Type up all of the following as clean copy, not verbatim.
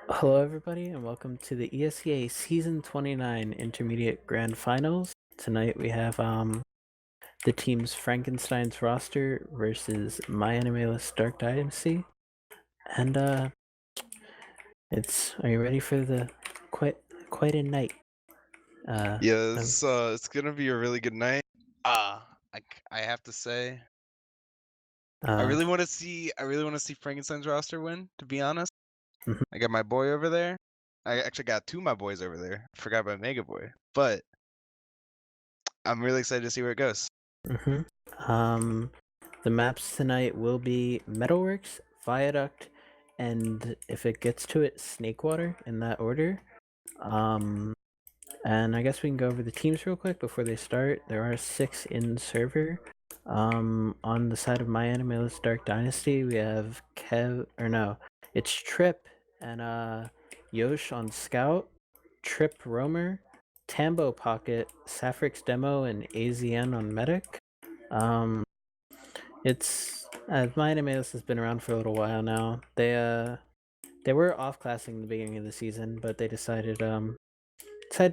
Hello, everybody, and welcome to the ESEA Season 29 Intermediate Grand Finals. Tonight we have the teams Frankensteins roster versus MyAnimeList Dark Dynasty, and are you ready for the quite a night? Yeah, it's gonna be a really good night. I have to say, I uh, really want to see Frankenstein's roster win. To be honest, mhm, I got my boy over there. I actually got two of my boys over there. I forgot about Mega Boy, but I'm really excited to see where it goes. mhm. The maps tonight will be Metalworks, Viaduct, and if it gets to it, Snakewater in that order. And I guess we can go over the teams real quick before they start. There are 6 in server. On the side of MyAnimeList Dark Dynasty, we have it's Trip and Yosh on Scout, Trip Roamer, Tambo Pocket, Saffrix Demo, and AZN on Medic. It's MyAnimeList has been around for a little while now. They were off classing the beginning of the season, but they decided to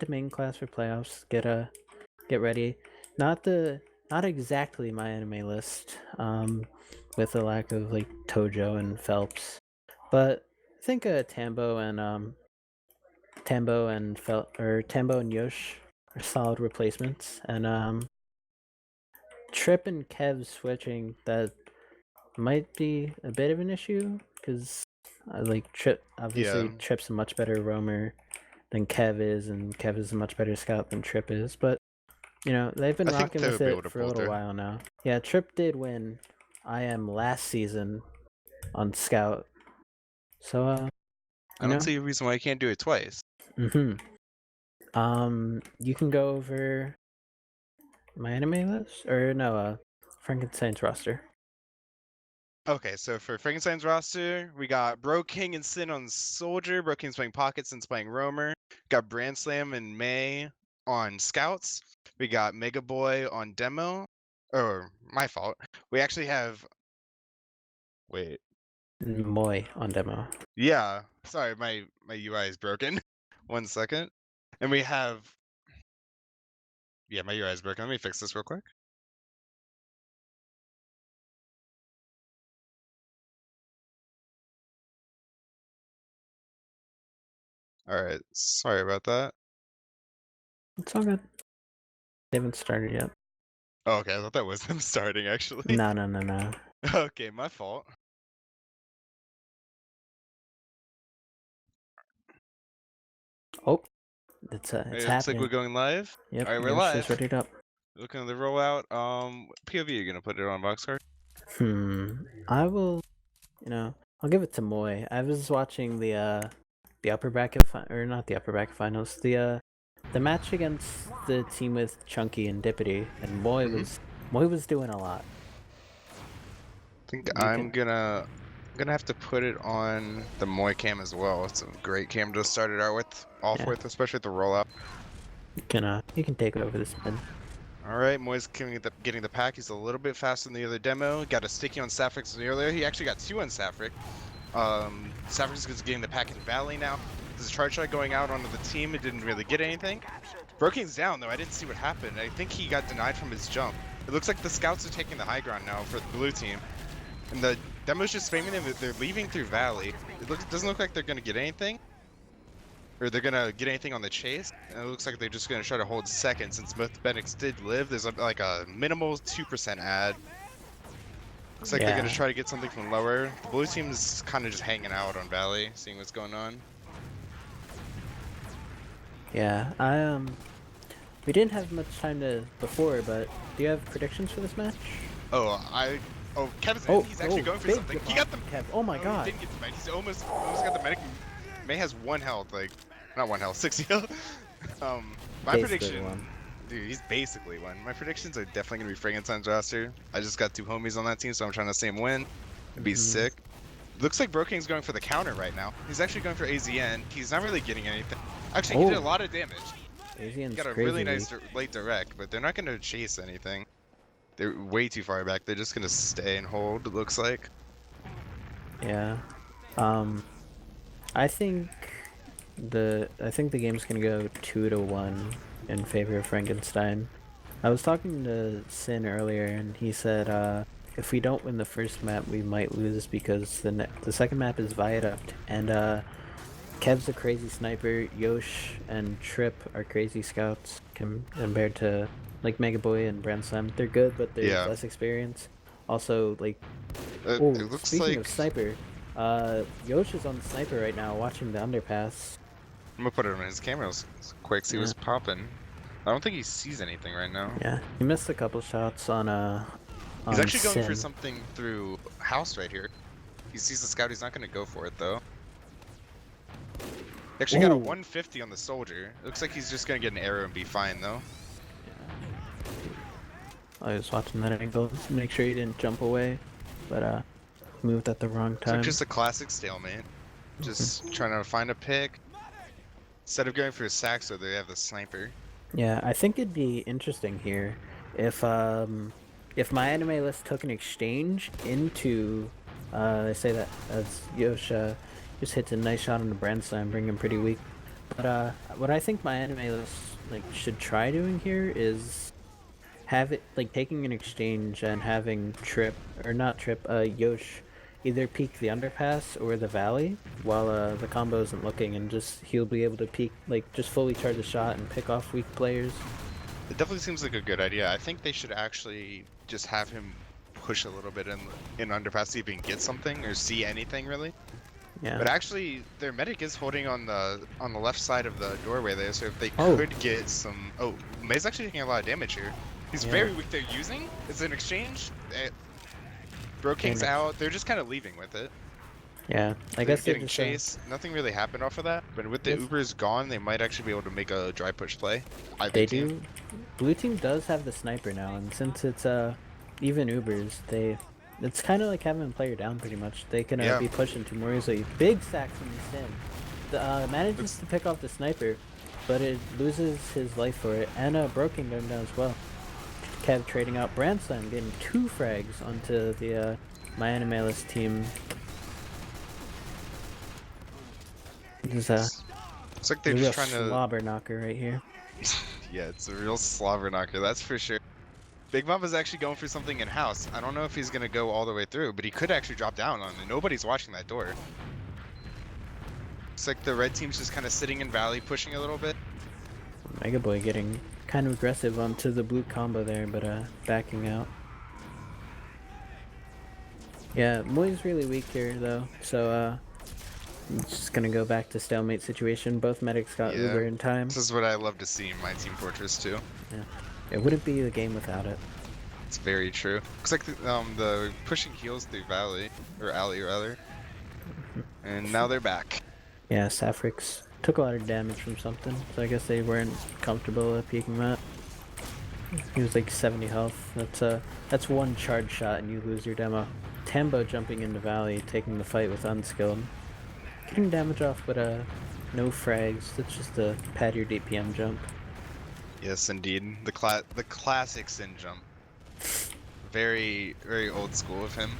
main class for playoffs. Get ready. Not exactly MyAnimeList, with the lack of like Tojo and Phelps, but I think Tambo and Yosh are solid replacements, and Trip and Kev switching that might be a bit of an issue because Trip, obviously Yeah, Trip's a much better roamer than Kev is, and Kev is a much better scout than Trip is. But they've been I think rocking they with would be able it to for a pull little through. while now. Yeah, Trip did win IM last season on Scout. So I don't see a reason why I can't do it twice. mm-hmm. You can go over MyAnimeList or no, Frankenstein's roster. Okay, so for Frankenstein's roster, we got Bro King and Sin on Soldier. Bro King's playing Pocket, Sin's playing Roamer. Got Brand Slam and May on Scouts. We got Mega Boy on Demo. Or, my fault. We actually have. Wait. Moy on demo. Yeah. Sorry, my UI is broken. 1 second. And we have. Yeah, my UI is broken. Let me fix this real quick. Alright, sorry about that. It's all good. They haven't started yet. Oh, okay, I thought that was them starting, actually. No. Okay, my fault. Oh, it's It looks like we're happening. going live. Yep, Alright, we're Yosh is live. readied up. Looking at the rollout. POV, you're gonna put it on Boxcar? I will. I'll give it to Moy. I was watching the upper bracket or not the upper bracket finals. The match against the team with Chunky and Dippity, and Moy was doing a lot. I think You I'm can gonna have to put it on the Moy cam as well. It's a great cam to start it out off yeah with, especially at the rollout. you can take over this mid. Alright, Moy's getting the pack. He's a little bit faster than the other demo. Got a sticky on Saffrix earlier. He actually got 2 on Saffrix. Saffrix is getting the pack in Valley now. There's a charge shot going out onto the team. It didn't really get anything. Broking's down though. I didn't see what happened. I think he got denied from his jump. It looks like the scouts are taking the high ground now for the blue team. And the demo's just spamming them. They're leaving through Valley. It doesn't look like they're gonna get anything. Or they're gonna get anything on the chase, and it looks like they're just gonna try to hold second since both Bennix did live. There's like a minimal 2% ad. Looks like they're gonna try to get something from lower. The blue team's kind of just hanging out on Valley, seeing what's going on. Yeah, we didn't have much time before, but do you have predictions for this match? Kevin's in. He's actually going for big something. rip He got off the. from Kev. Oh my god. He didn't get the medic. He's almost got the medic. May has 1 health, like not 1 health, 6 health. My prediction. One. Dude, he's basically won. My predictions are definitely gonna be Frankenstein's roster. I just got 2 homies on that team, so I'm trying to see him win. It'd be sick. Looks like Broking's going for the counter right now. He's actually going for AZN. He's not really getting anything. Actually, he did a lot of damage. AZN's got a crazy really nice late direct, but they're not gonna chase anything. They're way too far back. They're just gonna stay and hold, it looks like. Yeah. I think I think the game's gonna go 2-1 in favor of Frankenstein. I was talking to Sin earlier, and he said if we don't win the first map, we might lose because the second map is Viaduct, and Kev's a crazy sniper. Yosh and Trip are crazy scouts compared to like Mega Boy and Brandslam. They're good, but they're less experienced. Also, like, it looks speaking like of sniper, Yosh is on the sniper right now, watching the underpass. I'm gonna put it on his camera quick, see what's popping. I don't think he sees anything right now. Yeah, he missed a couple shots on He's actually going Sin. for something through house right here. He sees the scout. He's not gonna go for it though. He actually got a 150 on the soldier. It looks like he's just gonna get an arrow and be fine though. I was watching that angle to make sure he didn't jump away, but moved at the wrong time. So just a classic stalemate. Just trying to find a pick. Instead of going for a sack, so they have the sniper. Yeah, I think it'd be interesting here if MyAnimeList took an exchange into they say that as Yosh just hits a nice shot on the Brandslam, bring him pretty weak. But what I think MyAnimeList like should try doing here is have it like taking an exchange and having Yosh either peek the underpass or the valley while the combo isn't looking, and just he'll be able to peek, like, just fully charge a shot and pick off weak players. It definitely seems like a good idea. I think they should actually just have him push a little bit in underpass, see if he can get something or see anything really. Yeah. But actually, their medic is holding on the left side of the doorway there, so if they could get some. Oh, May's actually taking a lot of damage here. He's very weak. They're using. It's an exchange. Broking's out. They're just kind of leaving with it. Yeah, I guess they're getting just chased. Nothing really happened off of that. But with the Ubers gone, they might actually be able to make a dry push play. They do. Blue team does have the sniper now, and since it's even Ubers, it's kind of like having a player down pretty much. They can be pushing to more easily. Big sack from the Sin. Manages to pick off the sniper, but it loses his life for it, and Broken going down as well. Kev trading out Brandslam, getting 2 frags onto the MyAnimeList team. This is looks like they're just trying to slobber knocker right here. Yeah, it's a real slobber knocker, that's for sure. Big Mama's actually going for something in house. I don't know if he's gonna go all the way through, but he could actually drop down on it. Nobody's watching that door. Looks like the red team's just kind of sitting in valley, pushing a little bit. Mega Boy getting kind of aggressive onto the blue combo there, but backing out. Yeah, Moy's really weak here though, so it's just gonna go back to stalemate situation. Both medics got Uber in time. This is what I love to see in my Team Fortress too. Yeah, it wouldn't be the game without it. It's very true. Looks like the pushing heals through Valley, or Alley rather. And now they're back. Yeah, Safrix took a lot of damage from something, so I guess they weren't comfortable peeking that. He was like 70 health. That's one charge shot and you lose your demo. Tambo jumping into Valley, taking the fight with unskilled. Getting damage off, but no frags. That's just a pad your DPM jump. Yes, indeed. The classic Sin jump. Very, very old school of him.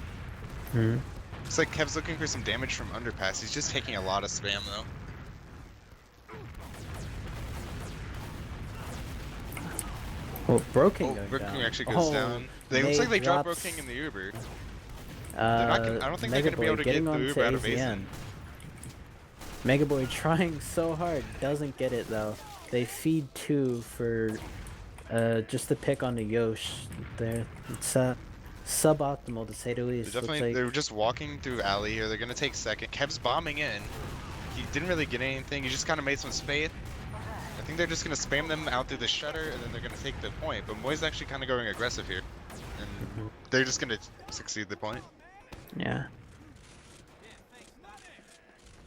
Hmm. Looks like Kev's looking for some damage from underpass. He's just taking a lot of spam though. Oh, Broking actually goes down. It looks like they dropped Broking in the Uber. I don't think they're going to be able to get the Uber out of ASEN. Mega Boy trying so hard, doesn't get it though. They feed 2 for just the pick on the Yosh there. It's suboptimal to say the least. They're just walking through alley here. They're going to take second. Kev's bombing in. He didn't really get anything. He just kind of made some space. I think they're just going to spam them out through the shutter, and then they're going to take the point. But Moy's actually kind of going aggressive here. And they're just going to succeed the point. Yeah.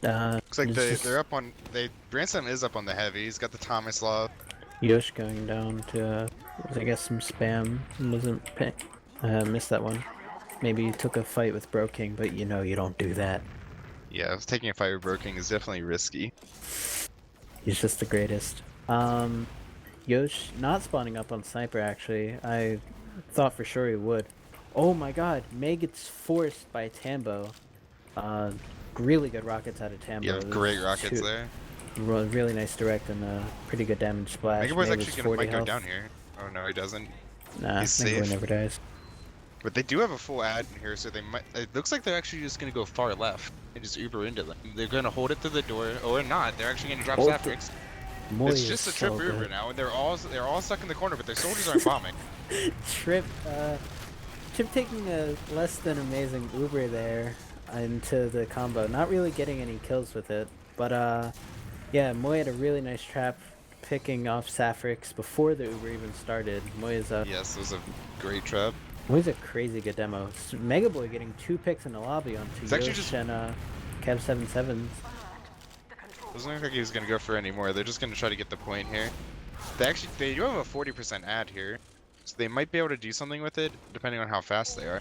Looks like they're up on... Branson is up on the heavy. He's got the Thomas Law. Yosh going down to, I guess, some spam. Missed that one. Maybe he took a fight with Broking, but you know you don't do that. Yeah, taking a fight with Broking is definitely risky. He's just the greatest. Yosh not spawning up on Sniper, actually. I thought for sure he would. Oh my god, May gets forced by Tambo. Really good rockets out of Tambo. Yeah, great rockets there. Really nice direct and a pretty good damage splash. Mega Boy's May actually was gonna 40 might go health. down here. Oh no, he doesn't. Nah, He's Mega Boy safe. never dies. But they do have a full ad in here, so they might. It looks like they're actually just gonna go far left and just Uber into them. They're gonna hold it through the door, or not. They're actually gonna drop Sapphics. Moy It's is just a so trip Uber good. now, and they're all stuck in the corner, but their soldiers aren't bombing. Trip taking a less than amazing Uber there into the combo. Not really getting any kills with it, but yeah, Moy had a really nice trap picking off Sapphics before the Uber even started. Moy's Yes, it was a great trap. Moy's a crazy good demo. Mega Boy getting 2 picks in the lobby on It's actually Yosh just- and Kev 77s. Doesn't look like he was gonna go for any more. They're just gonna try to get the point here. They do have a 40% ad here, so they might be able to do something with it depending on how fast they are.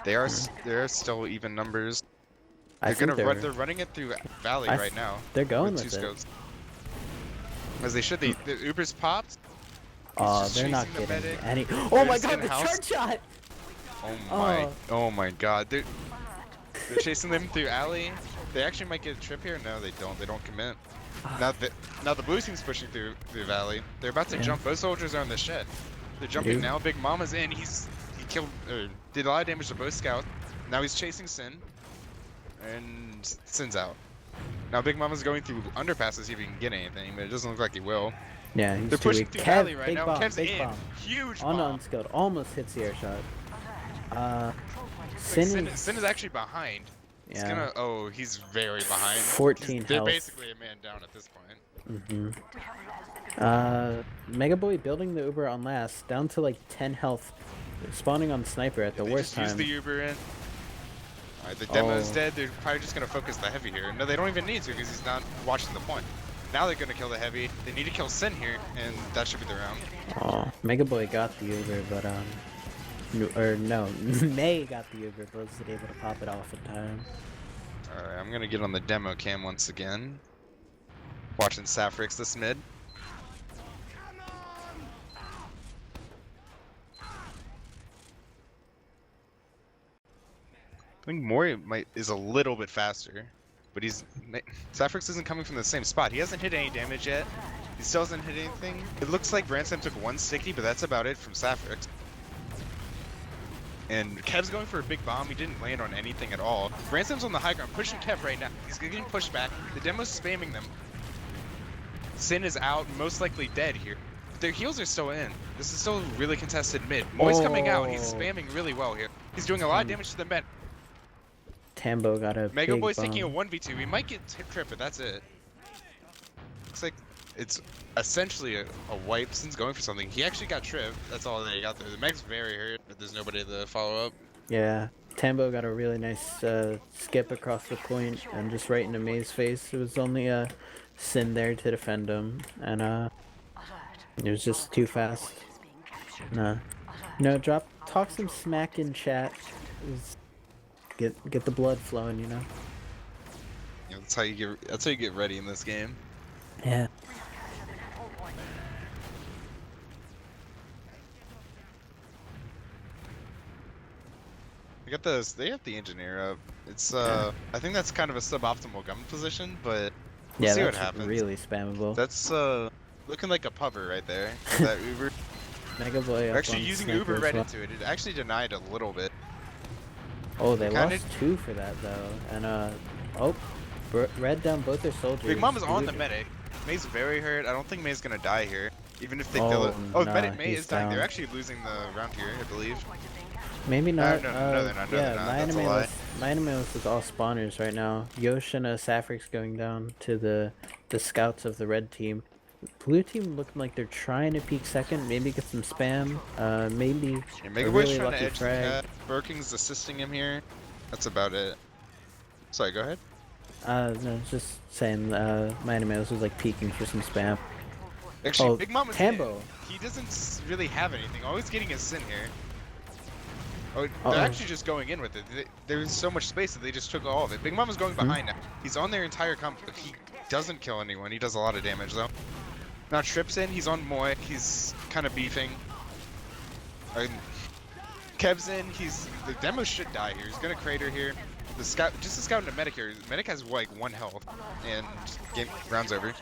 They're still even numbers. They're running it through Valley right now. They're going with with 2 it. scopes. As they should. The Uber's popped. Oh, just they're not chasing the getting medic. any. Oh They're my just god, in the house. charge shot! Oh my god. They're chasing them through alley. They actually might get a trip here. No, they don't. They don't commit. Now the blue team's pushing through Valley. They're about to jump. Both soldiers are in the shed. They're jumping Dude. now. Big Mama's in. He killed did a lot of damage to both scouts. Now he's chasing Sin. And Sin's out. Now Big Mama's going through underpasses to see if he can get anything, but it doesn't look like he will. Yeah, he's They're too pushing weak. through Kev, Valley right big now. bomb, Kev's big in. bomb. Huge On bomb. unskilled, almost hits the air shot. Sin Sin is actually behind. He's yeah. gonna. Oh, he's very behind. 14 They're health. basically a man down at this point. Mega Boy building the Uber on last, down to like 10 health, spawning on Sniper at the They worst just use time. the Uber in. Alright, the demo's Oh. dead. They're probably just gonna focus the heavy here. No, they don't even need to because he's not watching the point. Now they're gonna kill the heavy. They need to kill Sin here, and that should be the round. Oh, Mega Boy got the Uber, but no, May got the Uber, but wasn't able to pop it off in time. Alright, I'm gonna get on the demo cam once again. Watching Sapphics this mid. I think Mori is a little bit faster, but Sapphics isn't coming from the same spot. He hasn't hit any damage yet. He still hasn't hit anything. It looks like Ransom took 1 sticky, but that's about it from Sapphics. And Kev's going for a big bomb. He didn't land on anything at all. Ransom's on the high ground, pushing Kev right now. He's getting pushed back. The demo's spamming them. Sin is out, most likely dead here. But their heals are still in. This is still a really contested mid. Moy's coming out. He's spamming really well here. He's doing a lot of damage to the mid. Tambo got a Mega big Boy's bomb. taking a 1v2. We might get trip, but that's it. Looks like it's essentially a wipe. Sin's going for something. He actually got trip. That's all they got there. The Meg's very hurt, but there's nobody to follow up. Yeah, Tambo got a really nice skip across the point and just right into May's face. It was only Sin there to defend him, and it was just too fast. No, talk some smack in chat. Get the blood flowing, you know. You know, that's how you get ready in this game. Yeah. They have the engineer up. It's I think that's kind of a suboptimal gun position, but we'll Yeah, see what that's happens. really spammable. That's looking like a puber right there. That Uber. Mega Boy They're up actually on using Sniper Uber as right well. into it. It actually denied a little bit. Oh, they Kinda- lost 2 for that though, and Red down both their soldiers. Big Mom is on the Blue- medic. May's very hurt. I don't think May's gonna die here. Even if they Oh, kill it. Oh, nah, medic May he's is dying. They're down. actually losing the round here, I believe. Maybe not. No, they're not. No, Yeah, they're not. That's a lie. MyAnimeList is all spawners right now. Yosh and Sapphics going down to the scouts of the red team. Blue team looking like they're trying to peek second, maybe get some spam, maybe Yeah, a Mega Boy's really trying to lucky edge the frag. cat. Burking's assisting him here. That's about it. Sorry, go ahead. No, just saying, MyAnimeList was like peeking for some spam. Actually, Oh, Big Mom is Tambo. in. He doesn't really have anything. All he's getting is Sin here. Oh, Uh-oh. they're actually just going in with it. There's so much space that they just took all of it. Big Mama's going behind now. He's on their entire comp. He doesn't kill anyone. He does a lot of damage though. Now Trips in. He's on Moy. He's kind of beefing. Kev's in. The demo should die here. He's gonna crater here. The scout, just a scout and a medic here. Medic has like 1 health, and game round's over.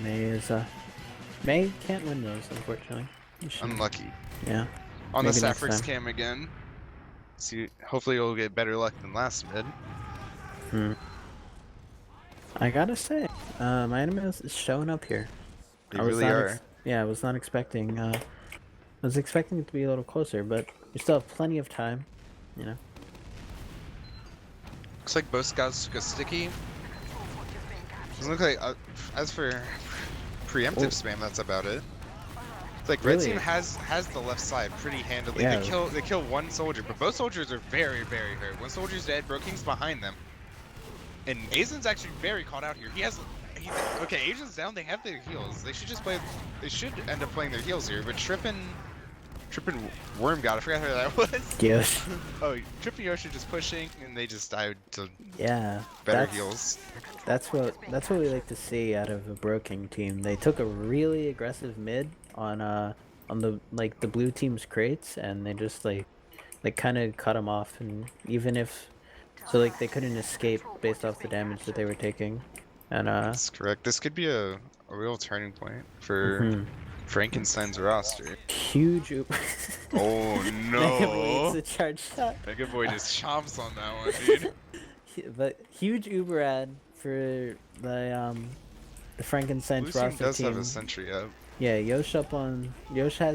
May can't win those, unfortunately. Unlucky. Yeah. On the Maybe next Sapphire's time. cam again. See, hopefully you'll get better luck than last mid. I gotta say, MyAnimeList is showing up here. They really are. Yeah, I was not expecting. I was expecting it to be a little closer, but we still have plenty of time. You know. Looks like both scouts took a sticky. Doesn't look like. As for preemptive spam, that's about it. It's like red team has the left side pretty handily. Yeah. They kill 1 soldier, but both soldiers are very hurt. 1 soldier's dead. Broking's behind them, and Asian's actually very caught out here. Okay, Asian's down. They have their heals. They should just play. They should end up playing their heals here. But Trippin Worm God, I forgot who that was. Yosh. Oh, Trippin Yoshi just pushing, and they just died to better heals. That's what we like to see out of a Broking team. They took a really aggressive mid on the the blue team's crates, and they just like kind of cut them off, and even if they couldn't escape based off the damage that they were taking, and That's correct. This could be a real turning point for Frankenstein's roster. Huge oop. Oh no! It's a charge shot. Mega Boy just chomps on that one, dude. But huge Uber ad for the Frankenstein's roster team. Does have a sentry up. Yeah, Yosh has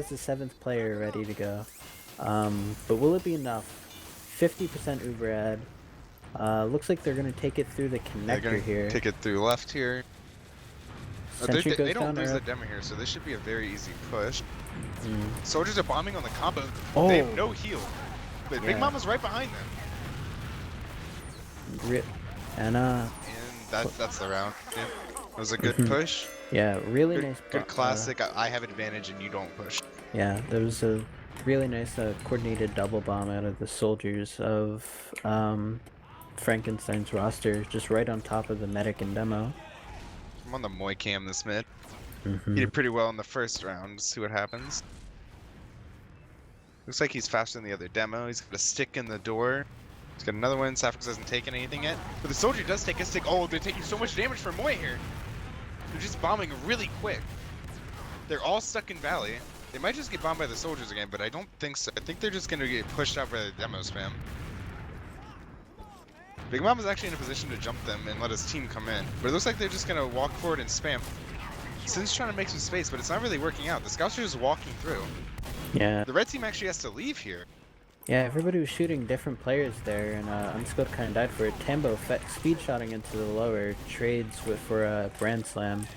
the 7th player ready to go. But will it be enough? 50% Uber ad. Looks like they're gonna take it through the connector here. Take it through left here. They don't lose the demo here, so this should be a very easy push. Soldiers are bombing on the combo. Oh. They have no heal. But Big Mama's right behind them. And that's the round. Yeah. It was a good push. Yeah, really nice. Good classic. I have advantage and you don't push. Yeah, there was a really nice coordinated double bomb out of the soldiers of Frankenstein's roster, just right on top of the medic and demo. I'm on the Moy cam this mid. He did pretty well in the first round. Let's see what happens. Looks like he's faster than the other demo. He's got a stick in the door. He's got another one. Sapphire's hasn't taken anything yet. But the soldier does take a stick. Oh, they're taking so much damage from Moy here. They're just bombing really quick. They're all stuck in Valley. They might just get bombed by the soldiers again, but I don't think so. I think they're just going to get pushed out by the demo spam. Big Mom is actually in a position to jump them and let his team come in. But it looks like they're just going to walk forward and spam. Sin's trying to make some space, but it's not really working out. The scouts are just walking through. Yeah. The red team actually has to leave here. Yeah, everybody was shooting different players there, and Unskilled kind of died for it. Tambo speed shotting into the lower, trades for a Brand Slam.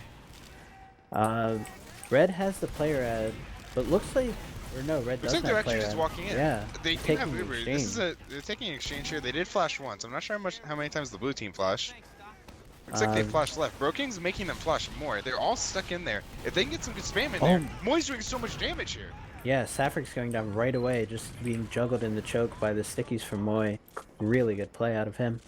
Red has the player ad, but looks like, or no, Red doesn't they're have actually player just ad. walking in. Yeah, They do have Uber. They're taking an exchange here. They did flash once. I'm not sure how many times the blue team flashed. Looks like they flashed left. Broking's making them flash more. They're all stuck in there. If they can get some good spam in there, Moy's doing so much damage here. Yeah, Sapphire's going down right away, just being juggled in the choke by the stickies from Moy. Really good play out of him.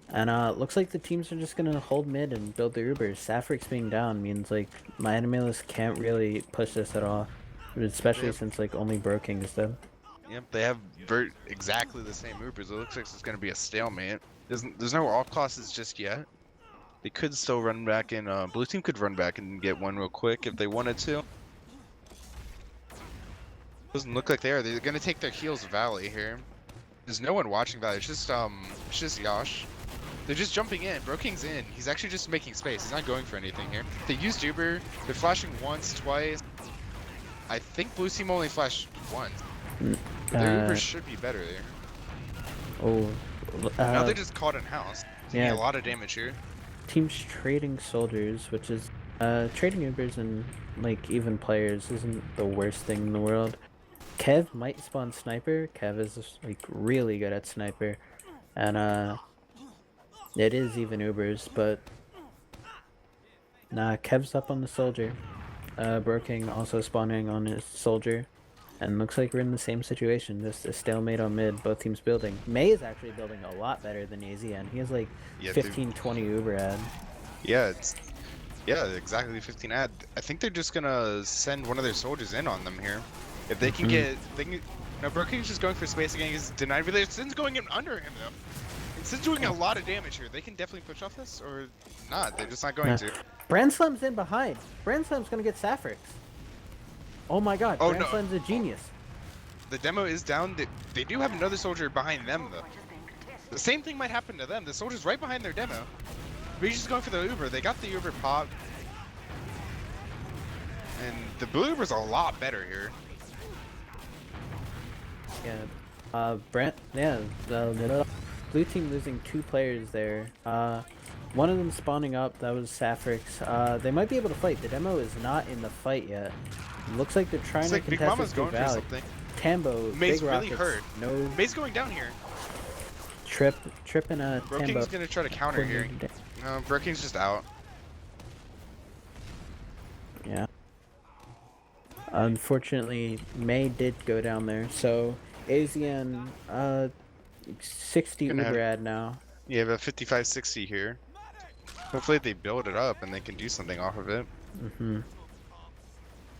And looks like the teams are just gonna hold mid and build the Ubers. Sapphire's being down means like MyAnimeList can't really push this at all, especially since like only Broking is dead. Yep, they have exactly the same Ubers. It looks like it's gonna be a stalemate. There's no off classes just yet. They could still run back in. Blue team could run back and get one real quick if they wanted to. Doesn't look like they are. They're gonna take their heals Valley here. There's no one watching Valley. It's just Yash. They're just jumping in. Broking's in. He's actually just making space. He's not going for anything here. They used Uber. They're flashing once, twice. I think blue team only flashed once. Their Uber should be better there. Now they're just caught in house. Taking a lot of damage here. Teams trading soldiers, which is trading Ubers and like even players isn't the worst thing in the world. Kev might spawn sniper. Kev is like really good at sniper, and it is even Ubers, but nah, Kev's up on the soldier. Broking also spawning on his soldier. And looks like we're in the same situation, just a stalemate on mid, both teams building. May is actually building a lot better than ESEA, and he has like 15-20 Uber ad. Yeah, exactly 15 ad. I think they're just gonna send one of their soldiers in on them here. If they can No, Brooking's just going for space again. He's denied relay. Sin's going in under him though. And Sin's doing a lot of damage here. They can definitely push off this or not. They're just not going to. Brandslam's in behind. Brandslam's gonna get Sapphics. Oh my god, Oh, Brandslam's a genius. The demo is down. They do have another soldier behind them though. The same thing might happen to them. The soldier's right behind their demo. But he's just going for the Uber. They got the Uber pop. And the blue Uber's a lot better here. Yeah. The blue team losing 2 players there. One of them spawning up, that was Sapphics. They might be able to fight. The demo is not in the fight yet. Looks like they're trying to Big contest Mama's this through going for Valley. something. Tambo, May's big really rockets, hurt. no May's going down here. trip and a Tambo. Brooking's gonna try to counter here. No, Brooking's just out. Yeah. Unfortunately, May did go down there, so ASEAN 60 Gonna Uber ad now. You have a 55-60 here. Hopefully they build it up and they can do something off of it.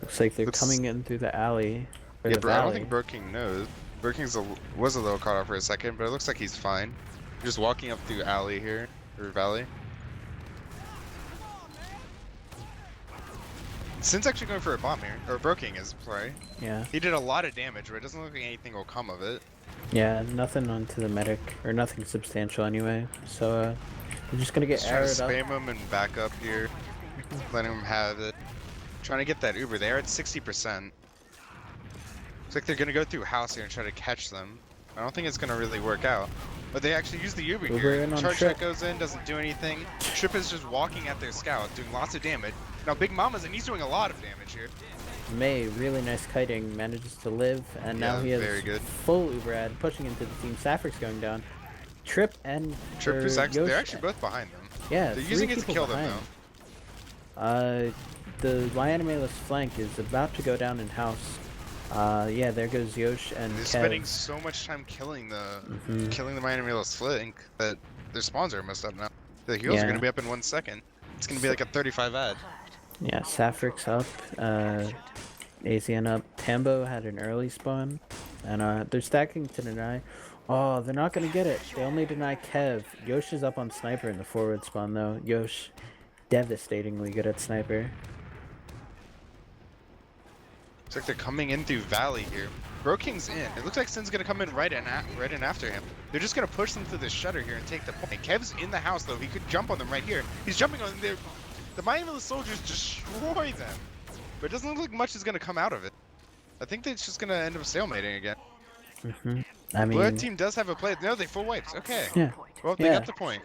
Looks like they're coming in through the alley. Yeah, bro, I don't think Broking knows. Brooking's was a little caught off for a second, but it looks like he's fine. Just walking up through alley here, or valley. Sin's actually going for a bomb here, or Broking is, sorry. Yeah. He did a lot of damage, but it doesn't look like anything will come of it. Yeah, nothing onto the medic, or nothing substantial anyway. So, they're just gonna get arrowed up. Spam him and back up here, letting him have it. Trying to get that Uber. They are at 60%. Looks like they're gonna go through house here and try to catch them. I don't think it's gonna really work out. But they actually use the Uber here. Charge shot goes in, doesn't do anything. Trip is just walking at their scout, doing lots of damage. Now Big Mama's and he's doing a lot of damage here. May, really nice kiting, manages to live, and now he has full Uber ad, pushing into the team. Sapphics going down. Trip and is actually, they're actually both behind them. Yeah, they're using it to kill them though. The MyAnimeList flank is about to go down in house. Yeah, there goes Yosh and they're Kev. spending so much time killing the MyAnimeList flank that their spawns are messed up now. The heals are gonna be up in 1 second. It's gonna be like a 35 ad. Yeah, Sapphics up, ASEAN up. Tambo had an early spawn, and they're stacking to deny. Oh, they're not gonna get it. They only deny Kev. Yosh is up on sniper in the forward spawn though. Yosh, devastatingly good at sniper. Looks like they're coming in through Valley here. Broking's in. It looks like Sin's gonna come in right in after him. They're just gonna push them through the shutter here and take the point. Kev's in the house though. He could jump on them right here. He's jumping on them. The MyAnimeList soldiers destroy them. But it doesn't look like much is gonna come out of it. I think they're just gonna end up stalemating again. I mean, Blue team does have a play. No, they full wipes. Okay. Yeah. Well, they got the point.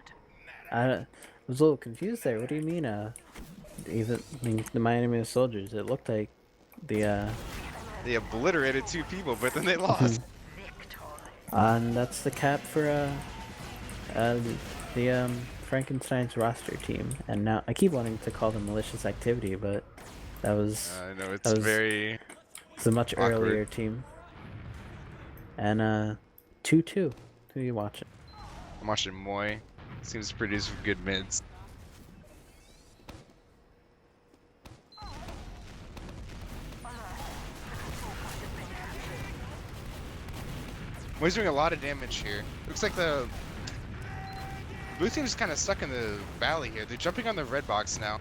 I was a little confused there. What do you mean? The MyAnimeList soldiers. It looked like the They obliterated 2 people, but then they lost. And that's the cap for the Frankensteins roster team. And now I keep wanting to call them malicious activity, but that was I know it's very. It's a much earlier team. And 2-2. Who are you watching? I'm watching Moy. Seems to produce good mids. Moy's doing a lot of damage here. Looks like the blue team is kind of stuck in the valley here. They're jumping on the red box now.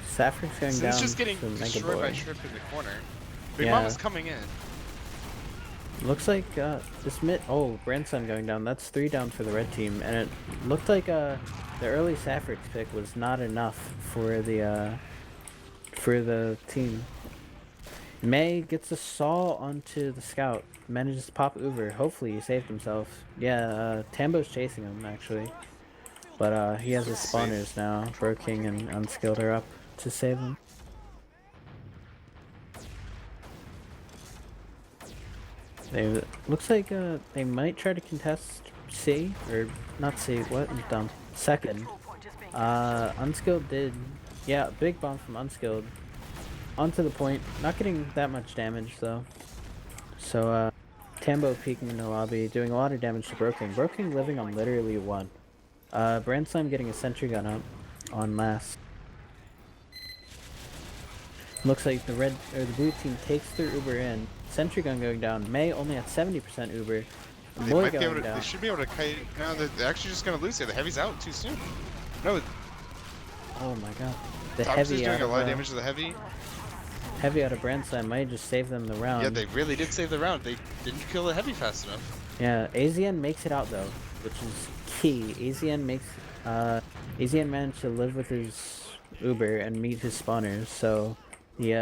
Sapphics going down. It's just getting destroyed by Trip in the corner. Big Mama's coming in. Looks like this mid. Oh, Grandson going down. That's 3 down for the red team, and it looked like the early Sapphics pick was not enough for the team. May gets a saw onto the scout, manages to pop Uber. Hopefully he saved himself. Yeah, Tambo's chasing him actually, but he has his spawners now. Broking and Unskilled are up to save him. Looks like they might try to contest C, or not C. What? I'm dumb. Second. Unskilled did. Yeah, big bomb from Unskilled. Onto the point, not getting that much damage though. So Tambo peeking in the lobby, doing a lot of damage to Broking. Broking living on literally 1. Brandslam getting a sentry gun up on last. Looks like the blue team takes their Uber in. Sentry gun going down. May only at 70% Uber. They Moy might be able going to. down. They should be able to kite. No, they're actually just gonna lose here. The heavy's out too soon. No, Oh my god. The Thomas is heavy doing out a of lot of damage to the heavy. heavy out of Brandside might just save them the round. Yeah, they really did save the round. They didn't kill the heavy fast enough. Yeah, AZN makes it out though, which is key. AZN managed to live with his Uber and meet his spawners, so he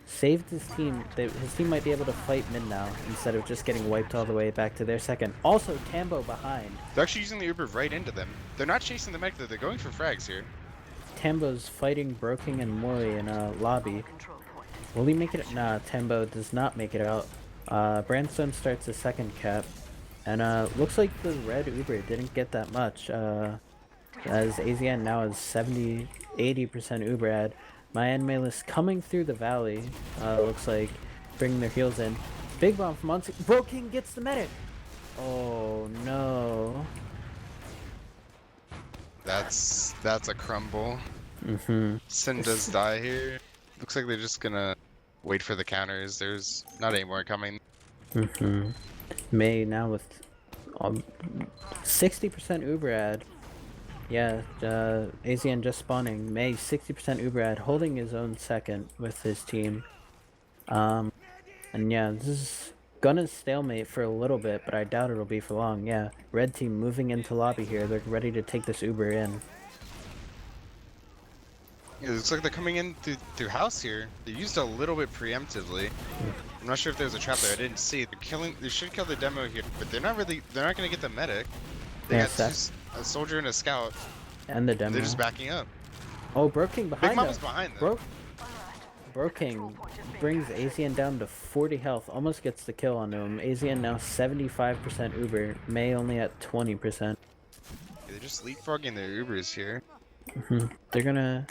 saved his team. His team might be able to fight mid now instead of just getting wiped all the way back to their second. Also, Tambo behind. They're actually using the Uber right into them. They're not chasing the mech, they're going for frags here. Tambo's fighting Broking and Moy in a lobby. Will he make it? Nah, Tambo does not make it out. Brandstone starts a second cap. And looks like the red Uber didn't get that much. As AZN now is 80% Uber ad. MyAnimeList coming through the valley. Looks like bringing their heels in. Big bomb from Monty. Broking gets the medic. Oh no. That's a crumble. Sin This- does die here. Looks like they're just gonna wait for the counters. There's not any more coming. May now with 60% Uber ad. Yeah, AZN just spawning. May 60% Uber ad, holding his own second with his team. And yeah, this is gonna stalemate for a little bit, but I doubt it'll be for long. Yeah, red team moving into lobby here. They're ready to take this Uber in. Yeah, it looks like they're coming in through house here. They used a little bit preemptively. I'm not sure if there was a trap there. I didn't see it. They should kill the demo here, but they're not gonna get the medic. They Yeah, got a soldier and a scout. And the demo. They're just backing up. Oh, Broking behind Big them. Mama's behind them. Broking brings AZN down to 40 health. Almost gets the kill on him. AZN now 75% Uber. May only at 20%. Yeah, they're just leapfrogging their Ubers here. They're gonna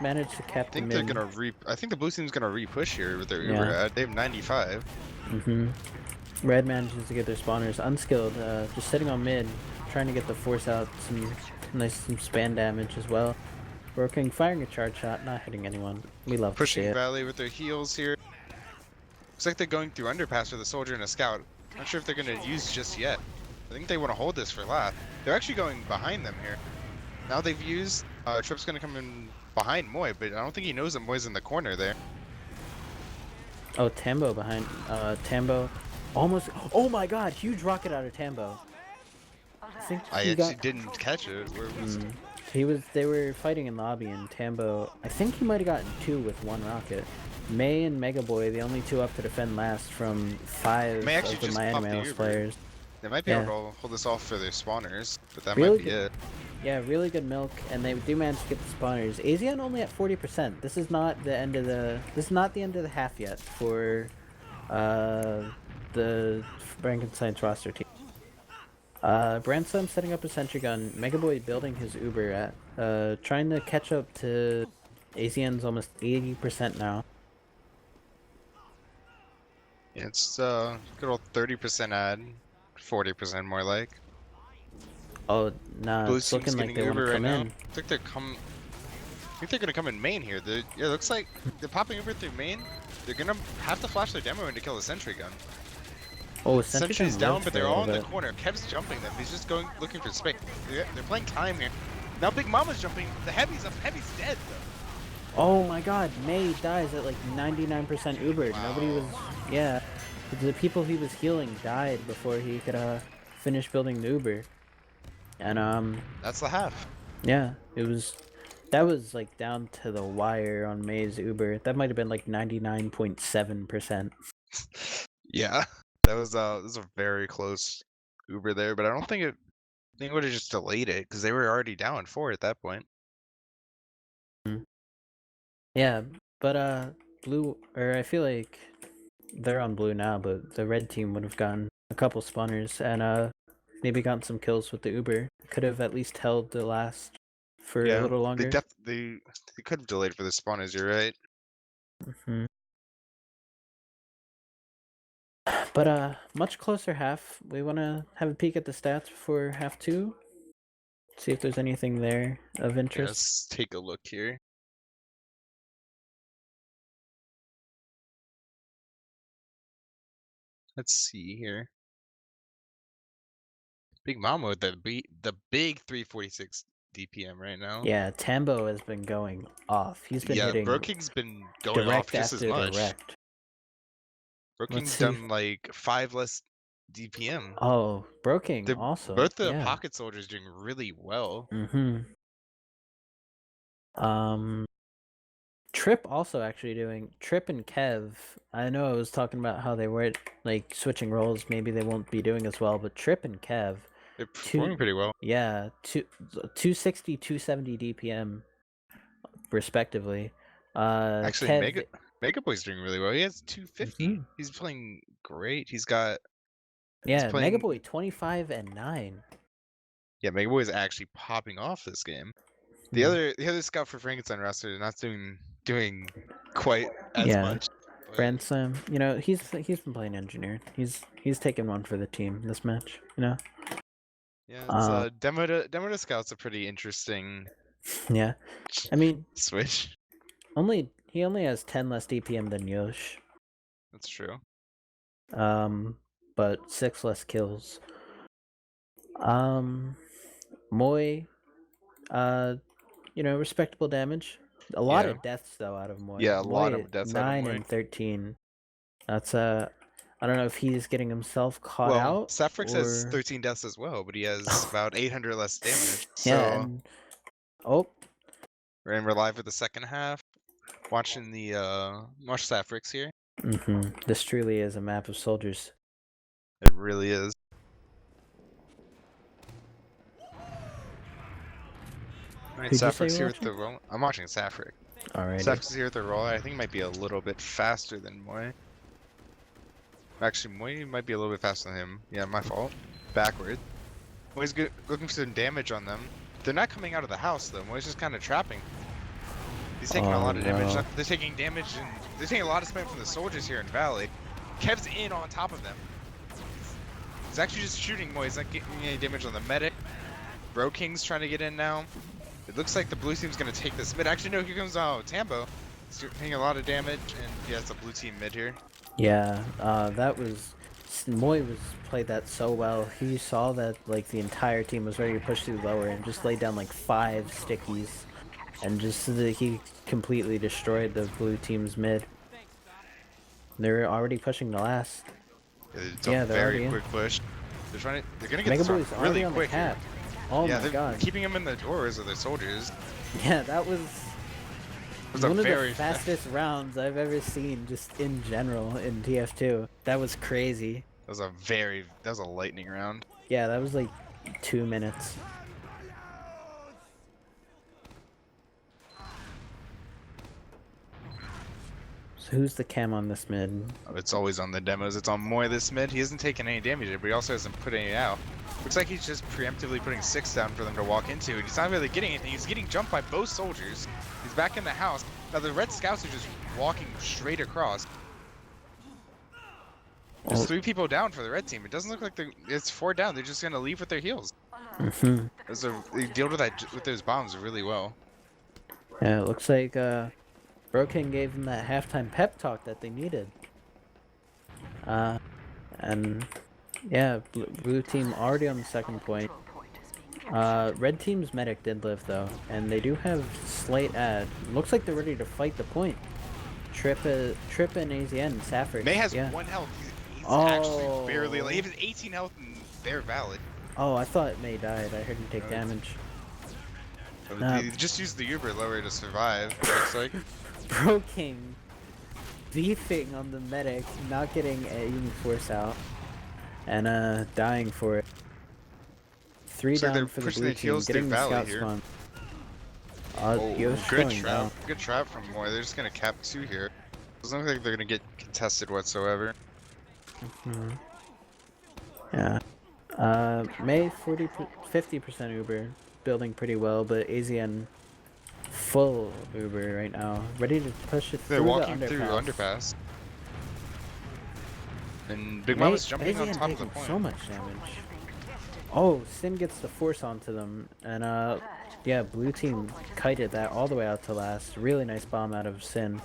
manage to cap I think the they're mid. gonna I think the blue team's gonna re-push here with their Yeah. Uber. They have 95. Red manages to get their spawners unskilled, just sitting on mid, trying to get the force out, some spam damage as well. Broking firing a charge shot, not hitting anyone. We love to see Pushing it. Valley with their heels here. Looks like they're going through underpass with a soldier and a scout. Not sure if they're gonna use just yet. I think they want to hold this for last. They're actually going behind them here. Now they've used. Trip's gonna come in behind Moy, but I don't think he knows that Moy's in the corner there. Oh, Tambo behind. Tambo almost. Oh my god, huge rocket out of Tambo. I actually didn't catch it. Where was it? They were fighting in lobby, and Tambo, I think he might have gotten 2 with 1 rocket. May and Mega Boy, the only 2 up to defend last from 5 May actually of the just popped the MyAnimeList Uber. players. They might be Yeah. able to hold this off for their spawners, but that Really might be it. Yeah, really good milk, and they do manage to get the spawners. AZN only at 40%. This is not the end of the half yet for the Frankensteins roster team. Branson setting up a sentry gun. Mega Boy building his Uber at trying to catch up to AZN's almost 80% now. It's good old 30% ad, 40% more like. Oh, nah, Blue it's team's looking like getting they want to Uber right come now. in. I think they're gonna come in main here. Yeah, looks like they're popping Uber through main. They're gonna have to flash their demo in to kill the sentry gun. Oh, Sentry's down, but they're all in the bit. corner. Kev's jumping them. He's just looking for space. They're playing time here. Now Big Mama's jumping. The heavy's up. Heavy's dead though. Oh my god, May dies at like 99% Uber. Wow. Nobody was, yeah. The people he was healing died before he could finish building the Uber. And That's the half. yeah, that was like down to the wire on May's Uber. That might have been like 99.7%. Yeah, that was a very close Uber there, but I don't think it. I think it would have just delayed it because they were already down 4 at that point. Yeah, but blue, or I feel like they're on blue now, but the red team would have gotten a couple spawners and maybe gotten some kills with the Uber. Could have at least held the last for a little longer. They could have delayed for the spawners. You're right. But much closer half. We want to have a peek at the stats before half 2. See if there's anything there of Yeah, interest. let's take a look here. Let's see here. Big Mama with the big 346 DPM right now. Yeah, Tambo has been going off. He's been Yeah, hitting Broking's been going off direct just as after much. direct. Let's Broking's see. done like 5 less DPM. Oh, Broking They're also. both the Yeah. pocket soldiers doing really well. Trip also actually doing Trip and Kev. I know I was talking about how they weren't like switching roles. Maybe they won't be doing as well, but Trip and Kev, They're performing pretty well. yeah, 260, 270 DPM respectively. Actually, Kev, Mega Boy's doing really well. He has 250. He's playing great. He's yeah, playing. Mega Boy 25 and 9. Yeah, Mega Boy is actually popping off this game. The other scout for Frankenstein roster not doing quite as much. But... Ransom, you know, he's been playing engineer. He's taken one for the team this match. You know. Yeah, it's demo to scout's a pretty interesting. Yeah, I mean, switch. He only has 10 less DPM than Yosh. That's true. But 6 less kills. Moy, you know, respectable damage. A lot of deaths though out of Moy. Yeah, a lot Moy, of deaths 9 out of Moy. and 13. That's I don't know if he's getting himself caught out. Safrix has 13 deaths as well, but he has about 800 less damage. Yeah. So... Oh. And we're live for the second half. Watching the watch Safrix here. This truly is a map of soldiers. It really is. Alright, Safrix here with the roll. I'm watching Safrix. Alright. Safrix here with the roll. I think it might be a little bit faster than Moy. Actually, Moy might be a little bit faster than him. Yeah, my fault. Backward. Moy's looking for some damage on them. They're not coming out of the house though. Moy's just kind of trapping. He's taking a lot of damage. They're taking damage and they're taking a lot of spam from the soldiers here in Valley. Kev's in on top of them. He's actually just shooting Moy. He's not getting any damage on the medic. Bro King's trying to get in now. It looks like the blue team's gonna take this mid. Actually, no, here comes Tambo. He's taking a lot of damage, and he has the blue team mid here. Yeah, that was... Moy played that so well. He saw that like the entire team was ready to push through lower and just laid down like 5 stickies. And just he completely destroyed the blue team's mid. They're already pushing the last. It's a very quick push. They're gonna get this round really quick. Oh my god. Keeping them in the doors of their soldiers. Yeah, that was one of the fastest rounds I've ever seen just in general in TF2. That was crazy. That was a lightning round. Yeah, that was like 2 minutes. So who's the cam on this mid? Oh, it's always on the demos. It's on Moy this mid. He hasn't taken any damage yet, but he also hasn't put any out. Looks like he's just preemptively putting 6 down for them to walk into. He's not really getting anything. He's getting jumped by both soldiers. He's back in the house. Now the red scouts are just walking straight across. There's 3 people down for the red team. It doesn't look like it's 4 down. They're just gonna leave with their heals. They dealt with those bombs really well. Yeah, it looks like Broken gave them that halftime pep talk that they needed. And yeah, blue team already on the second point. Red team's medic did live though, and they do have slight ad. Looks like they're ready to fight the point. Trip and AZN and Safrix. May has 1 health. He's actually barely. He has 18 health and they're valid. Oh, I thought May died. I heard him take damage. He just used the Uber lower to survive. Looks like. Bro King beefing on the medic, not getting a force out, and dying for it. 3 down for the blue team, getting the scout spawn. Good trap. Good trap from Moy. They're just gonna cap 2 here. Doesn't look like they're gonna get contested whatsoever. Yeah. May 50% Uber, building pretty well, but AZN full Uber right now, ready to push it through. They're walking through underpass. And Big Mama's jumping on top of the point. So much damage. Oh, Sin gets the force onto them, and yeah, blue team kited that all the way out to last. Really nice bomb out of Sin.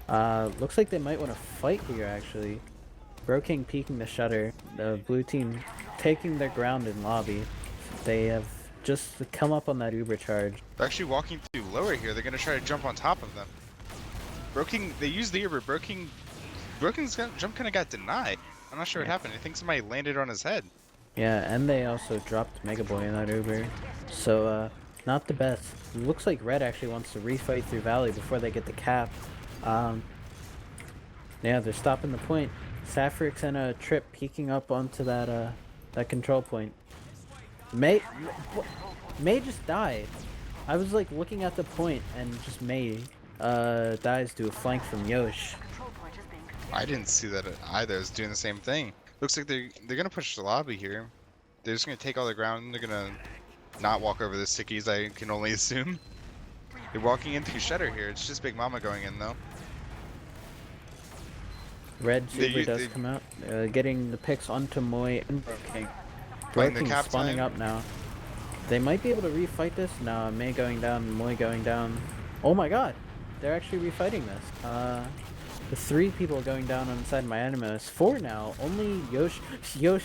Looks like they might want to fight here actually. Broking peeking the shutter. The blue team taking their ground in lobby. They have just come up on that Uber charge. They're actually walking through lower here. They're gonna try to jump on top of them. Broking, they used the Uber. Broking's jump kind of got denied. I'm not sure what happened. I think somebody landed on his head. Yeah, and they also dropped Mega Boy in that Uber. So, not the best. Looks like Red actually wants to refight through Valley before they get the cap. Yeah, they're stopping the point. Saffrix and a Trip peeking up onto that that control point. May just died. I was like looking at the point and just May dies to a flank from Yosh. I didn't see that either. I was doing the same thing. Looks like they're gonna push the lobby here. They're just gonna take all the ground. They're gonna not walk over the stickies, I can only assume. They're walking in through Shutter here. It's just Big Mama going in though. Red Super does come out, getting the picks onto Moy and Broking. Broking spawning up now. They might be able to refight this. No, May going down, Moy going down. Oh my god! They're actually refighting this. The 3 people going down on the side of MyAnimeList. 4 now. Only Yosh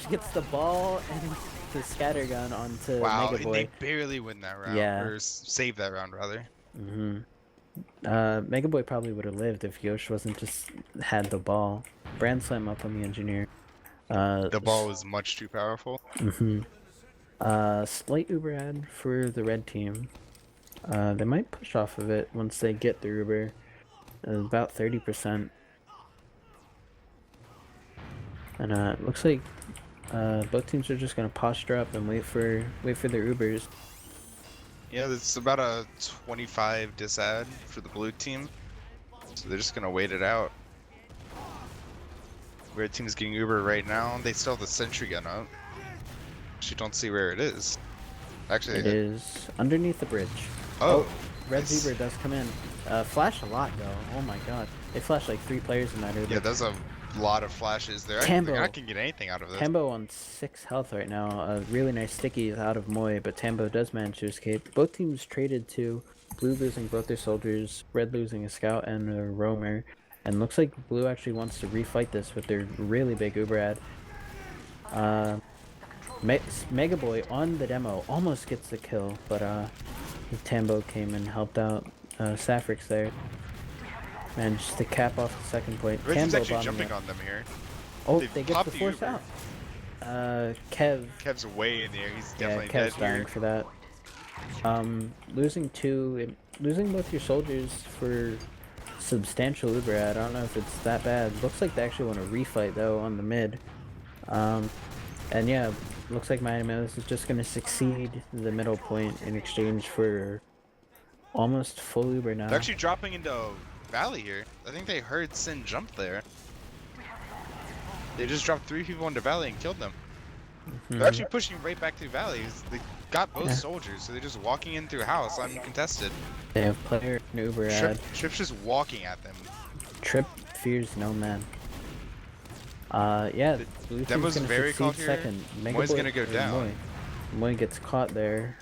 gets the ball and the scattergun onto Mega Boy. They barely win that round. Yeah. Or save that round, rather. Mega Boy probably would have lived if Yosh wasn't just had the ball. Brand Slam up on the engineer. The ball was much too powerful. Slight Uber ad for the red team. They might push off of it once they get the Uber. About 30%. And it looks like both teams are just gonna posture up and wait for their Ubers. Yeah, it's about a 25 disad for the blue team. So they're just gonna wait it out. Red team's getting Uber right now. They still have the sentry gun up. Actually don't see where it is. Actually, it is underneath the bridge. Oh, Red Zebra does come in. Flash a lot though. Oh my god. They flashed like 3 players in that Uber. Yeah, there's a lot of flashes there. Tambo. I can get anything out of this. Tambo on 6 health right now. A really nice sticky out of Moy, but Tambo does manage to escape. Both teams traded to Blue losing both their soldiers, Red losing a scout and a roamer. And looks like Blue actually wants to refight this with their really big Uber ad. Mega Boy on the demo almost gets the kill, but Tambo came and helped out Saffrix there. Managed to cap off the second point. Tambo actually jumping on them here. Oh, they get the force out. Kev's way in the air. He's definitely dead Kev's dying here. for that. Losing both your soldiers for substantial Uber ad. I don't know if it's that bad. Looks like they actually want to refight though on the mid. And yeah, looks like MyAnimeList is just gonna succeed the middle point in exchange for almost full Uber now. They're actually dropping into Valley here. I think they heard Sin jump there. They just dropped 3 people into Valley and killed them. They're actually pushing right back through Valley. They got both soldiers, so they're just walking in through house uncontested. They have player and Uber ad. Trip's just walking at them. Trip fears no man. Yeah, Blue that was gonna very close succeed second. Moy's gonna go down. Moy gets caught there.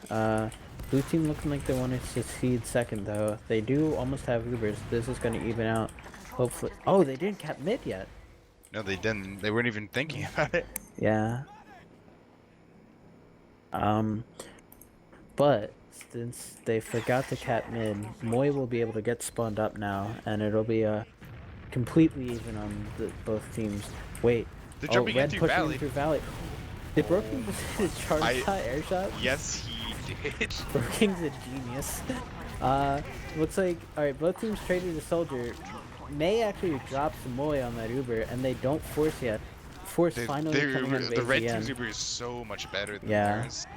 Blue team looking like they want to succeed second though. They do almost have Ubers. This is gonna even out. Hopefully. Oh, they didn't cap mid yet. No, they didn't. They weren't even thinking about it. Yeah. But since they forgot to cap mid, Moy will be able to get spawned up now, and it'll be completely even on both teams. Wait. They're jumping Red in pushing through Valley. Did Broking just hit a charge shot, air shot? Yes, he did. Broking's a genius. Looks like, alright, both teams traded a soldier. May actually drops Moy on that Uber, and they don't force yet. Finally coming out of the red AZN. team's Uber is so much better than Yeah. theirs.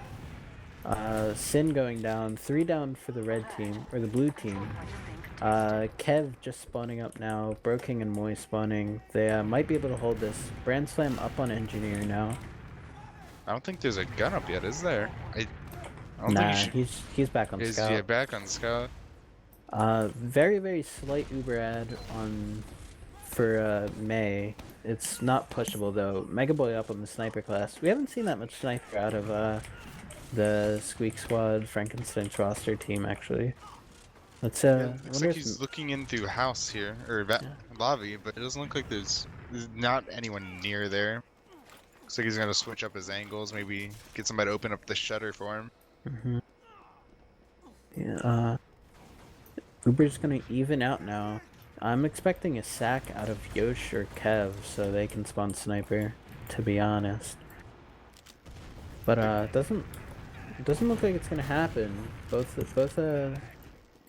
Sin going down. 3 down for the red team, or the blue team. Kev just spawning up now. Broking and Moy spawning. They might be able to hold this. Brand Slam up on engineer now. I don't think there's a gun up yet, is there? I don't Nah, think he's back on scout. Yeah, back on scout. Very, very slight Uber ad for May. It's not pushable though. Mega Boy up on the sniper class. We haven't seen that much sniper out of the Squeak Squad Frankensteins roster team actually. Let's Looks like he's looking in through house here, or lobby, but it doesn't look like there's There's not anyone near there. Looks like he's gonna switch up his angles, maybe get somebody to open up the shutter for him. Mm-hmm. Yeah, Uber's gonna even out now. I'm expecting a sack out of Yosh or Kev so they can spawn sniper, to be honest. But it doesn't look like it's gonna happen. Both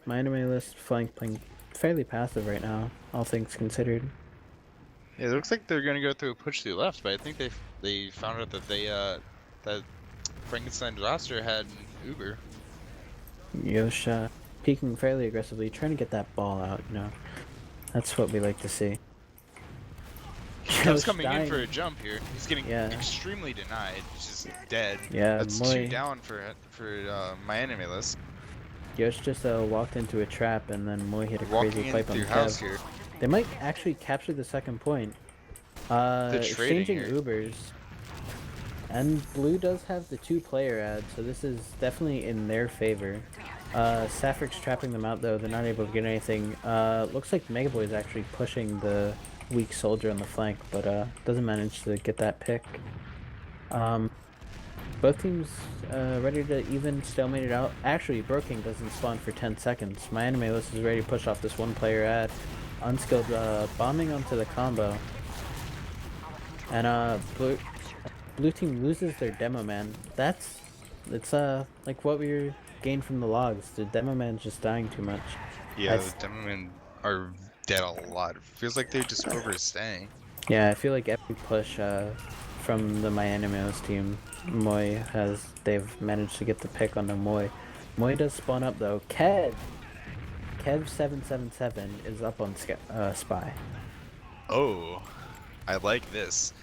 MyAnimeList flank playing fairly passive right now, all things considered. Yeah, it looks like they're gonna go through a push to the left, but I think they found out that that Frankenstein's roster had Uber. Yosh peeking fairly aggressively, trying to get that ball out, you know. That's what we like to see. Kev's coming in for a jump here. He's getting extremely denied. He's just dead. Yeah, that's 2 down for MyAnimeList. Yosh just walked into a trap, and then Moy hit a crazy pipe on Kev. Here. They might actually capture the second point. Exchanging Ubers. And Blue does have the 2-player ad, so this is definitely in their favor. Safric's trapping them out though, they're not able to get anything. Looks like Megaboy's actually pushing the weak soldier on the flank, but doesn't manage to get that pick. Both teams ready to even stalemate it out. Actually, Broking doesn't spawn for 10 seconds. MyAnimeList is ready to push off this 1-player ad. Unskilled bombing onto the combo. And blue team loses their demo man. It's like what we were gained from the logs. The demo man's just dying too much. Yeah, the demo men are dead a lot. It feels like they're just overstaying. Yeah, I feel like every push from the MyAnimeList team, they've managed to get the pick on the Moy. Moy does spawn up though. Kev777 is up on Spy. Oh, I like this.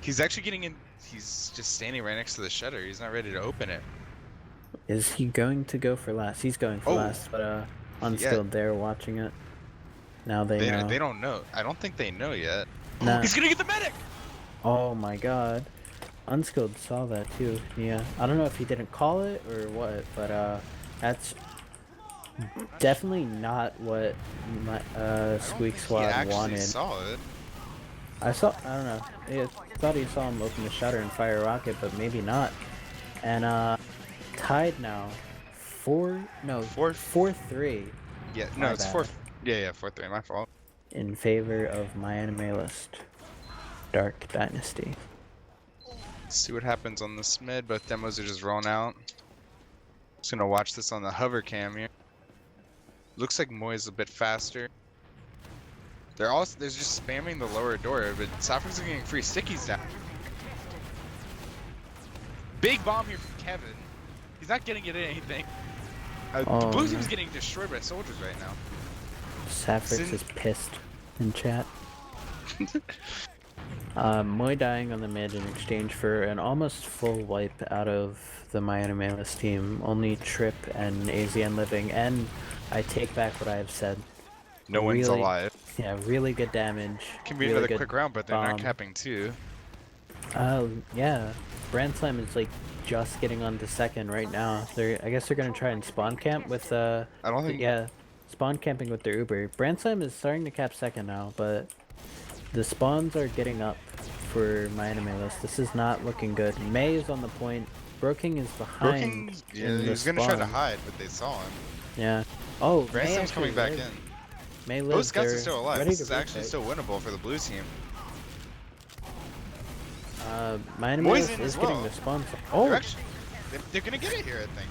He's actually getting in. He's just standing right next to the shutter. He's not ready to open it. Is he going to go for last? He's going for last, but Unskilled there watching it. Now they know. They don't know. I don't think they know yet. Nah. He's gonna get the medic! Oh my god. Unskilled saw that too. Yeah. I don't know if he didn't call it or what, but that's definitely not what Squeak Squad wanted. Saw it. I don't know. I thought he saw him open the shutter and fire a rocket, but maybe not. And tied now. 4-3. Yeah, no, it's 4. Yeah, 4-3. My fault. In favor of MyAnimeList. Dark Dynasty. Let's see what happens on this mid. Both demos are just rolling out. Just gonna watch this on the hover cam here. Looks like Moy's a bit faster. They're just spamming the lower door, but Safric's are getting free stickies down. Big bomb here from Kevin. He's not getting it in anything. The blue team's getting destroyed by soldiers right now. Safrix is pissed in chat. Moy dying on the mid in exchange for an almost full wipe out of the MyAnimeList team. Only Trip and AZN living, and I take back what I have said. No one's alive. Yeah, really good damage. Can be another quick round, but they're not capping 2. Yeah. Brand Slam is like just getting on to second right now. I guess they're gonna try and spawn camp with I don't think. Yeah, spawn camping with their Uber. Brand Slam is starting to cap second now, but the spawns are getting up for MyAnimeList. This is not looking good. May is on the point. Broking is behind. Yeah, he was gonna try to hide, but they saw him. Yeah. Oh, Brand Slam's coming back in. May Both scouts are still alive. This is actually still winnable for the blue team. MyAnimeList is getting the spawn. Oh, they're gonna get it here, I think.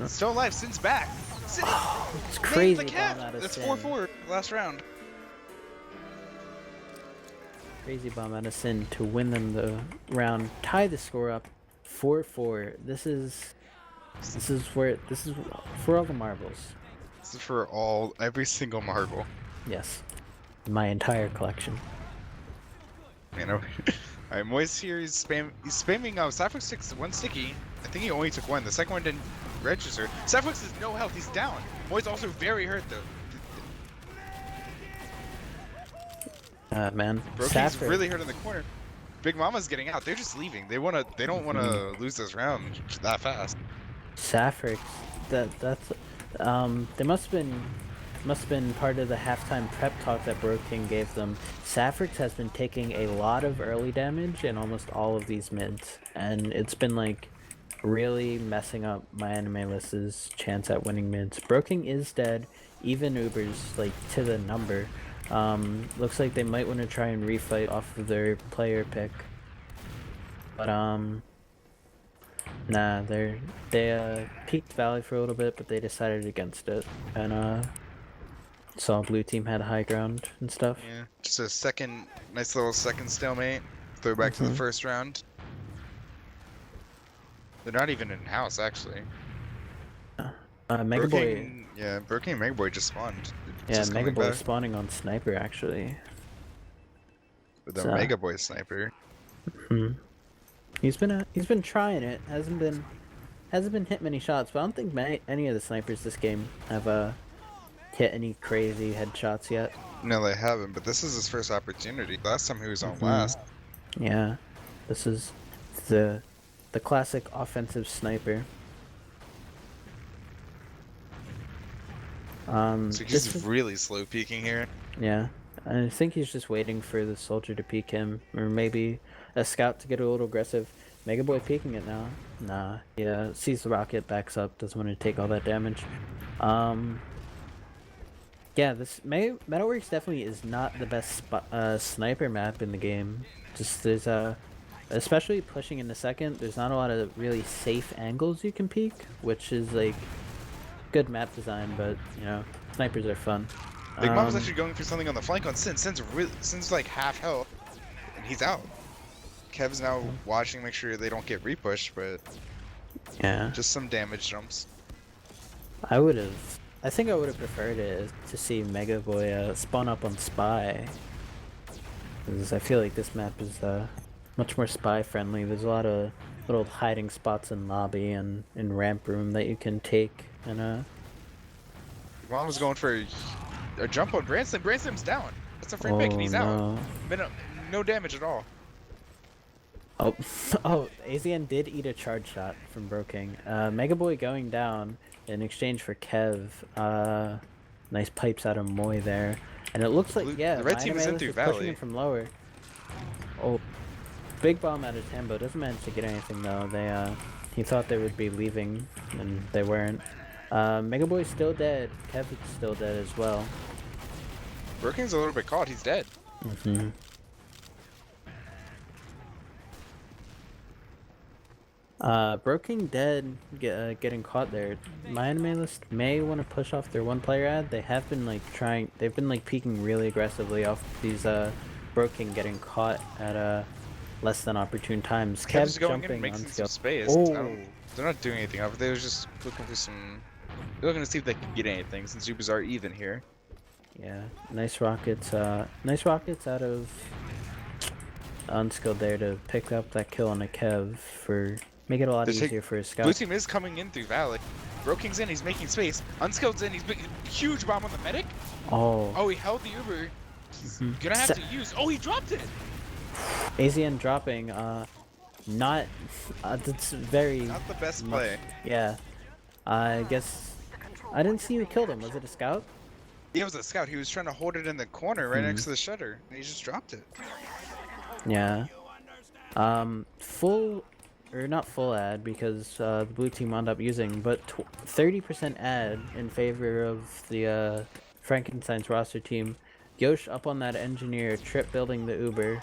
It's still alive. Sin's back. Sin, it's crazy. The cap. That's 4-4 last round. Crazy bomb out of Sin to win them the round. Tie the score up. 4-4. This is for all the marbles. This is for every single marble. Yes. My entire collection. Alright, Moy's here, he's spamming Safrix 6, 1 sticky. I think he only took 1, the second one didn't register. Safrix has no health, he's down. Moy's also very hurt though. Man. Broky's really hurt in the corner. Big Mama's getting out, they're just leaving. They don't wanna lose this round that fast. Safrix, they must have been must have been part of the halftime prep talk that Bro King gave them. Saffrix has been taking a lot of early damage in almost all of these mids, and it's been like really messing up MyAnimeList's chance at winning mids. Bro King is dead, even Uber's like to the number. Looks like they might want to try and refight off of their player pick, but nah, they peaked Valley for a little bit, but they decided against it, and saw blue team had high ground and stuff. Yeah, just a nice little second stalemate. Throw back to the first round. They're not even in house actually. Mega Boy. Yeah, Bro King and Mega Boy just spawned. Yeah, Mega Boy spawning on Sniper actually. With the Mega Boy sniper. He's been trying it. Hasn't been hit many shots, but I don't think any of the snipers this game have hit any crazy headshots yet. No, they haven't. But this is his first opportunity. Last time he was on last. Yeah, this is the classic offensive sniper. So he's really slow peeking here. Yeah, I think he's just waiting for the soldier to peek him, or maybe a scout to get a little aggressive. Mega Boy peeking it now. Nah, yeah, sees the rocket, backs up, doesn't want to take all that damage. Yeah, this Metalworks definitely is not the best sniper map in the game. Just there's especially pushing in the second, there's not a lot of really safe angles you can peek, which is like good map design, but you know, snipers are fun. Big Mom's actually going for something on the flank on Sin. Sin's like half health, and he's out. Kev's now watching, make sure they don't get repushed, but yeah, just some damage jumps. I think I would have preferred it to see Mega Boy spawn up on Spy, because I feel like this map is much more spy friendly. There's a lot of little hiding spots in lobby and in ramp room that you can take, and Mom was going for a jump on Branson. Branson's down. That's a free pick, and he's out. No damage at all. Oh, AZN did eat a charge shot from Bro King. Mega Boy going down in exchange for Kev. Nice pipes out of Moy there. And it looks like, yeah, the red team is in through Valley. Pushing him from lower. Oh, big bomb out of Tambo. Doesn't manage to get anything though. He thought they would be leaving, and they weren't. Mega Boy's still dead. Kev is still dead as well. Bro King's a little bit caught. He's dead. Bro King dead, getting caught there. MyAnimeList may want to push off their one-player ad. They have been they've been like peeking really aggressively off these Bro King getting caught at less than opportune times. Kev's going jumping in, making on some space. Oh. They're not doing anything off. They were just looking for they're looking to see if they can get anything since Zubas are even here. Yeah, nice rockets out of Unskilled there to pick up that kill on a Kev for make it a lot easier for a scout. Blue team is coming in through Valley. Bro King's in, he's making space. Unskilled's in, he's huge bomb on the medic. Oh, he held the Uber. He's gonna have to use. Oh, he dropped it. AZN dropping. Not. That's very. Not the best play. Yeah. I guess. I didn't see who killed him. Was it a scout? He was a scout. He was trying to hold it in the corner right next to the shutter, and he just dropped it. Yeah. Full, or not full ad because the blue team wound up using, but 30% ad in favor of the Frankensteins roster team. Yosh up on that engineer, Trip building the Uber.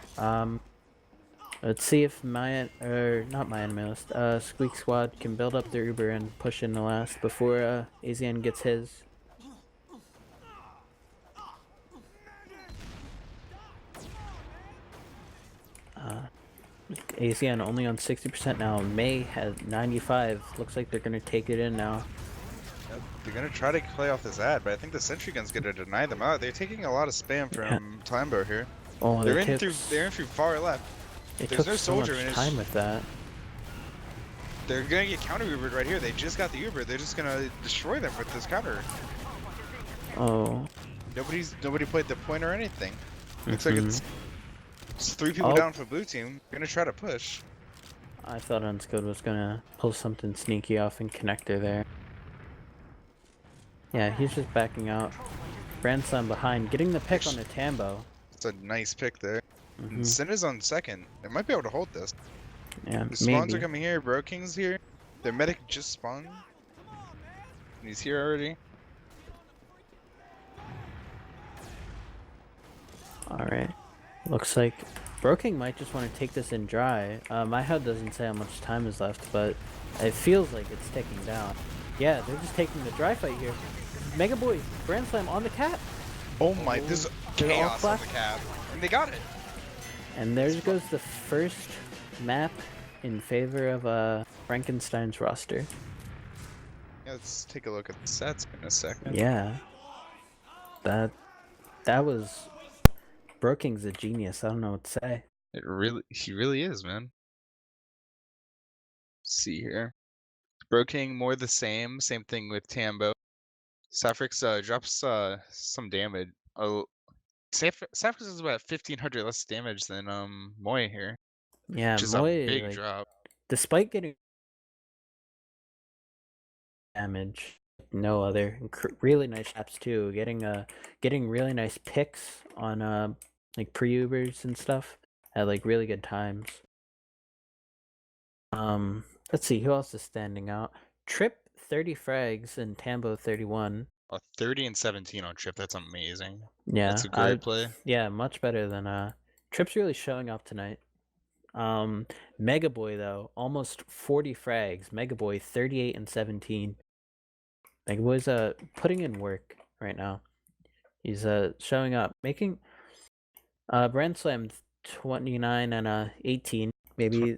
Let's see if Squeak Squad can build up their Uber and push in the last before AZN gets his. AZN only on 60% now. May has 95. Looks like they're gonna take it in now. Yep, they're gonna try to play off this ad, but I think the sentry gun's gonna deny them out. They're taking a lot of spam from Timbo here. Oh, they're in through far left. There's no soldier in time with that. They're gonna get counter Ubered right here. They just got the Uber. They're just gonna destroy them with this counter. Oh. Nobody played the point or anything. Looks like it's 3 people down for blue team. They're gonna try to push. I thought Unskilled was gonna pull something sneaky off in connector there. Yeah, he's just backing out. Grand Slam behind, getting the pick on the Tambo. It's a nice pick there. And Mhm. Sin is on second. They might be able to hold this. Yeah, The spawns are maybe. coming here. Bro King's here. Their medic just spawned. And he's here already. Alright. Looks like Broking might just want to take this in dry. My HUD doesn't say how much time is left, but it feels like it's ticking down. Yeah, they're just taking the dry fight here. Mega Boy, Grand Slam on the cap. Oh my, this is they're all chaos on the flat. cap. And they got it. And there goes the first map in favor of Frankenstein's roster. Yeah, let's take a look at the sets in a second. Yeah. That was Broking's a genius. I don't know what to say. He really is, man. Let's see here. Bro King more the same thing with Tambo. Saffrix drops some damage. Oh, Saffrix is about 1500 less damage than Moy here. Yeah, Which is Moy, a big like, drop. despite getting damage, no other really nice shots too. Getting really nice picks on like pre-Ubers and stuff at like really good times. Let's see who else is standing out. Trip 30 frags and Tambo 31. 30 and 17 on Trip. That's amazing. Yeah, That's a great play. Yeah, much better than Trip's really showing up tonight. Mega Boy though, almost 40 frags. Mega Boy 38 and 17. Mega Boy's putting in work right now. He's showing up, making Grand Slam 29 and 18, maybe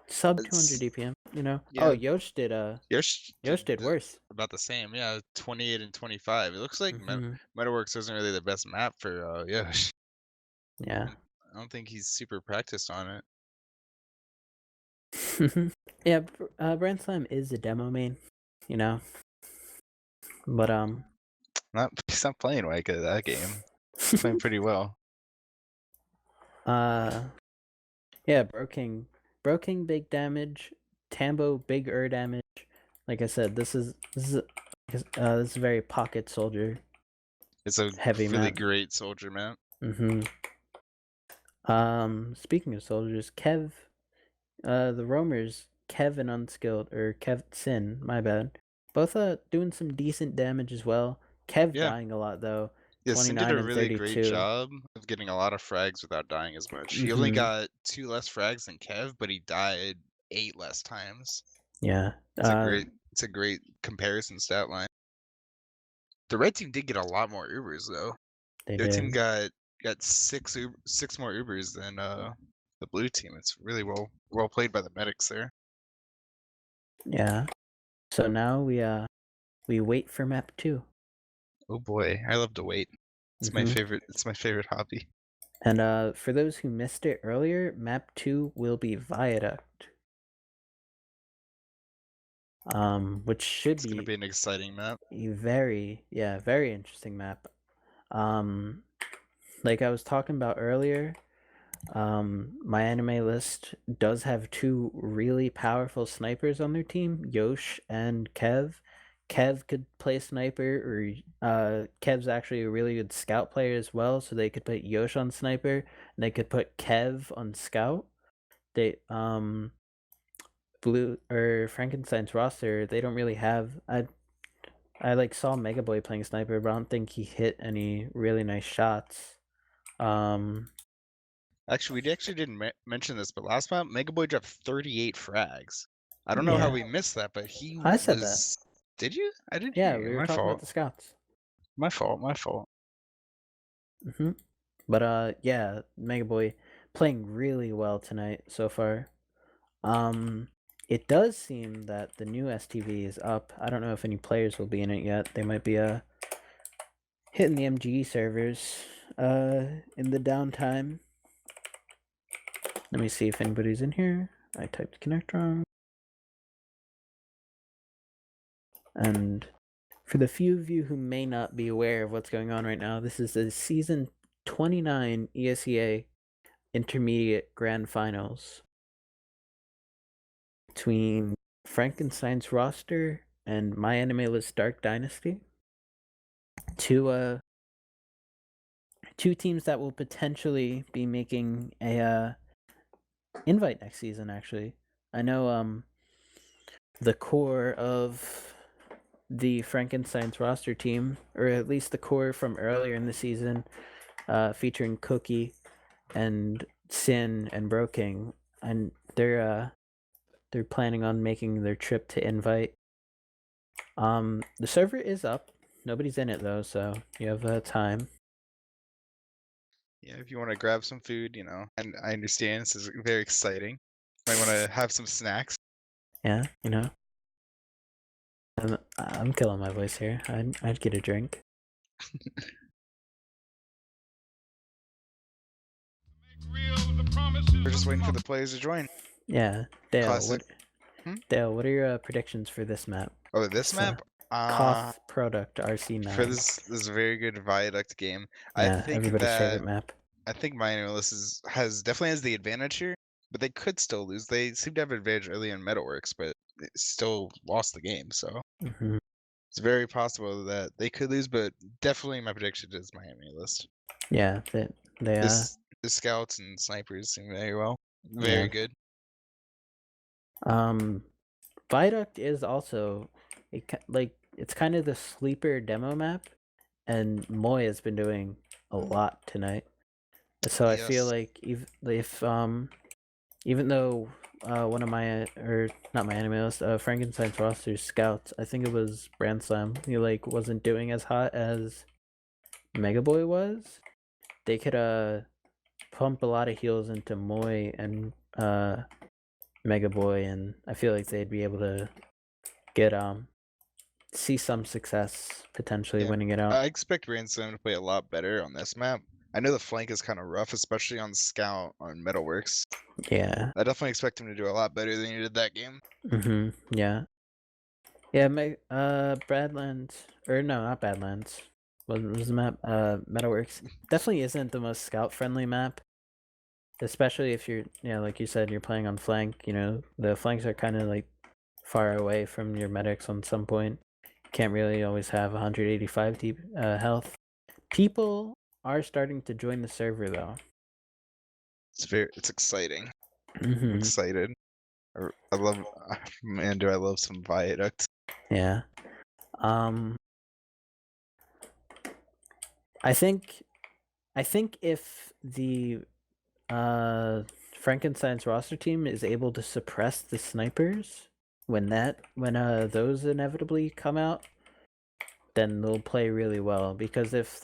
sub 200 DPM. You know. Yeah. Oh, Yosh did Yosh did worse. About the same, yeah. 28 and 25. It looks like Metalworks isn't really the best map for Yosh. Yeah. I don't think he's super practiced on it. Yeah, Grand Slam is a demo main, you know. But he's not playing like that game. He's playing pretty well. Yeah, Broking big damage, Tambo big damage. Like I said, this is a very pocket soldier. It's a heavy really map. great soldier map. Speaking of soldiers, Kev, the roamers, Kev and Unskilled, or Kev Sin, my bad, both doing some decent damage as well. Kev dying a lot though. Yeah, Sin did a really 32. great job of getting a lot of frags without dying as much. He only got 2 less frags than Kev, but he died 8 less times. Yeah, it's a great comparison stat line. The red team did get a lot more Ubers though. Their team got 6 more Ubers than the blue team. It's really well played by the medics there. Yeah. So now we wait for map 2. Oh boy, I love to wait. It's my favorite. It's my favorite hobby. And for those who missed it earlier, map 2 will be Viaduct. Which should be an exciting map. A very interesting map. Like I was talking about earlier, MyAnimeList does have 2 really powerful snipers on their team, Yosh and Kev. Kev could play sniper, or Kev's actually a really good scout player as well, so they could put Yosh on sniper, and they could put Kev on scout. They Blue or Frankenstein's roster, they don't really have. I like saw Mega Boy playing sniper, but I don't think he hit any really nice shots. Actually, we didn't mention this, but last map, Mega Boy dropped 38 frags. I don't know how we missed that, but I said that. Did you? I didn't Yeah, hear you. we were talking about the scouts. My fault. But yeah, Mega Boy playing really well tonight so far. It does seem that the new STV is up. I don't know if any players will be in it yet. They might be hitting the MGE servers in the downtime. Let me see if anybody's in here. I typed connect wrong. And for the few of you who may not be aware of what's going on right now, this is the season 29 ESEA Intermediate Grand Finals between Frankenstein's roster and MyAnimeList Dark Dynasty. two teams that will potentially be making a invite next season. Actually, I know the core of the Frankensteins roster team, or at least the core from earlier in the season, featuring Cookie and Sin and Broking, and they're planning on making their trip to invite. The server is up. Nobody's in it though, so you have time. Yeah, if you want to grab some food, and I understand this is very exciting. Might want to have some snacks. Yeah, I'm killing my voice here. I'd get a drink. We're just waiting for the players to join. Yeah, Dale. Classic. Dale, what are your predictions for this map? Oh, this It's, map? Koth Product RC9. For this very good Viaduct game, I Yeah, think everybody's that favorite map. I think MyAnimeList definitely has the advantage here, but they could still lose. They seem to have an advantage early in Metalworks, but they still lost the game. So it's very possible that they could lose, but definitely my prediction is MyAnimeList. Yeah, The scouts and snipers seem very well, very good. Viaduct is also it's kind of the sleeper demo map, and Moy has been doing a lot tonight. So I feel like even though one of my not MyAnimeList, Frankenstein's roster scouts, I think it was Brand Slam, he wasn't doing as hot as Mega Boy was. They could pump a lot of heals into Moy and Mega Boy, and I feel like they'd be able to get see some success potentially winning it out. I expect Ransom to play a lot better on this map. I know the flank is kind of rough, especially on Scout on Metalworks. Yeah. I definitely expect him to do a lot better than he did that game. Yeah. Yeah, Badlands, or no, not Badlands. What was the map? Metalworks definitely isn't the most scout friendly map. Especially if you're, like you said, you're playing on flank. The flanks are kind of far away from your medics on some point. Can't really always have 185 deep health. People are starting to join the server though. It's exciting. I'm excited. I love, man, do I love some Viaduct. Yeah. I think if the Frankenstein's roster team is able to suppress the snipers when those inevitably come out, then they'll play really well. Because if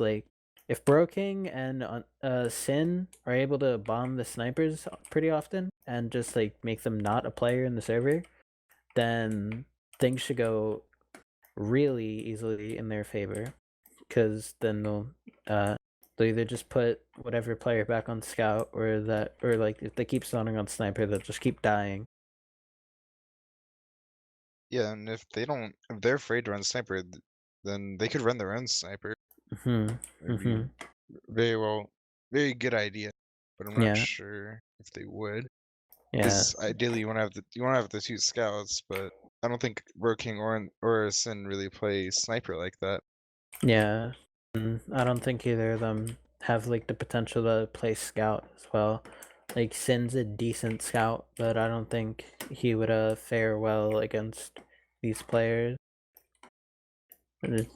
Broking and Sin are able to bomb the snipers pretty often and just make them not a player in the server, then things should go really easily in their favor. Because then they'll either just put whatever player back on scout, or if they keep zoning on sniper, they'll just keep dying. Yeah, and if they're afraid to run sniper, then they could run their own sniper. Very well, very good idea, but I'm not sure if they would. Because ideally you want to have the two scouts, but I don't think Roking or Sin really play sniper like that. Yeah, I don't think either of them have the potential to play scout as well. Sin's a decent scout, but I don't think he would fare well against these players. And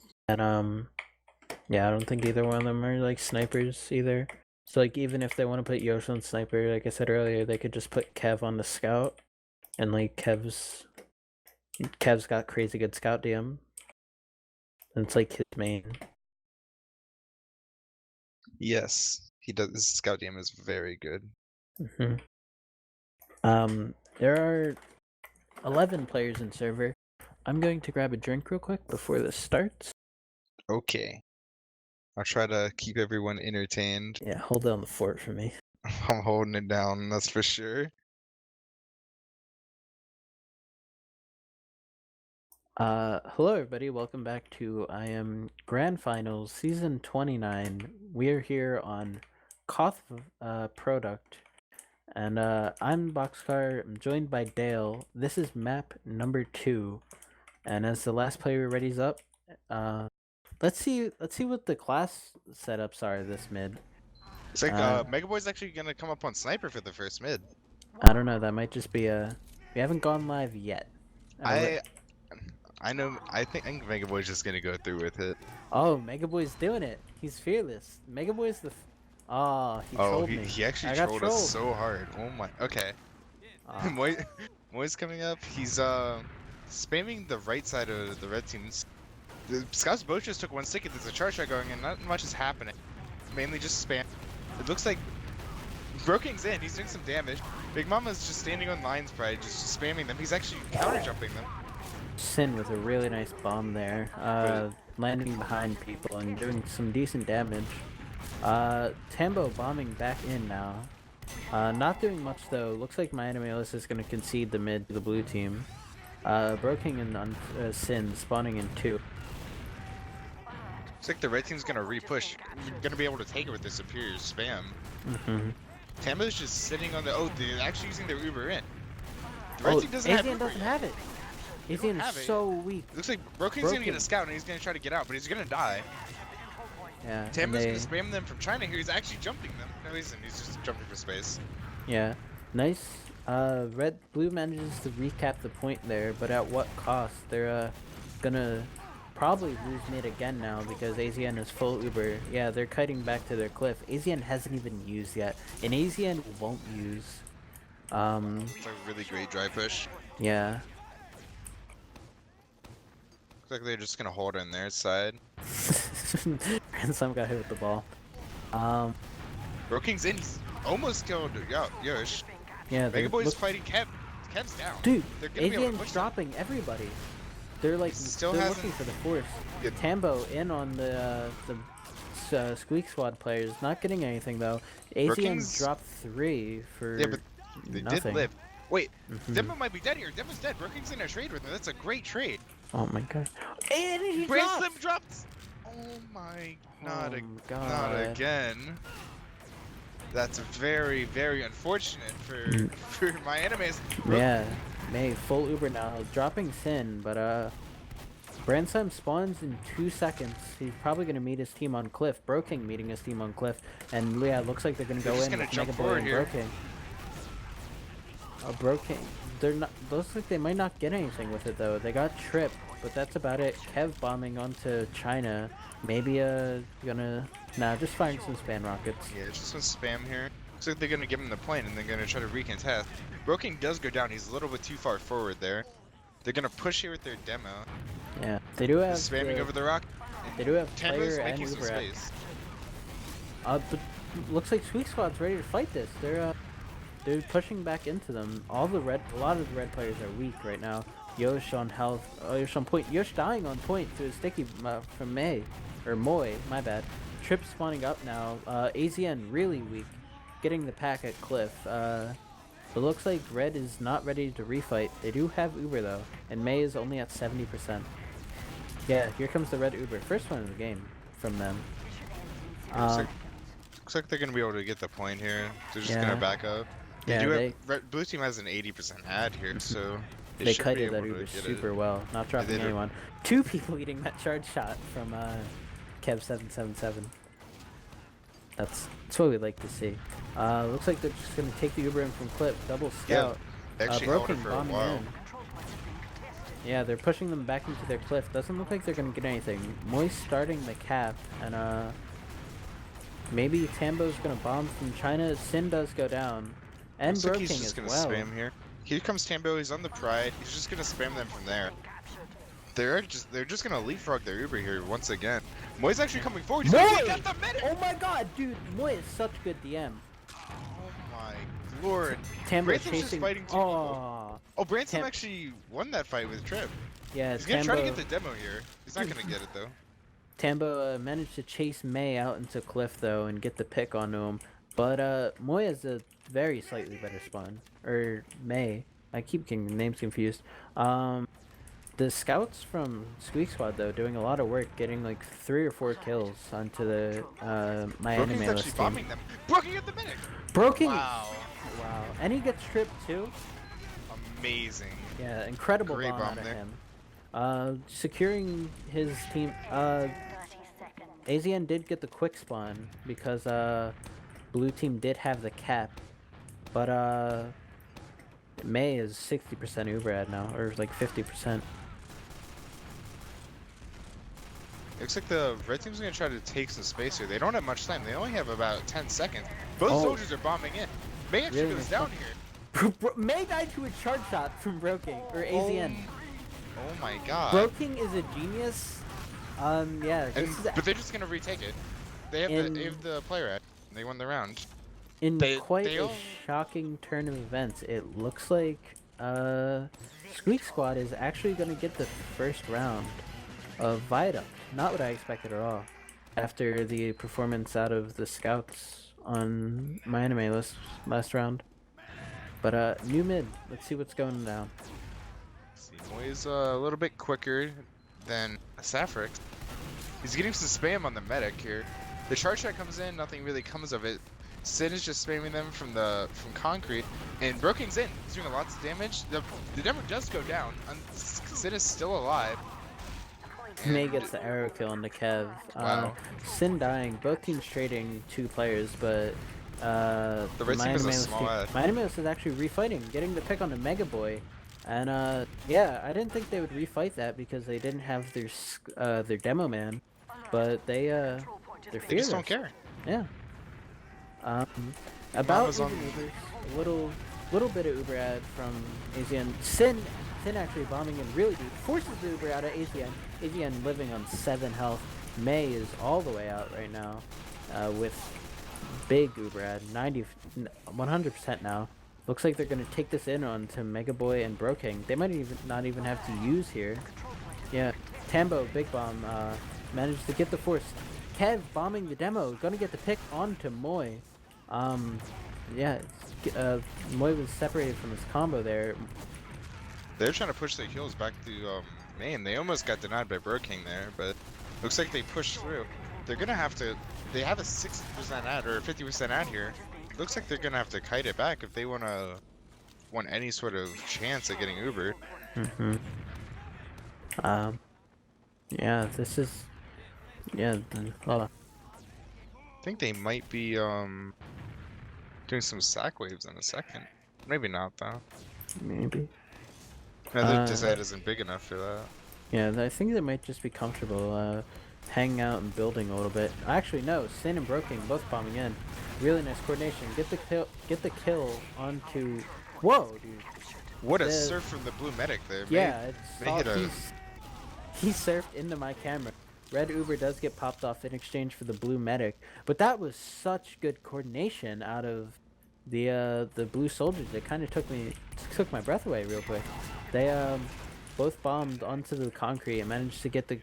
yeah, I don't think either one of them are snipers either. So even if they want to put Yoshi on sniper, like I said earlier, they could just put Kev on the scout, and Kev's got crazy good scout DM. And it's his main. Yes, he does. His scout DM is very good. There are 11 players in server. I'm going to grab a drink real quick before this starts. Okay. I'll try to keep everyone entertained. Yeah, hold down the fort for me. I'm holding it down, that's for sure. Hello everybody, welcome back to I Am Grand Finals Season 29. We're here on Koth Product, and I'm Boxcar. I'm joined by Dale. This is map number 2, and as the last player readies up, Let's see what the class setups are this mid. It's like Uh, Mega Boy's actually gonna come up on Sniper for the first mid. I don't know. That might just be a. We haven't gone live yet. I know. I think Mega Boy's just gonna go through with it. Oh, Mega Boy's doing it. He's fearless. Mega Boy's the. Oh, he Oh, trolled he me. he actually I got trolled us trolled. so hard. Oh my. Okay. Ah, Moy's coming up. He's spamming the right side of the red teams. The Scouts both just took one sticky. There's a charge shot going and not much is happening. It's mainly just spam. It looks like Broking's in. He's doing some damage. Big Mama's just standing on lines, probably just spamming them. He's actually counter jumping them. Sin with a really nice bomb there. Landing behind people and doing some decent damage. Tambo bombing back in now. Not doing much though. Looks like MyAnimeList is going to concede the mid to the blue team. Broking and Sin spawning in 2. Looks like the red team's gonna re-push. You're gonna be able to take it with the superior spam. Tambo's just sitting on the. Oh, they're actually using their Uber in. The red team doesn't have Asian Uber doesn't yet. have it. Asian is so weak. Looks like Broking's gonna get a scout and he's gonna try to get out, but he's gonna die. Yeah. Tambo's gonna spam them from China here. He's actually jumping them. No, he's just jumping for space. Yeah. Nice. Blue manages to recap the point there, but at what cost? They're gonna probably lose mid again now because AZN is full Uber. Yeah, they're kiting back to their cliff. AZN hasn't even used yet, and AZN won't use. It's a really great dry push. Yeah. Looks like they're just gonna hold on their side. Ransom got hit with the ball. Broking's in. He's almost killed Yosh. Yeah, Mega Boy's fighting Kev. Kev's down. Dude, They're gonna be able to AZN's push dropping everybody. They're like Still they're hasn't- looking for the force. Yeah. Tambo in on the Squeak Squad players, not getting anything though. AZN Brookings- dropped 3 for Yeah, but they nothing. did live. Wait, Demo might be dead here. Demo's dead. Brookings in a trade with him. That's a great trade. Oh my god. And he Bracelet dropped! dropped. Oh my, not God. again. That's very, very unfortunate for my enemies. Yeah, May full Uber now, dropping Sin, but Brandsum spawns in 2 seconds. He's probably gonna meet his team on Cliff. Broking meeting his team on Cliff, and yeah, it looks like they're gonna go They're just in gonna with jump Mega Boy forward and here. Broking. Broking. They're not. Looks like they might not get anything with it though. They got tripped, but that's about it. Kev bombing onto China. Maybe gonna just firing some spam rockets. Yeah, just some spam here. Looks like they're gonna give him the plane and they're gonna try to recontest. Broking does go down. He's a little bit too far forward there. They're gonna push here with their demo. Yeah, they do have Spamming over the rock. They do have Tambo's player and making some Uber at. space. But looks like Sweet Squad's ready to fight this. They're pushing back into them. A lot of the red players are weak right now. Yosh on health. Yosh on point. Yosh dying on point to a sticky from Moy. My bad. Trip spawning up now. AZN really weak, getting the pack at Cliff. It looks like Red is not ready to refight. They do have Uber though, and May is only at 70%. Yeah, here comes the Red Uber. First one of the game from them. Looks like they're gonna be able to get the point here. They're just Yeah. gonna back up. Yeah, Blue team has an 80% ad here, so they should be kited that able to Uber get super it. well, not dropping did. anyone. 2 people eating that charge shot from Kev777. That's what we'd like to see. Looks like they're just gonna take the Uber in from Clip, double scout. They actually held it Broken for a bombing while. in. Yeah, they're pushing them back into their cliff. Doesn't look like they're gonna get anything. Moist starting the cap, and maybe Tambo's gonna bomb from China. Sin does go down, and Looks like Broking he's just as gonna well. spam here. Here comes Tambo. He's on the Pride. He's just gonna spam them from there. They're just gonna leapfrog their Uber here once again. Moy's actually coming forward. He's gonna take out the medic. Oh my god, dude, Moy is such good DM. Oh my lord. Tambo Branson's just chasing. fighting two people. Oh, Branson actually won that fight with Trip. Yeah, He's gonna try to get the demo here. He's not gonna get it though. Tambo managed to chase May out into Cliff though and get the pick onto him. But Moy has a very slightly better spawn. Or May. I keep getting names confused. The scouts from Squeak Squad though doing a lot of work, getting like 3 or 4 kills onto the Brooking's MyAnimeList actually team. bombing them. Broking at the medic. Broking. Wow. Wow. And he gets tripped too. Amazing. Yeah, incredible Great bomb bomb out of there. him. Securing his team. AZN did get the quick spawn because blue team did have the cap, but May is 60% Uberad now, or like 50%. Looks like the red team's gonna try to take some space here. They don't have much time. They only have about 10 seconds. Both soldiers are bombing in. May actually Really goes nice down here. May died to a charge shot from Broking, or AZN. Oh my god. Broking is a genius. Yeah. But they're just gonna retake it. They have the player at. They won the round. In quite a shocking turn of events, it looks like Squeak Squad is actually gonna get the first round of Viaduct. Not what I expected at all. After the performance out of the scouts on MyAnimeList last round. But new mid, let's see what's going down. Moy's a little bit quicker than Safrix. He's getting some spam on the medic here. The charge shot comes in, nothing really comes of it. Sin is just spamming them from concrete, and Broking's in. He's doing lots of damage. The demo does go down. Sin is still alive. May gets the arrow kill on the Kev. Wow. Sin dying. Both teams trading 2 players, but the red team is a small ad. MyAnimeList is actually refighting, getting the pick on the Mega Boy. And yeah, I didn't think they would refight that because they didn't have their demo man, but they're fearless. They just don't care. Yeah. About Ubers, a little bit of Uber ad from AZN. Sin actually bombing in really deep, forces the Uber out of AZN. AZN living on 7 health. May is all the way out right now, with big Uber ad, 100% now. Looks like they're gonna take this in onto Mega Boy and Broking. They might not even have to use here. Yeah, Tambo Big Bomb managed to get the force. Kev bombing the demo, gonna get the pick onto Moy. Yeah, Moy was separated from his combo there. They're trying to push their kills back to main. They almost got denied by Broking there, but looks like they pushed through. They're gonna have to. They have a 60% ad or 50% ad here. Looks like they're gonna have to kite it back if they want any sort of chance at getting Uber. Yeah, this is. Yeah, hold on. I think they might be doing some sack waves in a second. Maybe not though. Maybe. No, this ad isn't big enough for that. Yeah, I think they might just be comfortable hanging out and building a little bit. Actually, no. Sin and Broking both bombing in. Really nice coordination. Get the kill onto. Whoa, dude! What a surf from the blue medic there. Yeah, he surfed into my camera. Red Uber does get popped off in exchange for the blue medic, but that was such good coordination out of the blue soldiers. It kind of took my breath away real quick. They both bombed onto the concrete and managed to get the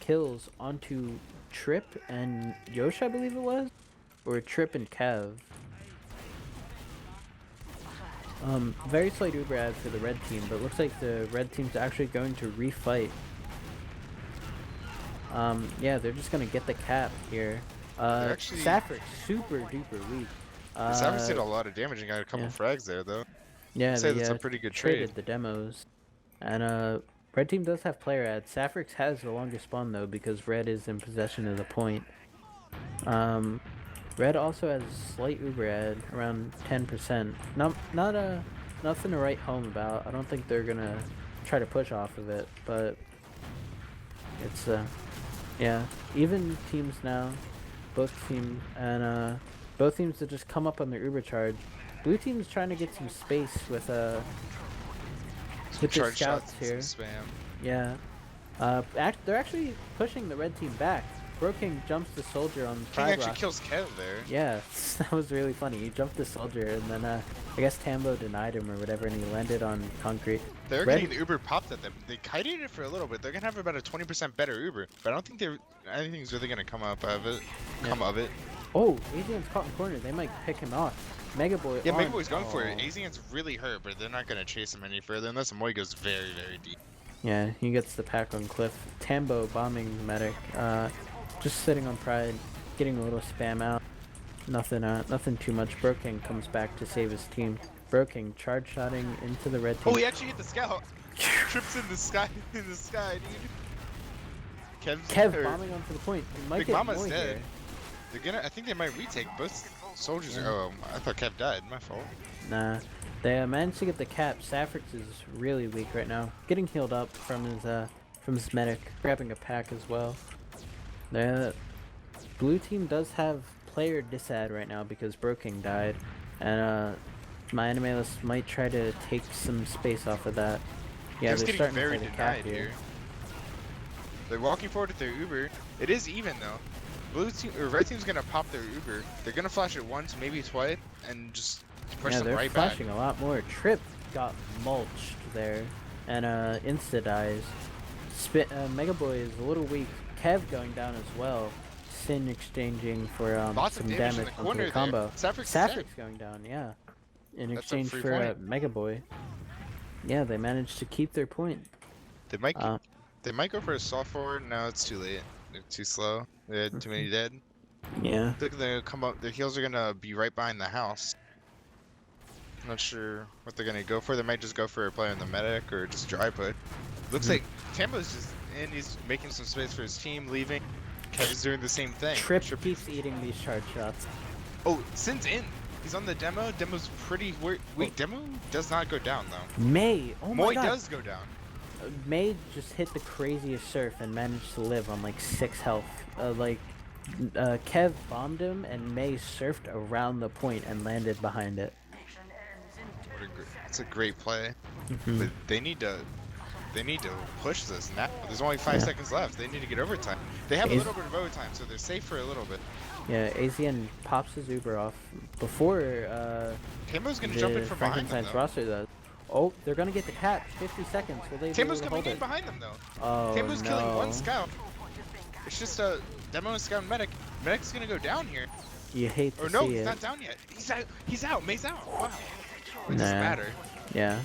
kills onto Trip and Yosh, I believe it was, or Trip and Kev. Very slight Uber ad for the red team, but looks like the red team's actually going to refight. Yeah, they're just gonna get the cap here. Safrix super duper weak. Safrix did a lot of damage and got a couple frags there though. Yeah, I'd say that's a pretty good trade. The demos, and red team does have player ads. Safrix has the longest spawn though because red is in possession of the point. Red also has slight Uber ad, around 10%. Nothing to write home about. I don't think they're gonna try to push off of it, but it's yeah, even teams now, both teams to just come up on their Uber charge. Blue team's trying to get some space with the scouts here. Spam. Yeah, they're actually pushing the red team back. Broking jumps the soldier on King actually kills Kev there. Yeah, that was really funny. He jumped the soldier and then I guess Tambo denied him or whatever and he landed on concrete. They're getting the Uber popped at them. They kited it for a little bit. They're gonna have about a 20% better Uber, but I don't think anything's really gonna come up of it. Of it. Oh, AZN's caught in corner. They might pick him off. Mega Boy. Yeah, Mega Boy's going for it. AZN's really hurt, but they're not gonna chase him any further unless Moy goes very, very deep. Yeah, he gets the pack on Cliff. Tambo bombing the medic. Just sitting on Pride, getting a little spam out. Nothing too much. Broking comes back to save his team. Broking charge shotting into the red team. Oh, he actually hit the scout. Trips in the sky, dude. Kev bombing onto the point. He might Big get Mama's more dead. here. They're gonna. I think they might retake. Both soldiers Yeah. are. Oh, I thought Kev died. My fault. Nah, they managed to get the cap. Saffrix is really weak right now. Getting healed up from his medic, grabbing a pack as well. The blue team does have player disad right now because Broking died, and MyAnimeList might try to take some space off of that. Yeah, Kev's they're getting starting to very play the denied cap here. here. They're walking forward with their Uber. It is even though. Blue team or red team's gonna pop their Uber. They're gonna flash it once, maybe twice, and just push Yeah, them they're right flashing back. a lot more. Trip got mulched there, and insta dies. Mega Boy is a little weak. Kev going down as well. Sin exchanging for Lots some of damage in damage the onto corner the combo. there. Saffrix is dead. Saffrix going down, yeah. In That's a exchange free for point. Mega Boy. Yeah, they managed to keep their point. They might. They might go for a soft forward. No, it's too late. They're too slow. They had too many dead. Yeah. They're gonna come up. Their heals are gonna be right behind the house. I'm not sure what they're gonna go for. They might just go for a play on the medic or just dry put. Looks like Tambo's just in. He's making some space for his team, leaving. Kevin's doing the same thing. Trip keeps eating these charge shots. Oh, Sin's in. He's on the demo. Demo's pretty weak. Demo does not go down though. May, oh my Moy god. does go down. May just hit the craziest surf and managed to live on like 6 health. Kev bombed him and May surfed around the point and landed behind it. It's a great play. Mm-hmm. But they need to push this now. There's only 5 seconds left. They need to get overtime. They have a little bit of overtime, so they're safe for a little bit. Yeah, AZN pops his Uber off before Tamo's gonna jump in from behind them Frankenstein's though. roster does. Oh, they're gonna get the cap. 50 seconds. Will they be able Tamo's to coming hold in it? behind them though. Oh Tamo's no. killing one scout. It's just a demo and scout and medic. Medic's gonna go down here. You hate to Or no, see he's it. not down yet. He's out. He's out. May's out. Wow. It Nah. doesn't matter. Yeah.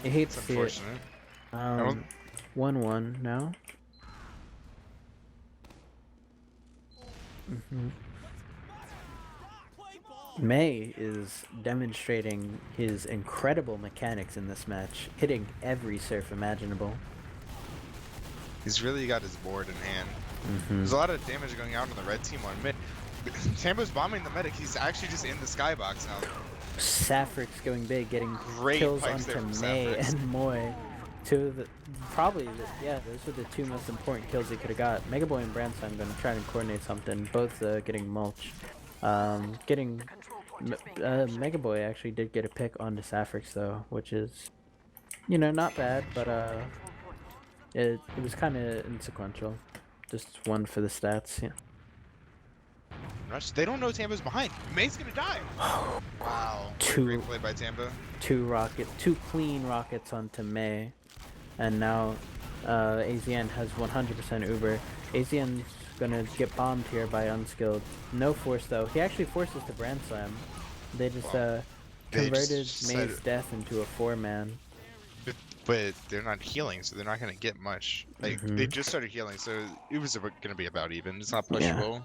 You hate It's to see it. unfortunate. 1-1 now. May is demonstrating his incredible mechanics in this match, hitting every surf imaginable. He's really got his board in hand. There's a lot of damage going out on the red team on mid. Tambo's bombing the medic. He's actually just in the skybox now. Saffrix going big, getting Great kills fights there onto from May Saffrix. and Moy. Those were the two most important kills he could have got. Mega Boy and Branstein going to try and coordinate something, both getting mulched. Mega Boy actually did get a pick onto Saffrix though, which is, not bad, but it was kind of insequential. Just one for the stats, yeah. They don't know Tambo's behind. May's gonna die. Wow. What a great play by Tambo. Two clean rockets onto May, and now AZN has 100% Uber. AZN's gonna get bombed here by Unskilled. No force though. He actually forces the Brand Slam. They just converted May's death into a 4-man. But they're not healing, so they're not gonna get much. Like they just started healing, so it was gonna be about even. It's not pushable.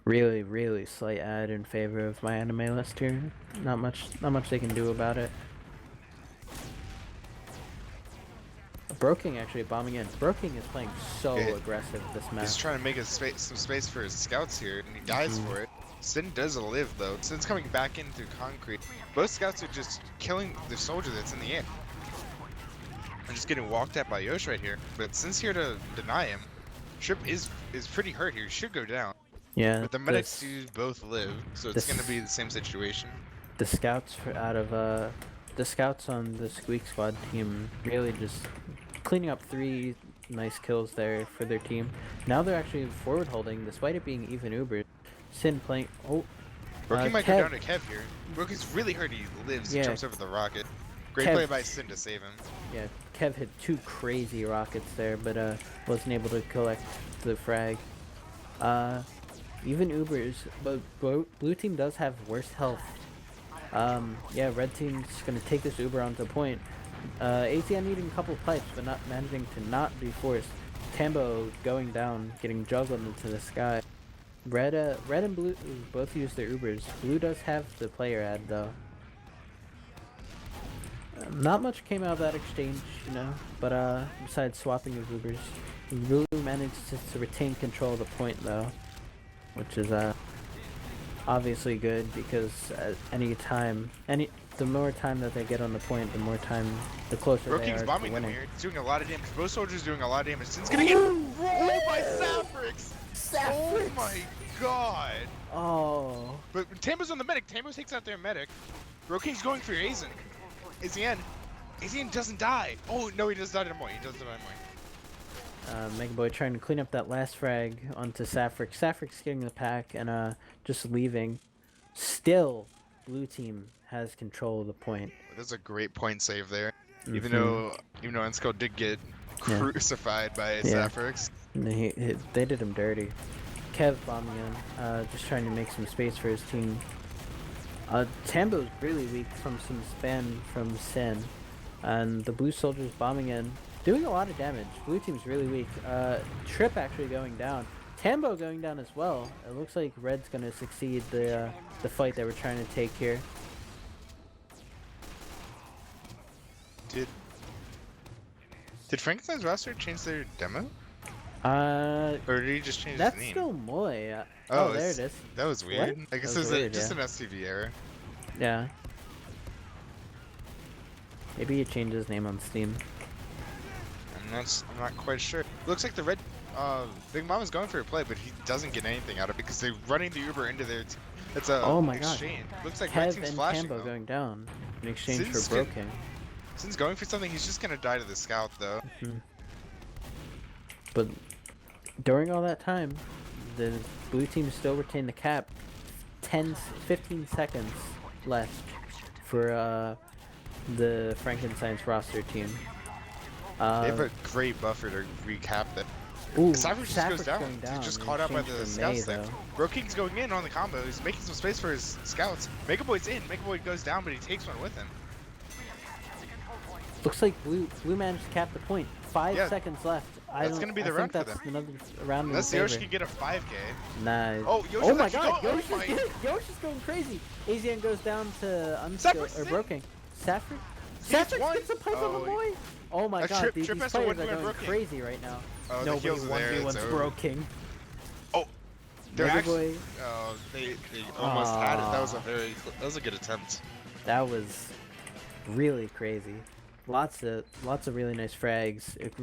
Really, really slight ad in favor of MyAnimeList here. Not much they can do about it. Broking actually bombing in. Broking is playing so aggressive this match. He's trying to make some space for his scouts here, and he dies for it. Sin does live though. Sin's coming back in through concrete. Both scouts are just killing the soldier that's in the air. I'm just getting walked at by Yosh right here, but Sin's here to deny him. Trip is pretty hurt here. He should go down. Yeah. But the medics do both live, so it's gonna be the same situation. The scouts the scouts on the Squeak Squad team really just cleaning up 3 nice kills there for their team. Now they're actually forward holding, despite it being even Uber. Sin playing. Oh. Brookie might go down to Kev here. Brookie's really hurt. He lives. He jumps over the rocket. Great play by Sin to save him. Yeah, Kev hit 2 crazy rockets there, but wasn't able to collect the frag. Even Ubers, but blue team does have worse health. Yeah, red team's gonna take this Uber onto point. ATN needing a couple pipes, but not managing to not be forced. Tambo going down, getting juggled into the sky. Red and blue both use their Ubers. Blue does have the player ad though. Not much came out of that exchange, but besides swapping of Ubers, Lulu managed to retain control of the point though, which is obviously good because at the more time that they get on the point, the closer they Roking's are to bombing them winning. here. He's doing a lot of damage. Both soldiers doing a lot of damage. Sin's gonna get rolled by Saffrix! Oh my god! Oh. But Tambo's on the medic. Tambo takes out their medic. Roking's going for Azen. Azen. Azen doesn't die. Oh no, he does die to Moy. He does die to Moy. Mega Boy trying to clean up that last frag onto Saffrix. Saffrix getting the pack and just leaving. Still, blue team has control of the point. That's a great point save there. Even though Ensko did get crucified by Saffrix. They did him dirty. Kev bombing in, just trying to make some space for his team. Tambo's really weak from some spam from Sin. And the blue soldiers bombing in, doing a lot of damage. Blue team's really weak. Trip actually going down. Tambo going down as well. It looks like Red's gonna succeed the fight that we're trying to take here. Did Frankenstein's roster change their demo? Or did he just change his name? That's still Moy. Oh, there it is. That was weird. What? I guess That was it was weird, just an STV error. Yeah. Maybe he changed his name on Steam. I'm not quite sure. Looks like the red Big Mama's going for a play, but he doesn't get anything out of it because they're running the Uber into their it's a oh my exchange. God. Looks like Kev red team's and flashing Tambo though. going down in exchange Sin's for Broken. Sin's going for something, he's just gonna die to the scout though. But during all that time, the blue team still retained the cap. 15 seconds left for the Frankenstein's roster team. They have a great buffer to recap that. Ooh, Saffrix just goes down. going down. He's just caught out by the scouts there. Roking's going in on the combo. He's making some space for his scouts. Mega Boy's in. Mega Boy goes down, but he takes one with him. Looks like blue managed to cap the point. 5 seconds left. That's gonna be the round for them. Another round. Unless Yoshi can get a 5K. Nice. Oh, Yoshi! Oh my God! Yoshi's going crazy. AZN goes down to unskilled or Broken. Saffrix gets a pipe on the boy. Oh my God! These players are going crazy right now. Oh, nobody 1v1's Broken. Oh, they're actually. Oh, they almost had it. That was a good attempt. That was really crazy. Lots of really nice frags. It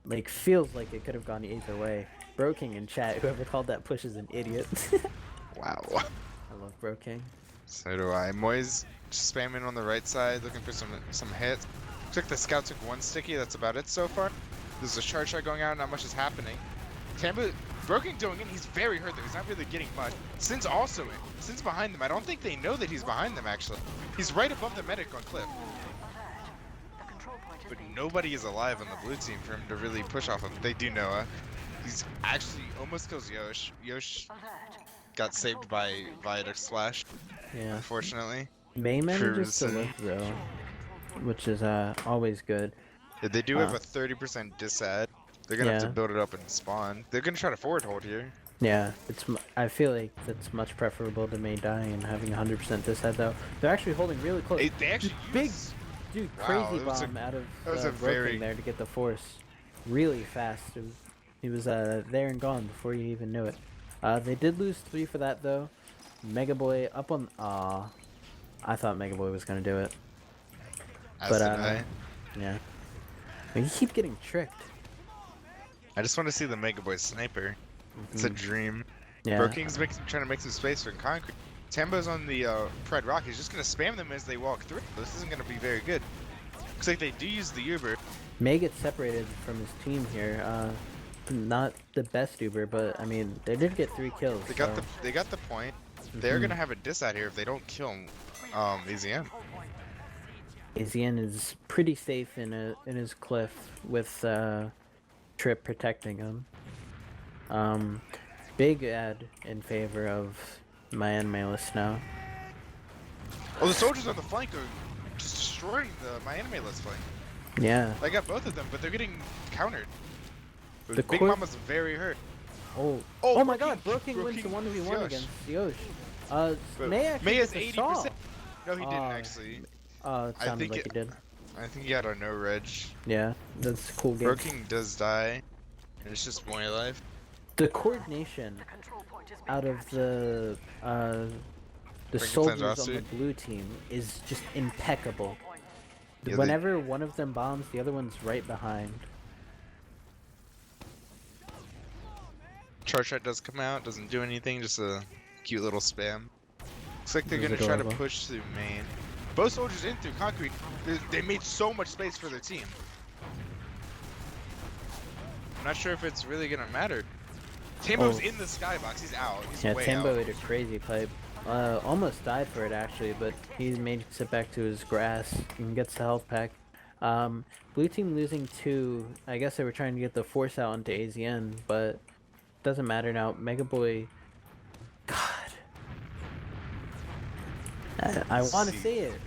like feels like it could have gone either way. Broking in chat, whoever called that push is an idiot. Wow. I love Broking. So do I. Moy's just spamming on the right side, looking for some hits. Looks like the scout took one sticky. That's about it so far. There's a charge shot going out. Not much is happening. Tambo, Broking going in. He's very hurt though. He's not really getting much. Sin's also in. Sin's behind them. I don't think they know that he's behind them actually. He's right above the medic on cliff. But nobody is alive on the blue team for him to really push off him. They do Noah. He's actually almost kills Yosh. Yosh got saved by Viaduct Splash. Yeah. Unfortunately. May manages to live though, which is always good. Yeah, they do have a 30% disad. They're gonna have to build it up and spawn. They're gonna try to forward hold here. Yeah, I feel like that's much preferable to May dying and having 100% disad though. They're actually holding really close. They actually big. Dude, crazy bomb out of Broken there to get the force really fast. He was there and gone before you even knew it. They did lose 3 for that though. Mega Boy up on. I thought Mega Boy was gonna do it, but yeah. You keep getting tricked. I just want to see the Mega Boy sniper. It's a dream. Yeah. Broking's trying to make some space for concrete. Tambo's on the Pride Rock. He's just going to spam them as they walk through. This isn't going to be very good. Looks like they do use the Uber. May gets separated from his team here. Not the best Uber, but I mean, they did get 3 kills. They got the point. They're going to have a diss out here if they don't kill EZN. EZN is pretty safe in his cliff with Trip protecting him. Big ad in favor of MyAnimeList now. Oh, the soldiers on the flank are just destroying the MyAnimeList flank. Yeah. They got both of them, but they're getting countered. The Big Mama's very hurt. Oh my God! Broking wins the 1v1 against Yosh. May has 80%. No, he didn't actually. It sounded like he did. I think he had a no reg. Yeah, that's a cool game. Broking does die. And it's just Moy alive. The coordination out of the Frankenstein's soldiers on roster. the blue team is just impeccable. Yeah, Whenever one of them bombs, the other one's right behind. Charge shot does come out, doesn't do anything, just a cute little spam. Looks like they're This gonna is try to adorable. push through main. Both soldiers in through concrete. They made so much space for their team. I'm not sure if it's really gonna matter. Tambo's in the skybox. He's out. He's Yeah, way Tambo out. ate a crazy pipe. Almost died for it actually, but he makes it back to his grass and gets the health pack. Blue team losing 2. I guess they were trying to get the force out onto AZN, but doesn't matter now. Mega Boy. God. I want to see it.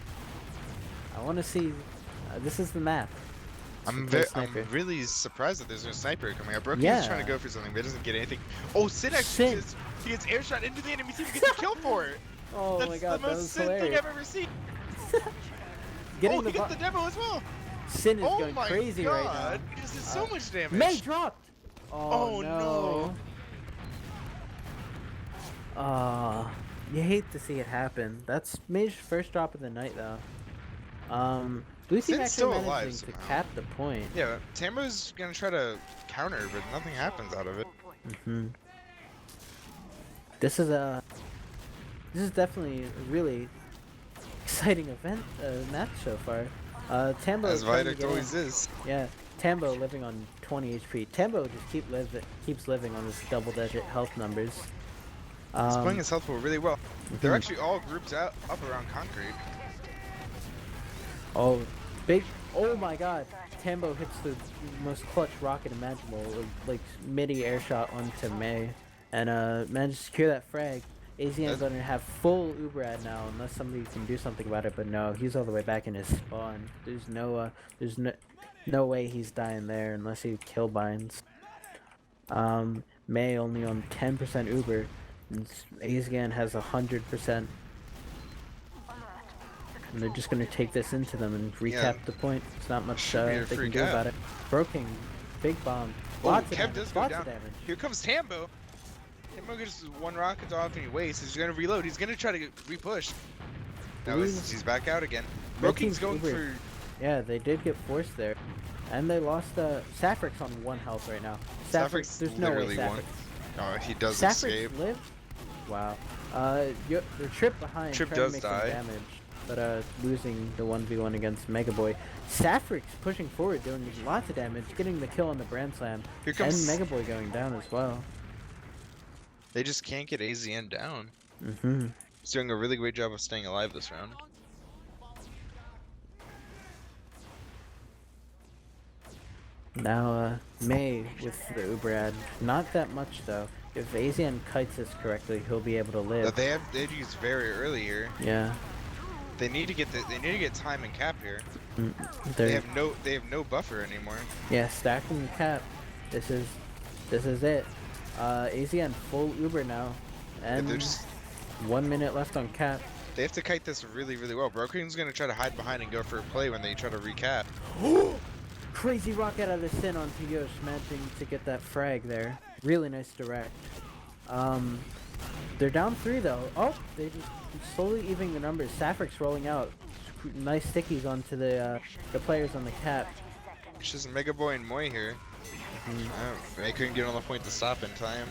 I want to see. This is the map. I'm really surprised that there's no sniper coming up. Broky's Yeah. trying to go for something, but he doesn't get anything. Oh, Sin actually Sin. he gets airshot into the enemy team and gets a kill for it. Oh That's my god, the that most was Sin thing hilarious. I've ever seen. Getting Oh, the he got the demo as well. Sin is Oh going my crazy god. right now. He just did so much damage. May dropped. Oh, no. You hate to see it happen. That's May's first drop of the night, though. Blue team Sin's actually still alive managing to somehow. cap the point. Yeah, Tambo's gonna try to counter, but nothing happens out of it. This is definitely a really exciting event match so far. Tambo As trying to Viaduct get always in. is. Yeah, Tambo living on 20 HP. Tambo just keeps living on his double-digit health numbers. He's playing his health pool really well. They're Mhm. actually all grouped up around concrete. Oh, big! Oh my God! Tambo hits the most clutch rocket imaginable, like midi-air shot onto May, and managed to secure that frag. AZN's gonna have full Uberad now, unless somebody can do something about it. But no, he's all the way back in his spawn. There's no way he's dying there unless he kill binds. May only on 10% Uber, and AZN has 100%. And they're just gonna take this into them and recap the point. It's not much Should be a they free can do cap. about it. Broken, big bomb. Oh, Lots of Kev does damage. go Lots down. of damage. Here comes Tambo. Tambo gets one rocket off and he wastes. He's gonna reload. He's gonna try to re-push. Now he's back out again. Broking's going for. Yeah, they did get forced there, and they lost. Safric's on 1 health right now. Safric's There's no way literally Safric's. one. Oh, he does Safric's escape. lived. Wow. The Trip behind. Trip trying does to make some die. damage, but losing the 1v1 against Mega Boy. Safric's pushing forward, doing lots of damage, getting the kill on the Brand Slam, Here comes. and Mega Boy going down as well. They just can't get AZN down. Mm-hmm. He's doing a really great job of staying alive this round. Now, May with the Uberad. Not that much, though. If AZN kites this correctly, he'll be able to live. But they've used very early here. Yeah. They need to get time and cap here. They're, They have no buffer anymore. yeah, stacking the cap. This is it. AZN full Uber now, and They're just 1 minute left on cap. They have to kite this really, really well. Broking's gonna try to hide behind and go for a play when they try to recap. Crazy rocket out of Sin onto Yosh, managing to get that frag there. Really nice direct. They're down 3 though. Oh, they just slowly evening the numbers. Safric's rolling out. Nice stickies onto the players on the cap. It's just Mega Boy and Moy here. They couldn't get on the point to stop in time.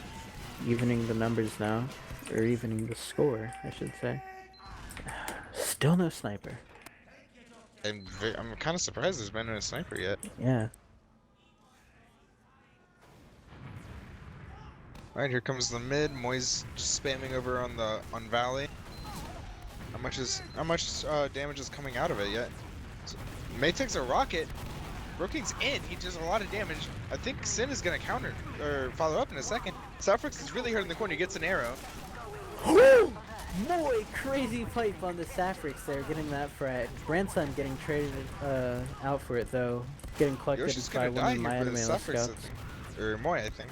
Evening the numbers now, or evening the score, I should say. Still no sniper. I'm kind of surprised there's been no sniper yet. Yeah. Alright, here comes the mid. Moy's just spamming over on Valley. How much damage is coming out of it yet? So, May takes a rocket. Brooking's in. He does a lot of damage. I think Sin is gonna counter or follow up in a second. Safrix is really hurt in the corner. He gets an arrow. Boy, crazy pipe on the Safrix there, getting that frag. Grandson getting traded out for it though, getting collected Yoshi's by gonna one die of here the for the MyAnimeList Safrix, scouts. or Moy, I think.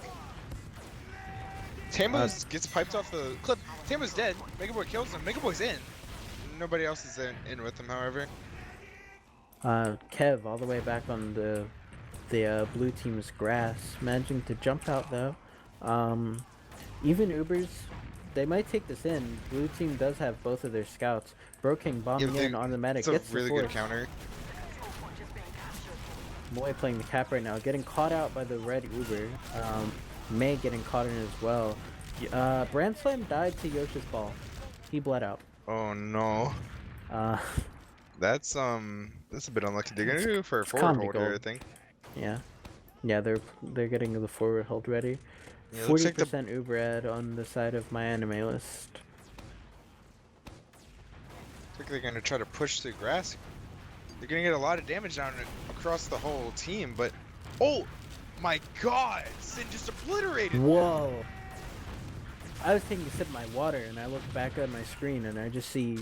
Tambo gets piped off the clip. Tambo's dead. Mega Boy kills him. Mega Boy's in. Nobody else is in with him, however. Kev all the way back on the the blue team's grass, managing to jump out though. Even Ubers, they might take this in. Blue team does have both of their scouts. Broking bombing in on the medic, It's a gets really the good force. counter. Moy playing the cap right now, getting caught out by the red Uber. May getting caught in as well. Brand Slam died to Yosh's ball. He bled out. Oh no. Uh, That's a bit unlucky. They're gonna do it for a it's forward comedy hold here, I gold. think. yeah. Yeah, they're getting the forward hold ready. Yeah, it looks like 40% Uber ad on the side of MyAnimeList. looks like they're gonna try to push through grass. They're gonna get a lot of damage down across the whole team, but oh my god, Sin just obliterated. Whoa! I was taking a sip of my water and I look back at my screen and I just see.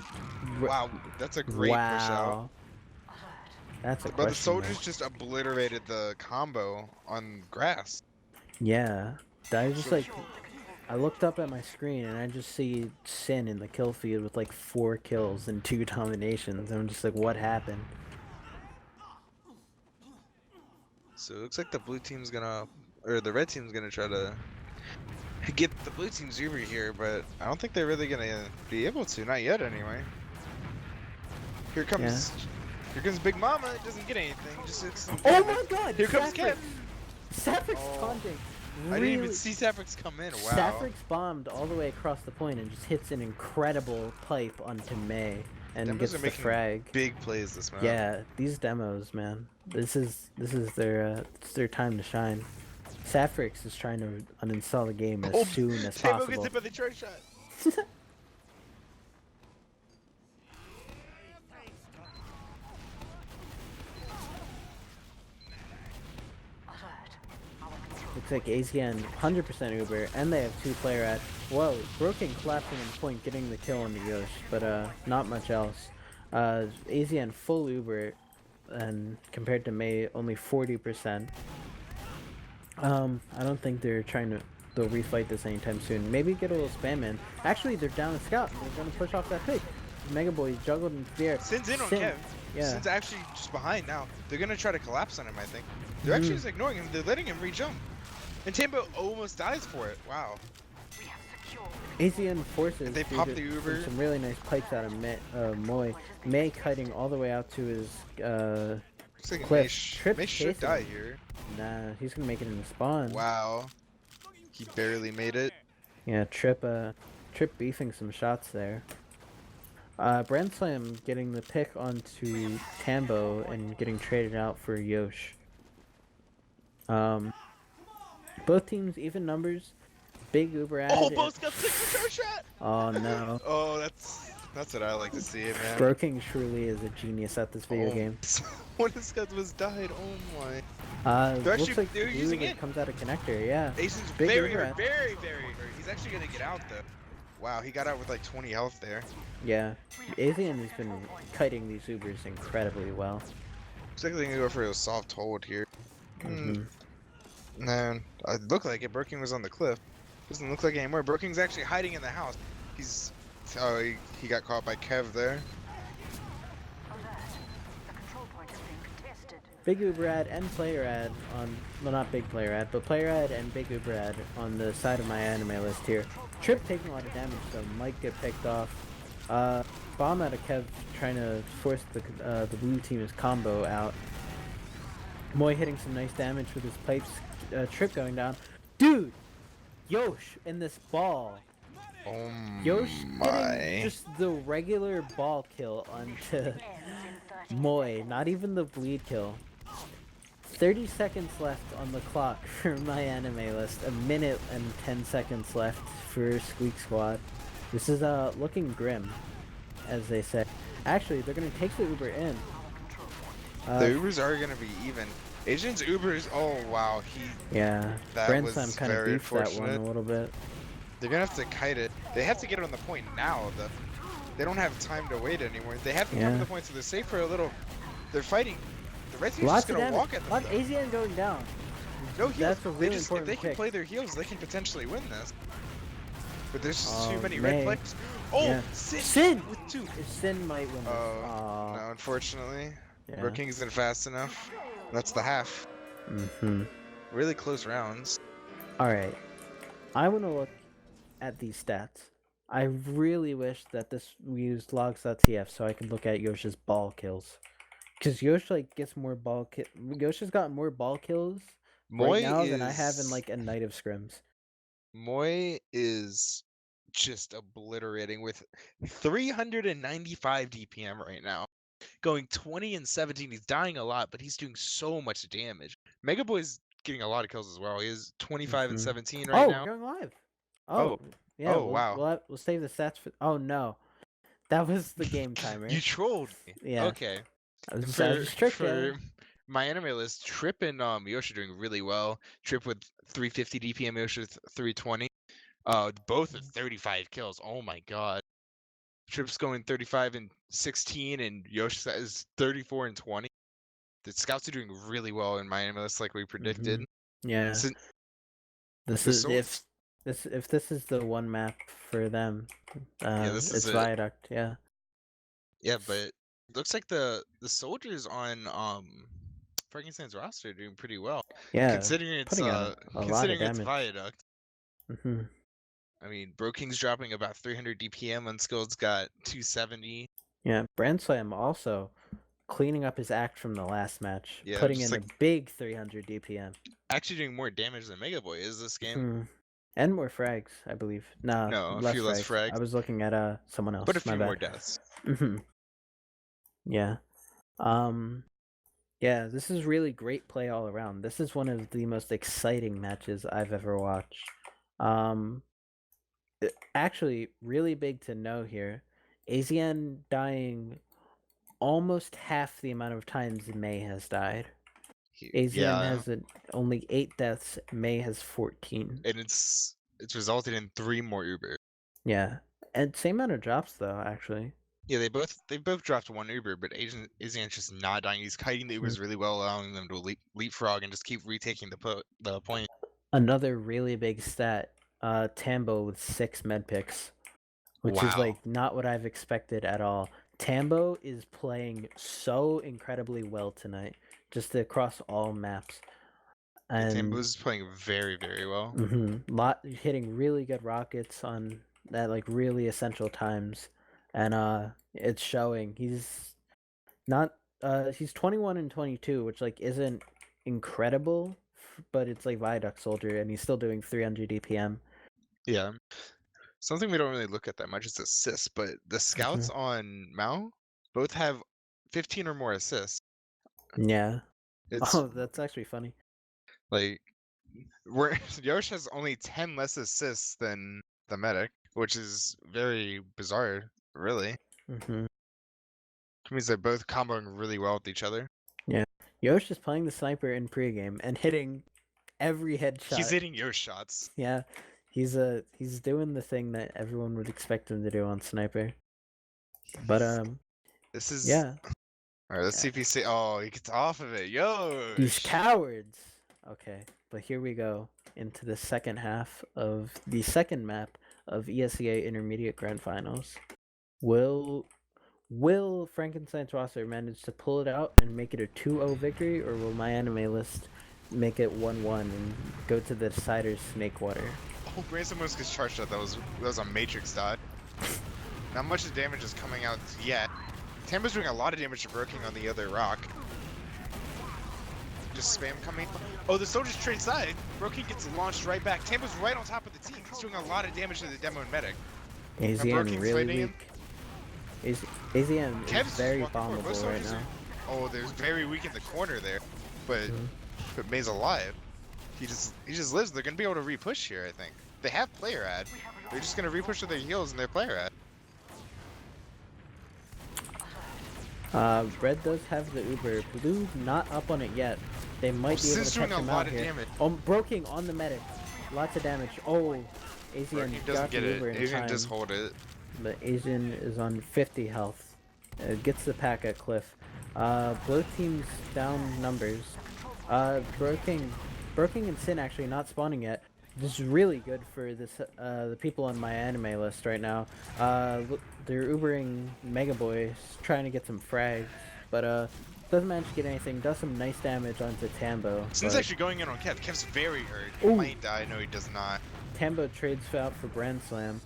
Wow, that's a great push out. That's a But the question soldiers mark. just obliterated the combo on grass. Yeah, I just like. I looked up at my screen and I just see Sin in the kill feed with like 4 kills and 2 dominations. I'm just like, what happened? So it looks like the blue team's gonna, or the red team's gonna try to get the blue team's Uber here, but I don't think they're really gonna be able to, not yet anyway. Here comes Big Mama, it doesn't get anything, just hits some Oh damage. my god! Here comes Sapphic! Kev! Sapphic Oh, taunting! I didn't even see Sapphics come in, wow. Sapphics bombed all the way across the point and just hits an incredible pipe onto May and Demos gets are the making frag. big plays this map. Yeah, these demos, man. This is their it's their time to shine. Sapphics is trying to uninstall the game as soon as Tamo possible. gets hit by the charge shot. Looks like ACN 100% Uber, and they have 2 player ad. Whoa, Broken collapsing in point, getting the kill on the Yosh, but not much else. ACN full Uber, and compared to May, only 40%. I don't think they'll refight this anytime soon. Maybe get a little spam in. Actually, they're down a scout. They're gonna push off that pick. Mega Boy juggled in the air. Sin's in on Sin. Kev. Yeah. Sin's actually just behind now. They're gonna try to collapse on him, I think. They're actually just ignoring him. They're letting him re-jump. And Tambo almost dies for it. Wow. ACN forces. And they due pop to the Uber. Some really nice pipes out of Moy. May cutting all the way out to his Looks like cliff. May Trip should chasing die him. here. Nah, he's gonna make it in the spawn. Wow. He barely made it. Yeah, Trip beefing some shots there. Brand Slam getting the pick onto Tambo and getting traded out for Yosh. Both teams even numbers. Big Uber ad. Oh, both got sick with charge shot. Oh no. Oh, that's what I like to see, man. Broking truly is a genius at this video game. One of his guys was died. Oh my. Looks actually- like they're blue using that it. comes out of connector, yeah. Ace's Big very Uber hurt, ad. very hurt. He's actually gonna get out though. Wow, he got out with like 20 health there. Yeah. Avian has been kiting these Ubers incredibly well. Looks like they're gonna go for a soft hold here. Mhm. Man, it looked like it. Broking was on the cliff. Doesn't look like it anymore. Broking's actually hiding in the house. He got caught by Kev there. Big Uber ad and player ad on, well, not big player ad, but player ad and big Uber ad on the side of MyAnimeList here. Trip taking a lot of damage, so might get picked off. Bomb out of Kev trying to force the blue team's combo out. Moy hitting some nice damage with his pipes. Trip going down. Dude! Yosh in this ball. Oh Yosh my. getting just the regular ball kill onto Moy, not even the bleed kill. 30 seconds left on the clock for MyAnimeList. 1 minute and 10 seconds left for Squeak Squad. This is looking grim, as they say. Actually, they're gonna take the Uber in. The Ubers are gonna be even. Agent's Ubers. Oh wow, Yeah, That Brand was Slam kind of very beefed that one a unfortunate. little bit. They're gonna have to kite it. They have to get it on the point now. They don't have time to wait anymore. They have to come to the point, so they're safe for a little. They're fighting. The red team's Lots just of gonna damage. walk at them. Lot of AZN going down. No heals. That's a really If important they can pick. play their heals, they can potentially win this. But there's just too Oh, many May. red players. Oh, Yeah. Sin! Sin! With 2. Sin might win this. Oh, Aw. no, unfortunately. Yeah. Brookings isn't fast enough. That's the half. Mm-hmm. Really close rounds. Alright. I want to look at these stats. I really wish that we used logs.tf so I could look at Yoshi's ball kills. Because Yoshi like gets more Yoshi's got more ball kills right Moy now than I have in is like a night of scrims. Moy is just obliterating with 395 DPM right now. Going 20 and 17. He's dying a lot, but he's doing so much damage. Mega Boy's getting a lot of kills as well. He is 25 and 17 right Oh, we're now. going live. Oh, Oh, yeah. oh wow. We'll save the stats for. Oh no, that was the game timer. You trolled me. Yeah. Okay. I was For just tricked. MyAnimeList, Trip and Yoshi doing really well. Trip with 350 DPM, Yoshi with 320. Both with 35 kills. Oh my god. Trip's going 35 and 16, and Yoshi is 34 and 20. The scouts are doing really well in MyAnimeList, like we predicted. Yeah. Since This the is swords, if this is the one map for them. this is It's it. Viaduct. Yeah. Yeah, but looks like the soldiers on Frankenstein's roster are doing pretty well. Yeah. Considering it's Putting on a lot of considering it's damage. Viaduct. Mm-hmm. I mean, Broking's dropping about 300 DPM. Unskilled's got 270. Yeah, Brandslam also cleaning up his act from the last match, Yeah, putting just in like a big 300 DPM. actually doing more damage than Mega Boy is this game. Mm. And more frags, I believe. Nah, No, a less few less frags. frags, I was looking at someone else. but a My few bad. more deaths. Mm-hmm. Yeah. Yeah, this is really great play all around. This is one of the most exciting matches I've ever watched. Actually, really big to know here. AZN dying almost half the amount of times May has died. AZN has only 8 deaths. May has 14. And it's resulted in 3 more Uber. Yeah, and same amount of drops though. Actually. Yeah, they both dropped 1 Uber, but AZN's just not dying. He's kiting the Ubers really well, allowing them to leapfrog and just keep retaking the point. Another really big stat. Tambo with 6 med picks, which is like not what I've expected at all. Tambo is playing so incredibly well tonight, just across all maps. And Tambo's playing very, very well. Hitting really good rockets on that like really essential times, and it's showing. He's not. He's 21 and 22, which like isn't incredible, but it's like Viaduct Soldier, and he's still doing 300 DPM. Yeah. Something we don't really look at that much is assists, but the scouts on Mao both have 15 or more assists. Yeah. That's actually funny. Like, where Yosh has only 10 less assists than the medic, which is very bizarre, really. Which means they're both comboing really well with each other. Yeah. Yosh is playing the sniper in pregame and hitting every headshot. He's hitting Yosh shots. Yeah. He's doing the thing that everyone would expect him to do on sniper. But this is yeah. Alright, let's see if he oh, he gets off of it. Yo, these cowards. Okay, but here we go into the second half of the second map of ESEA Intermediate Grand Finals. Will Frankenstein's roster manage to pull it out and make it a 2-0 victory, or will MyAnimeList make it 1-1 and go to the decider's snake water? Oh, Branson almost gets charged up. That was a Matrix dot. Not much of damage is coming out yet. Tambo's doing a lot of damage to Broking on the other rock. Just spam coming. Oh, the soldier's trade side. Broking gets launched right back. Tambo's right on top of the team. He's doing a lot of damage to the demo and medic. AZN really weak. AZN is very bombable right now. Oh, they're very weak in the corner there, but May's alive. He just lives. They're gonna be able to repush here. I think they have player ad. They're just gonna repush with their heals and their player ad. Red does have the Uber. Blue not up on it yet. They might be able to catch him out here. Damage. Oh, Broking on the medic. Lots of damage. Oh, AZN doesn't get it. Uber in Asian time. just hold it. But Asian is on 50 health. Gets the pack at Cliff. Both teams down numbers. Broking and Sin actually not spawning yet. This is really good for this the people on MyAnimeList right now. They're Ubering Mega Boys, trying to get some frags, but Doesn't manage to get anything. Does some nice damage onto Tambo. Sin's but actually going in on Kev. Kev's very hurt. He Ooh. might die. No, he does not. Tambo trades out for Brand Slam,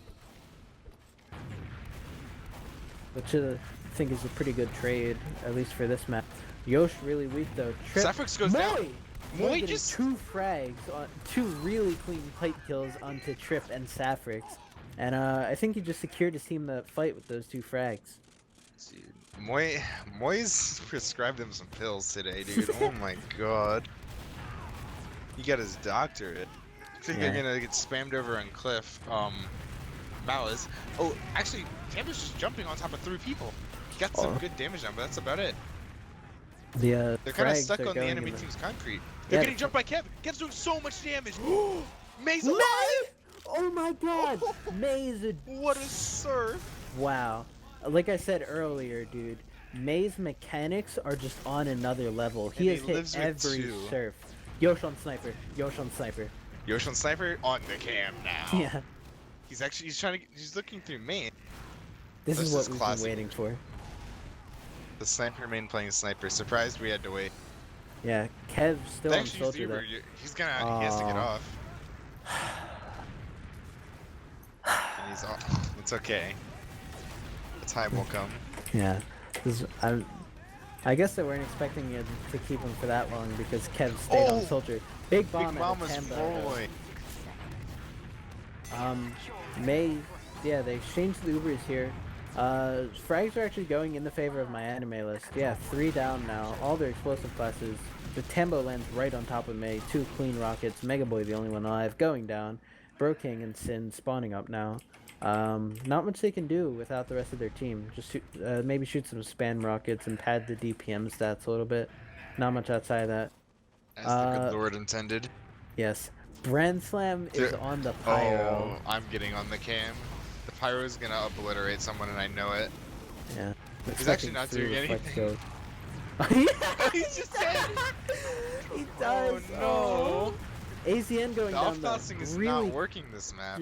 which I think is a pretty good trade, at least for this map. Yosh really weak though. Trip. Saffrix goes down. Moi Moi just 2 frags on 2 really clean pipe kills onto Trip and Saffrix, and I think he just secured his team the fight with those 2 frags. Dude, Moy's prescribed him some pills today, dude. Oh my god. He got his doctorate. I think they're gonna get spammed over on Cliff. Malice. Oh, actually, Tambo's just jumping on top of 3 people. He got some good damage down, but that's about it. They're kind of stuck on the enemy team's concrete. They're getting jumped by Kev. Kev's doing so much damage. May's alive! Oh my god! May's a... What a surf! Wow. Like I said earlier, dude, May's mechanics are just on another level. He has hit every surf. Yosh on Sniper. Yosh on Sniper. Yosh on Sniper on the cam now. Yeah. He's looking through main. This is what we've been waiting for. The Sniper main playing Sniper. Surprised we had to wait. Yeah, Kev still on Soldier though. He has to get off. And he's off. It's okay. The time will come. Yeah. I guess they weren't expecting you to keep him for that long because Kev stayed on Soldier. Big bomb Big Mama's boy. May, yeah, they exchanged the Ubers here. Frags are actually going in the favor of MyAnimeList. Yeah, 3 down now. All their explosive classes. The Tambo lands right on top of May. 2 clean rockets. Megaboy the only one alive. Going down. Broking and Sin spawning up now. Not much they can do without the rest of their team. Just maybe shoot some spam rockets and pad the DPM stats a little bit. Not much outside of that. As the good Lord intended. Yes. Brand Slam is on the Pyro. Oh, I'm getting on the cam. The Pyro is gonna obliterate someone and I know it. Yeah. He's actually not doing anything. He's just dead! He does! Oh no! AZN going down the off-tossing is really... not working this map.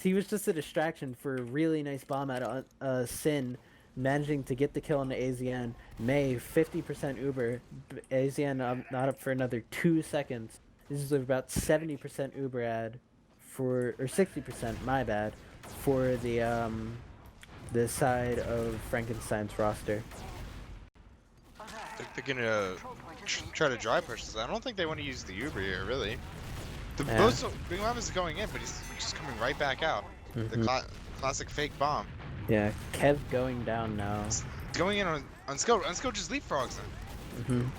He was just a distraction for a really nice bomb out of Sin, managing to get the kill on the AZN. May 50% Uber. AZN not up for another 2 seconds. This is about 70% Uber ad for, or 60%, my bad, for the side of Frankenstein's roster. I think they're gonna try to dry push this. I don't think they want to use the Uber here, really. Big Mom is going in, but he's just coming right back out. The classic fake bomb. Yeah, Kev going down now. He's going in on Skill. Skill just leapfrogs him.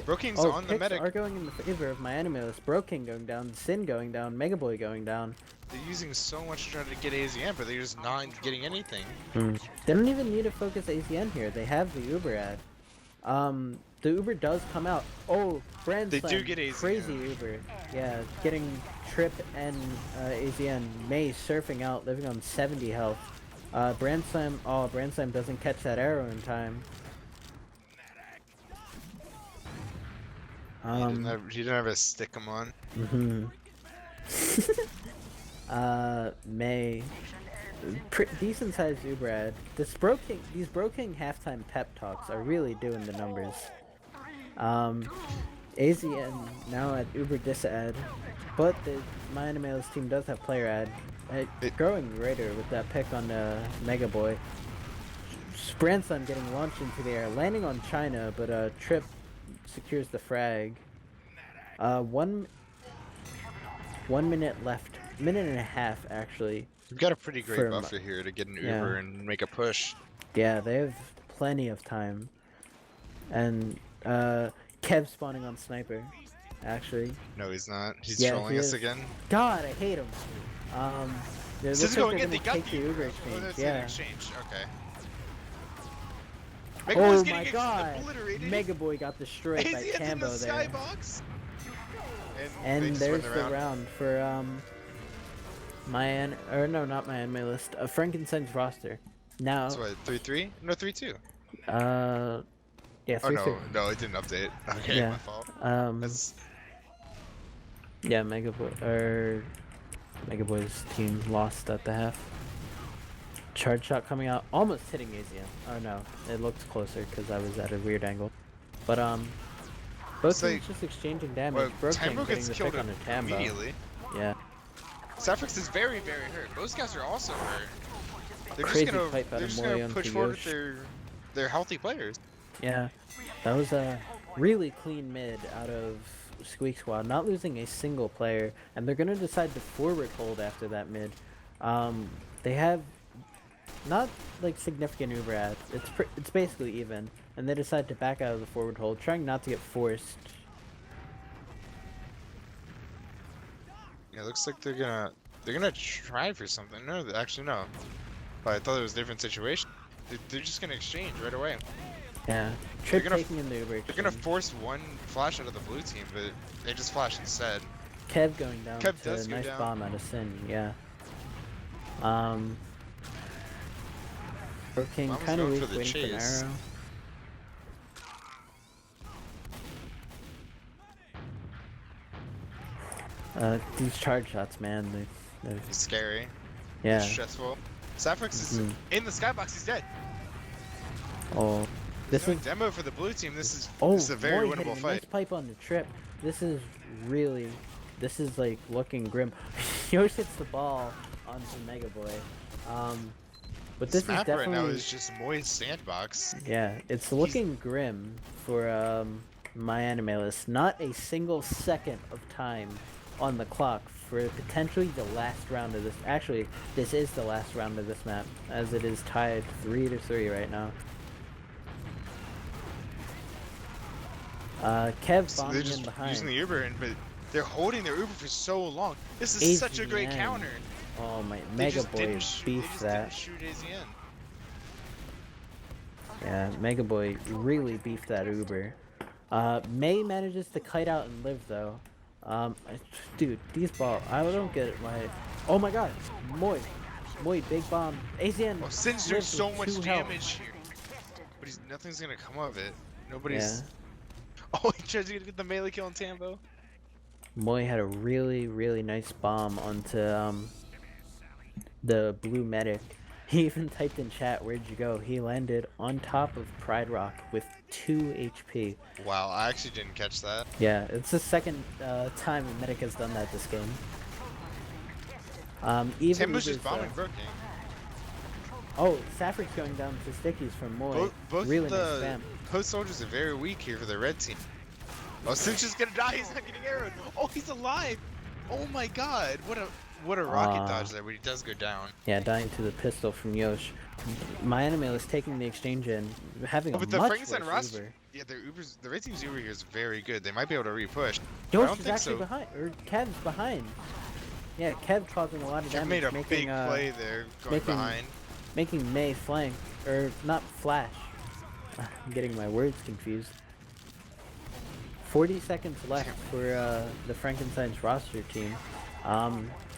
Broking's on the medic. Are going in the favor of MyAnimeList. Broking going down, Sin going down, Megaboy going down. They're using so much to try to get AZN, but they're just not getting anything. They don't even need to focus AZN here. They have the Uber ad. The Uber does come out. Oh, Brand Slam. They do get AZN. Crazy Uber. Yeah, getting Trip and AZN. May surfing out, living on 70 health. Brand Slam. Oh, Brand Slam doesn't catch that arrow in time. He didn't have a stick him on. May. Decent sized Uber ad. These broking halftime pep talks are really doing the numbers. AZN now at Uber dis ad, but the MyAnimeList team does have player ad. Growing greater with that pick on Megaboy. Sprantson getting launched into the air, landing on China, but Trip secures the frag. 1 minute left. Minute and a half actually. We've got a pretty great buffer here to get an Uber and make a push. Yeah, they have plenty of time. And Kev spawning on Sniper, actually. No, he's not. He's trolling us again. God, I hate him. This is going in. They got the Uber exchange. That's an exchange. Okay. Oh my God! Megaboy got destroyed by Tambo there. Skybox. And there's the round for not MyAnimeList. Frankenstein's roster. Now. That's what, 3-3? No, 3-2. Yeah, 3-2. No, it didn't update. Okay, yeah. my fault. Yeah, Megaboy's team lost at the half. Charge shot coming out, almost hitting ASEA. Oh no, it looked closer because I was at a weird angle. But both teams just exchanging damage. Broken getting gets the killed pick on a Tambo. immediately. Yeah. Saffrix is very, very hurt. Those guys are also hurt. They're Crazy just fight by gonna, the they're just gonna push forward with Yosh. their healthy players. Yeah, that was a really clean mid out of Squeak Squad, not losing a single player, and they're gonna decide to forward hold after that mid. They have not like significant Uber ads. It's basically even, and they decide to back out of the forward hold, trying not to get forced. Yeah, it looks like they're gonna try for something. No, actually no. But I thought it was a different situation. They're just gonna exchange right away. Yeah, Trip taking in the Uber. They're gonna force one flash out of the blue team, but they just flash instead. Kev going down. Kev to does a go nice down. bomb out of Sin. Yeah. King Mama's kind of going weak, for the waiting for an chase. arrow. These charge shots, man, they're It's scary. yeah. It's stressful. Saffrix is in the skybox. He's dead. Oh, this is demo for the blue team. This is a Boy very winnable hitting a fight. nice pipe on the trip. This is like looking grim. Yosh hits the ball onto Mega Boy. But this map is definitely right now is just Moy's sandbox. yeah, it's looking grim for MyAnimeList. Not a single second of time on the clock for potentially the last round of this. Actually, this is the last round of this map, as it is tied 3-3 right now. Kev So bombing they're in just behind. using the Uber, but they're holding their Uber for so long. This is such a great AZN. counter. Oh my, They Mega just Boy didn't sh- they beefed just that. didn't shoot AZN. Yeah, Mega Boy really beefed that Uber. May manages to kite out and live though. Dude, these balls, I don't get it. Oh my god, Moy, big bomb. AZN. Well, Sin's doing lives so with much 2 health. damage here, but nothing's gonna come of it. Nobody's. Yeah. Oh, he tries to get the melee kill on Tambo. Moy had a really nice bomb onto the blue medic. He even typed in chat, "Where'd you go?" He landed on top of Pride Rock with 2 HP. Wow, I actually didn't catch that. Yeah, it's the second time a medic has done that this game. Even Tambo's just bombing Brooking. Oh, Saffrix going down to stickies from Moy. Both really the nice spam. post soldiers are very weak here for the red team. Oh, Sin's just gonna die. He's not getting arrowed. Oh, he's alive. Oh my god, what a rocket dodge there, but he does go down. Yeah, dying to the pistol from Yosh. MyAnimeList taking the exchange in, having a But the much Frankenstein worse roster, Uber. yeah, the red team's Uber here is very good. They might be able to repush. I Yosh don't is think actually so. behind, or Kev's behind. Yeah, Kev causing a lot of Kev damage, made a making, big play there, going behind. Making May flank, or not flash. I'm getting my words confused. 40 seconds left for the Frankensteins roster team.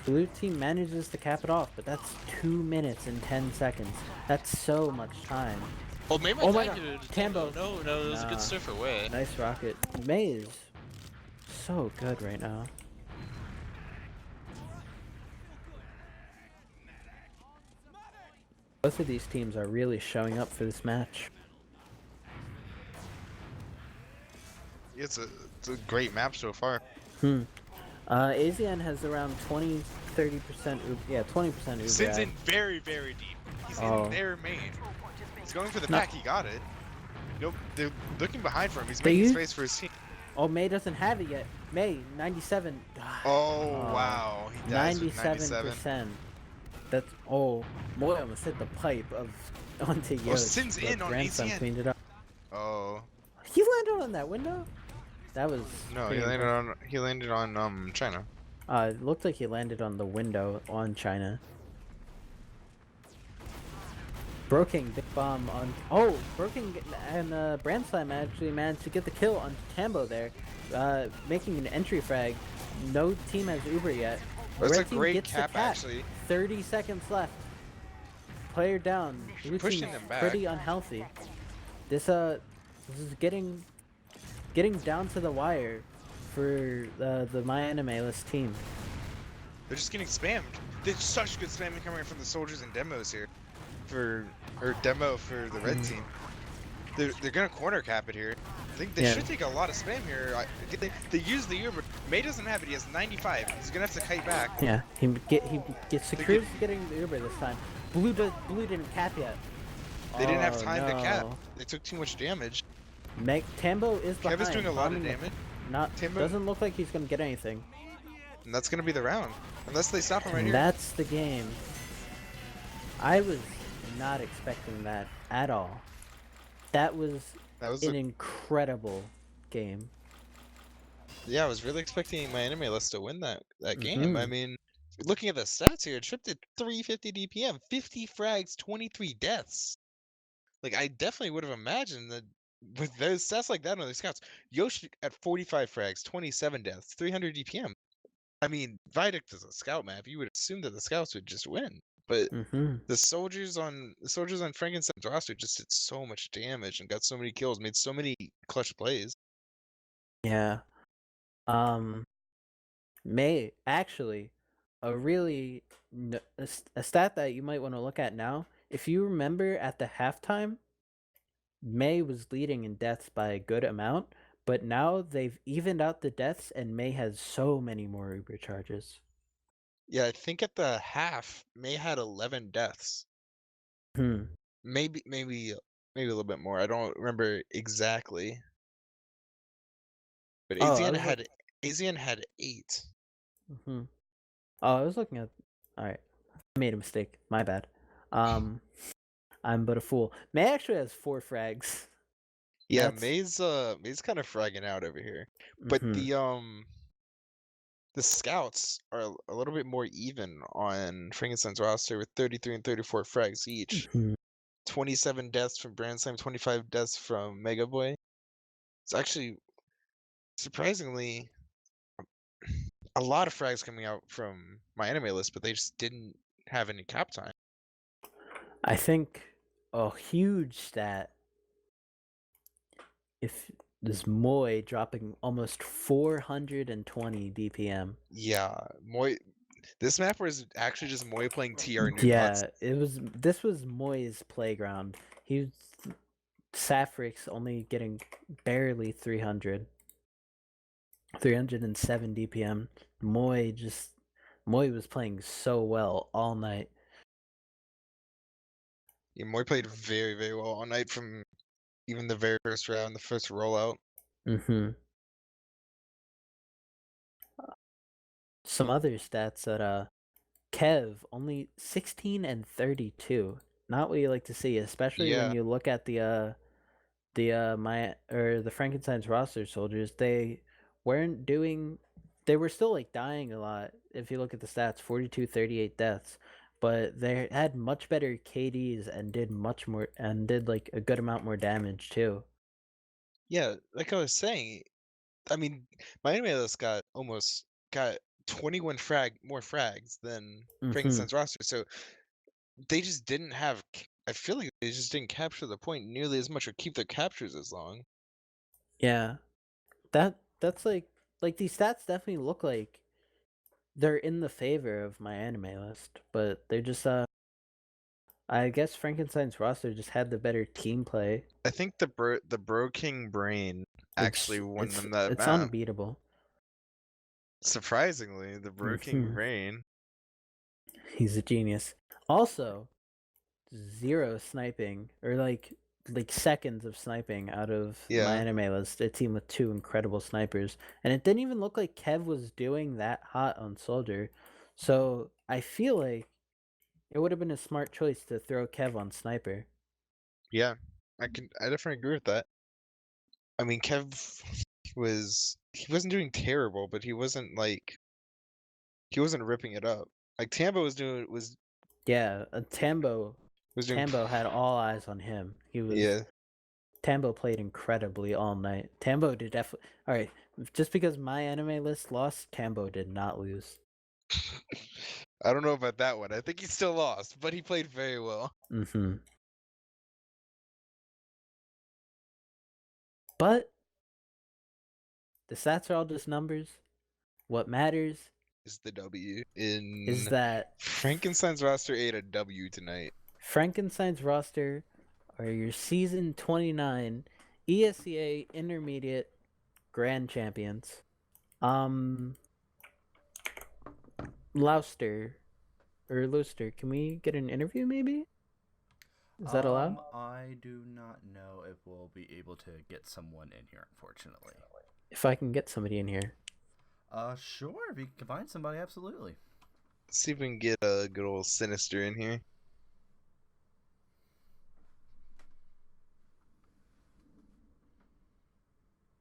Blue team manages to cap it off, but that's 2 minutes and 10 seconds. That's so much time. Oh, May Oh might my die god, to Tambo. No, it was a good surf away. Nice rocket. May is so good right now. Both of these teams are really showing up for this match. It's a great map so far. ASEAN has around 20-30% yeah, 20% Uber. Sin's in very, very deep. He's in their main. He's going for the pack, he got it. Nope, they're looking behind for him. He's making space for his team. Oh, May doesn't have it yet. May, 97. Oh, wow. He dies with 97%. That's, oh, Moy almost hit the pipe onto Yosh. Oh, Sin's in on Grandson AZN. cleaned it up. Oh. He landed on that window? That was No, pretty impressive. he landed on China. It looked like he landed on the window on China. Broking, big bomb on... Oh, Broking and Brandslam actually managed to get the kill on Tambo there. Making an entry frag. No team has Uber yet. That's Red a team great gets the cap, cap. actually. 30 seconds left. Player down. Blue Pushing team's them back. pretty unhealthy. This is getting down to the wire for the MyAnimeList team. They're just getting spammed. There's such good spamming coming from the soldiers and demos here. for or demo for the red team. They're gonna corner cap it here. I think they Yeah. should take a lot of spam here. They use the Uber. May doesn't have it. He has 95. He's gonna have to kite back. Yeah, he gets secures getting the Uber this time. Blue didn't cap yet. They didn't have Oh, time to cap. no. They took too much damage. Tambo is behind. Kev is doing a lot of bombing damage. Tambo, doesn't look like he's gonna get anything. and that's gonna be the round, unless they stop him right And here. that's the game. I was not expecting that at all. That was an incredible game. Yeah, I was really expecting MyAnimeList to win that game. I mean, looking at the stats here, Trip did 350 DPM, 50 frags, 23 deaths. Like, I definitely would have imagined that with those stats like that on the scouts, Yoshi at 45 frags, 27 deaths, 300 DPM. I mean, Viaduct is a scout map. You would assume that the scouts would just win, but the soldiers on Frankenstein's roster just did so much damage and got so many kills, made so many clutch plays. Yeah. May actually a stat that you might want to look at now. If you remember at the halftime, May was leading in deaths by a good amount, but now they've evened out the deaths and May has so many more Uber charges. Yeah, I think at the half, May had 11 deaths. Maybe a little bit more. I don't remember exactly. But ASEAN had 8. Oh, I was looking at. All right, I made a mistake. My bad. I'm but a fool. May actually has 4 frags. Yeah, May's kind of fragging out over here. But the scouts are a little bit more even on Frankenstein's roster with 33 and 34 frags each. 27 deaths from Brand Slam, 25 deaths from Mega Boy. It's actually surprisingly a lot of frags coming out from MyAnimeList, but they just didn't have any cap time. I think a huge stat if this Moy dropping almost 420 DPM. Yeah, Moy. This map was actually just Moy playing TR new Yeah, this was Moy's playground. Safrix only getting barely 307 DPM. Moy was playing so well all night. Yeah, Moy played very, very well all night from even the very first round, the first rollout. Some other stats that Kev only 16 and 32. Not what you like to see, especially when you look at the Frankenstein's roster soldiers. They were still like dying a lot. If you look at the stats, 42, 38 deaths, but they had much better KDs and did much more and did like a good amount more damage too. Yeah, like I was saying, I mean, MyAnimeList got 21 more frags than Frankenstein's roster, so they just didn't have. I feel like they just didn't capture the point nearly as much or keep their captures as long. Yeah, that's like these stats definitely look like they're in the favor of MyAnimeList, but they're just I guess Frankenstein's roster just had the better team play. I think the Bro King Brain actually won them that It's map. unbeatable. Surprisingly, the Bro King Brain. He's a genius. Also, 0 sniping or like seconds of sniping out of MyAnimeList. A team with 2 incredible snipers, and it didn't even look like Kev was doing that hot on Soldier. So I feel like it would have been a smart choice to throw Kev on sniper. Yeah, I definitely agree with that. I mean, Kev wasn't doing terrible, but he wasn't ripping it up. Like Tambo was Tambo had all eyes on him. Tambo played incredibly all night. Tambo did definitely. All right, just because MyAnimeList lost, Tambo did not lose. I don't know about that one. I think he still lost, but he played very well. But the stats are all just numbers. What matters is the W. Is that Frankenstein's roster ate a W tonight. Frankenstein's roster are your season 29 ESEA Intermediate Grand Champions. Louster, can we get an interview maybe? Is that allowed? I do not know if we'll be able to get someone in here, unfortunately. If I can get somebody in here. Sure, if you can find somebody, absolutely. Let's see if we can get a good old Sinister in here.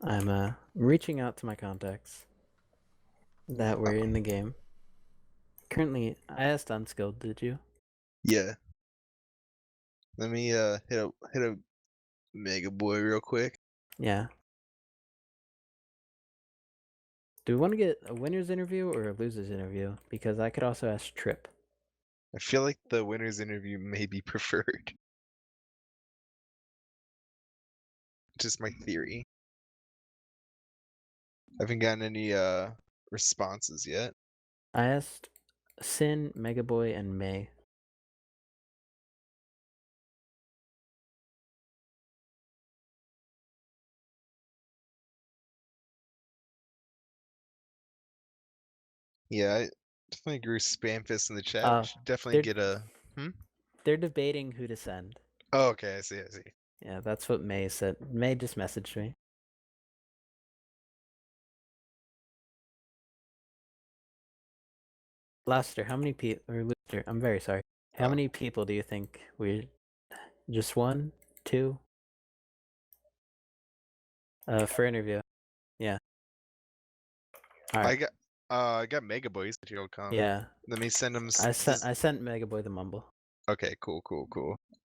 I'm reaching out to my contacts that were in the game. Currently, I asked Unskilled, did you? Yeah. Let me hit up Mega Boy real quick. Yeah. Do we want to get a winner's interview or a loser's interview? Because I could also ask Trip. I feel like the winner's interview may be preferred. Just my theory. I haven't gotten any responses yet. I asked Sin, Mega Boy, and May. Yeah, I definitely agree with Spamfist in the chat. We should definitely get a. They're debating who to send. Oh, okay, I see. Yeah, that's what May said. May just messaged me. Laster, how many people? Or Looster, I'm very sorry. How many people do you think we? Just one, two? For interview. Yeah. All right. I got Mega Boy. He said he'll come. Yeah. Let me send him. I sent Mega Boy the mumble. Okay, cool.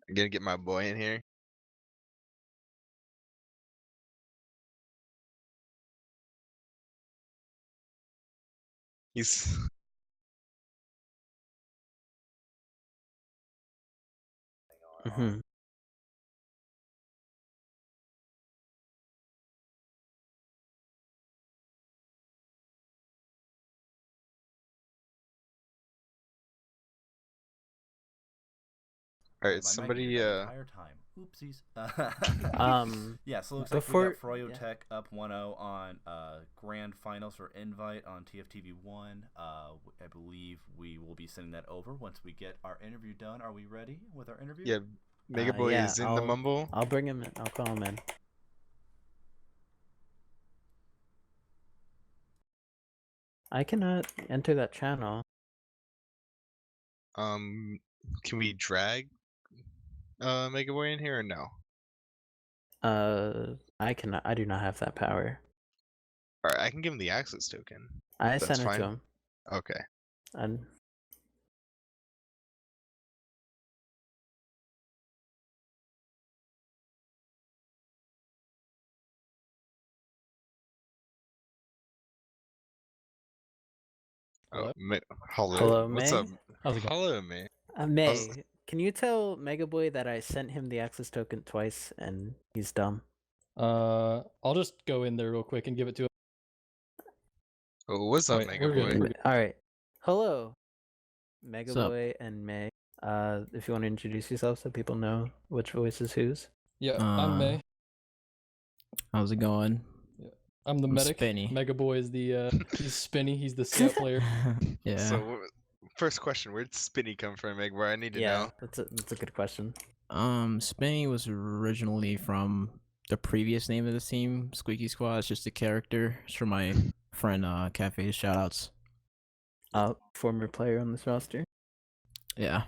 I'm gonna get my boy in here. He's. Mm-hmm. All right, somebody. Entire time. Oopsies. Yeah, so it looks like we got Froyo Tech up 1-0 on Grand Finals for Invite on TFTV 1. I believe we will be sending that over once we get our interview done. Are we ready with our interview? Yeah, Mega Boy is in the mumble. I'll bring him in. I'll call him in. I cannot enter that channel. Can we drag Mega Boy in here or no? I cannot. I do not have that power. All right, I can give him the access token. I sent it to him. Okay. And hello, May. What's up? How's it going? Hello, May. May, can you tell Mega Boy that I sent him the access token twice and he's dumb? I'll just go in there real quick and give it to him. Oh, what's up, Mega Boy? All right. Hello, Mega Boy and May. If you want to introduce yourself so people know which voice is whose. Yeah, I'm May. How's it going? Yeah. I'm the medic. Spinny. Mega Boy is the he's Spinny. He's the scout player. Yeah. So, first question: where'd Spinny come from, Mega Boy? I need to know. That's a good question. Spinny was originally from the previous name of the team, Squeaky Squad. It's just a character. It's from my friend Cafe. Shoutouts. Former player on this roster. Yeah.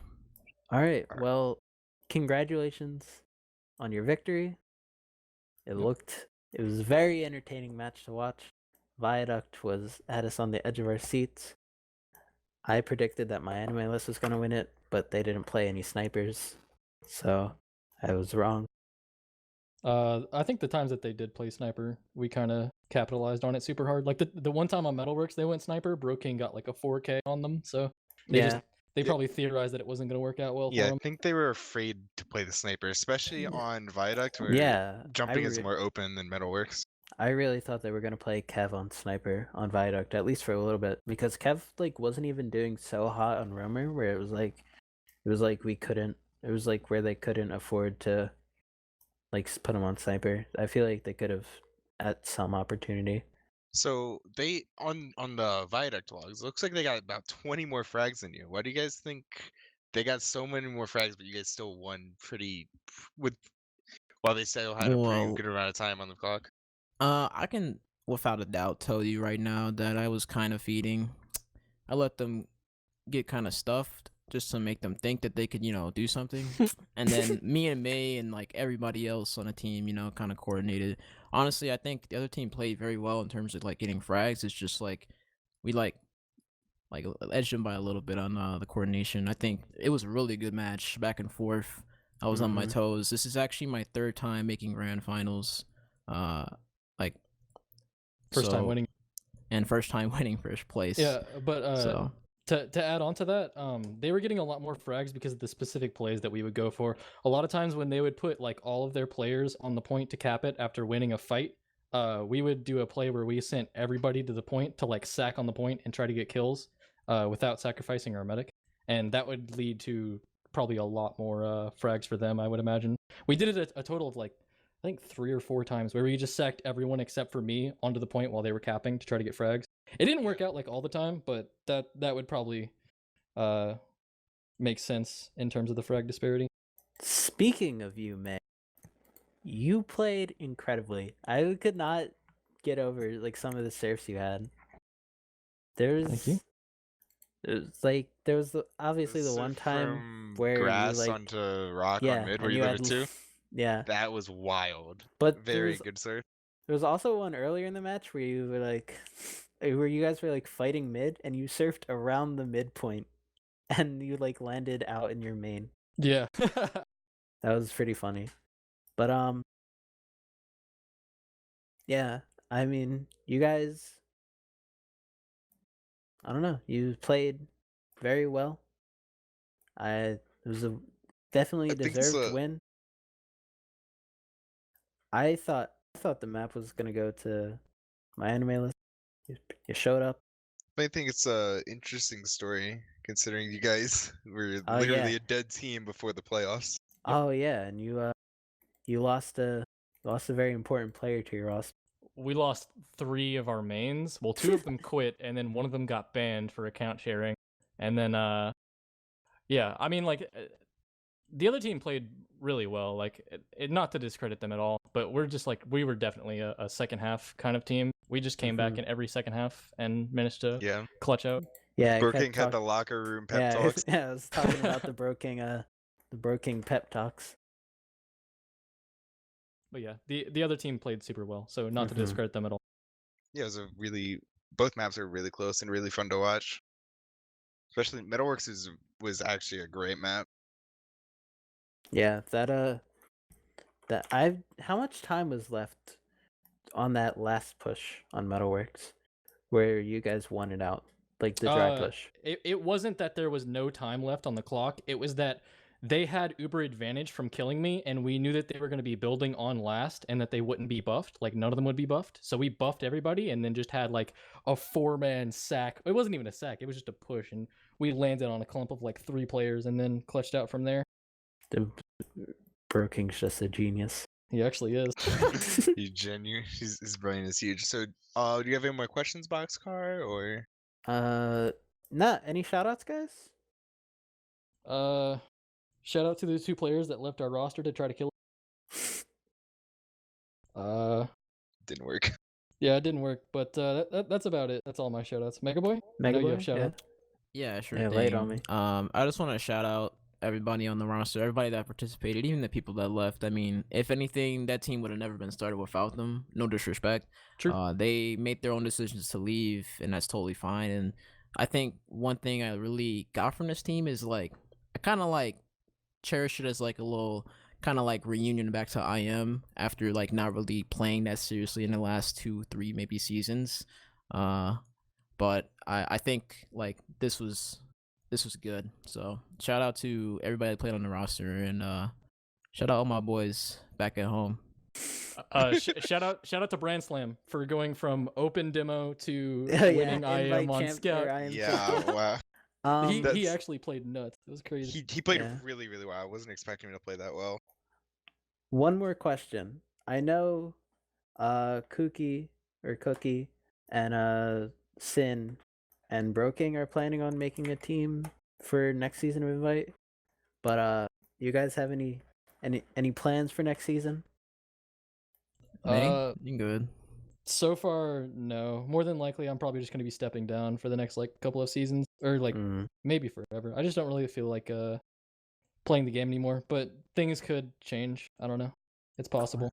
All right. Well, congratulations on your victory. It was a very entertaining match to watch. Viaduct had us on the edge of our seats. I predicted that MyAnimeList was going to win it, but they didn't play any snipers, so I was wrong. I think the times that they did play sniper, we kind of capitalized on it super hard. Like the one time on Metalworks they went sniper, Broking got like a 4K on them, so they probably theorized that it wasn't going to work out well for them. I think they were afraid to play the sniper, especially on Viaduct, where jumping is more open than Metalworks. I really thought they were going to play Kev on sniper on Viaduct, at least for a little bit, because Kev wasn't even doing so hot on Roamer, where it was like we couldn't It was like where they couldn't afford to like put him on sniper. I feel like they could have at some opportunity. So they on the Viaduct logs, looks like they got about 20 more frags than you. Why do you guys think they got so many more frags, but you guys still won pretty with while they still had a pretty good amount of time on the clock? I can without a doubt tell you right now that I was kind of feeding. I let them get kind of stuffed just to make them think that they could, do something. And then me and May and like everybody else on the team, kind of coordinated. Honestly, I think the other team played very well in terms of like getting frags. It's just like we like edged them by a little bit on the coordination. I think it was a really good match, back and forth. I was on my toes. This is actually my 3rd time making grand finals. Like first time winning, and first time winning first place. Yeah, but to add on to that, they were getting a lot more frags because of the specific plays that we would go for. A lot of times when they would put like all of their players on the point to cap it after winning a fight, we would do a play where we sent everybody to the point to like sack on the point and try to get kills without sacrificing our medic, and that would lead to probably a lot more frags for them, I would imagine. We did it a total of like I think 3 or 4 times where we just sacked everyone except for me onto the point while they were capping to try to get frags. It didn't work out like all the time, but that would probably make sense in terms of the frag disparity. Speaking of you, May, you played incredibly. I could not get over like some of the serfs you had. Thank you. There was obviously the one time where grass you, like, onto rock on mid where you lived too. Yeah, that was wild. But very good, sir. There was also one earlier in the match where you were like, where you guys were like fighting mid, and you surfed around the midpoint, and you like landed out in your main. Yeah, that was pretty funny. But yeah, I mean, you guys, I don't know, you played very well. It was a definitely deserved win. I thought the map was gonna go to MyAnimeList. You showed up. I think it's a interesting story considering you guys were literally a dead team before the playoffs. Oh yeah, and you lost a very important player to your roster. We lost 3 of our mains. Well, 2 of them quit, and then one of them got banned for account sharing. And then yeah, I mean, like, the other team played really well. Like, not to discredit them at all, but we're just like, we were definitely a second half kind of team. We just came back in every second half and managed to clutch out. Yeah, Broking had the locker room pep talks. Yeah, I was talking about the Broking pep talks. But yeah, the other team played super well, so not to discredit them at all. Yeah, it was both maps are really close and really fun to watch. Especially Metalworks was actually a great map. Yeah, how much time was left on that last push on Metalworks where you guys won it out, like the dry push? It wasn't that there was no time left on the clock. It was that they had uber advantage from killing me, and we knew that they were going to be building on last and that they wouldn't be buffed. Like, none of them would be buffed. So we buffed everybody and then just had like a 4-man sack. It wasn't even a sack. It was just a push, and we landed on a clump of like 3 players and then clutched out from there. Broking's just a genius. He actually is. He's genuine. His brain is huge. So, do you have any more questions, Boxcar, or? Nah. Any shoutouts, guys? Shout out to the 2 players that left our roster to try to kill us. Didn't work. Yeah, it didn't work, but that's about it. That's all my shoutouts. Megaboy? Megaboy, you have shout out? Yeah, sure. Yeah, lay it on me. I just want to shout out everybody on the roster, everybody that participated, even the people that left. I mean, if anything, that team would have never been started without them. No disrespect. True. They made their own decisions to leave, and that's totally fine. And I think one thing I really got from this team is like, I kind of like cherish it as like a little kind of like reunion back to IM after like not really playing that seriously in the last 2-3 maybe seasons. But I think like this was good. So shout out to everybody that played on the roster, and shout out all my boys back at home. Shout out to Brand Slam for going from open demo to winning IM on Scout. Yeah, wow. He actually played nuts. It was crazy. He played really, really well. I wasn't expecting him to play that well. One more question. I know Cookie and Sin and Broking are planning on making a team for next season of Invite. But you guys have any plans for next season? You good? So far, no. More than likely, I'm probably just going to be stepping down for the next couple of seasons, or maybe forever. I just don't really feel like playing the game anymore. But things could change. I don't know. It's possible.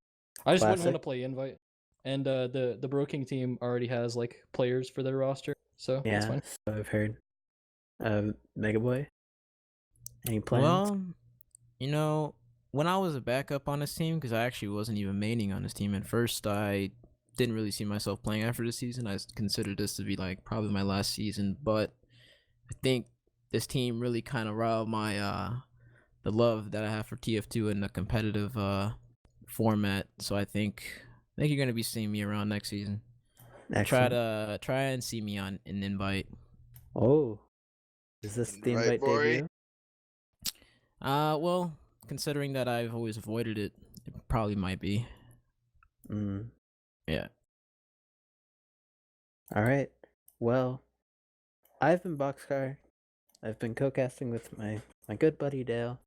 I just wouldn't want to play Invite. And the Broking team already has players for their roster, so that's fine. So I've heard. Mega Boy, any plans? Well, when I was a backup on this team, because I actually wasn't even maining on this team at first, I didn't really see myself playing after this season. I considered this to be probably my last season, but I think this team really kind of robbed my the love that I have for TF2 in the competitive format. So I think you're gonna be seeing me around next season. Excellent. Try and see me on an invite. Oh, is this the invite debut? Well, considering that I've always avoided it, it probably might be. Yeah. All right. Well, I've been Boxcar. I've been co-casting with my good buddy Dale.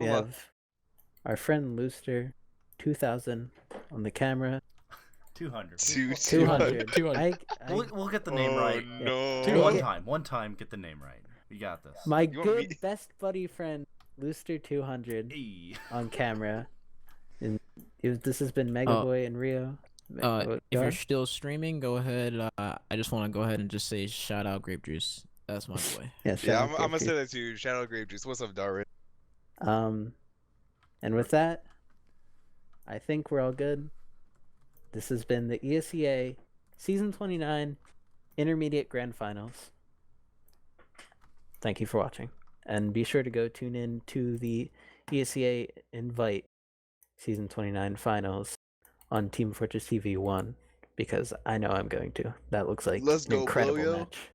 We have our friend Looster, 2000 on the camera. 200. 200. We'll get the name right. No. One time, get the name right. You got this. My good best buddy friend Looster 200 on camera. And this has been Mega Boy and Rio. If you're still streaming, go ahead. I just want to go ahead and just say shout out Grape Juice. That's my boy. Yeah, I'm gonna say that too. Shout out Grape Juice. What's up, Darwin? And with that, I think we're all good. This has been the ESEA Season 29 Intermediate Grand Finals. Thank you for watching. And be sure to go tune in to the ESEA Invite Season 29 Finals on Team Fortress TV 1, because I know I'm going to. That looks like an incredible match.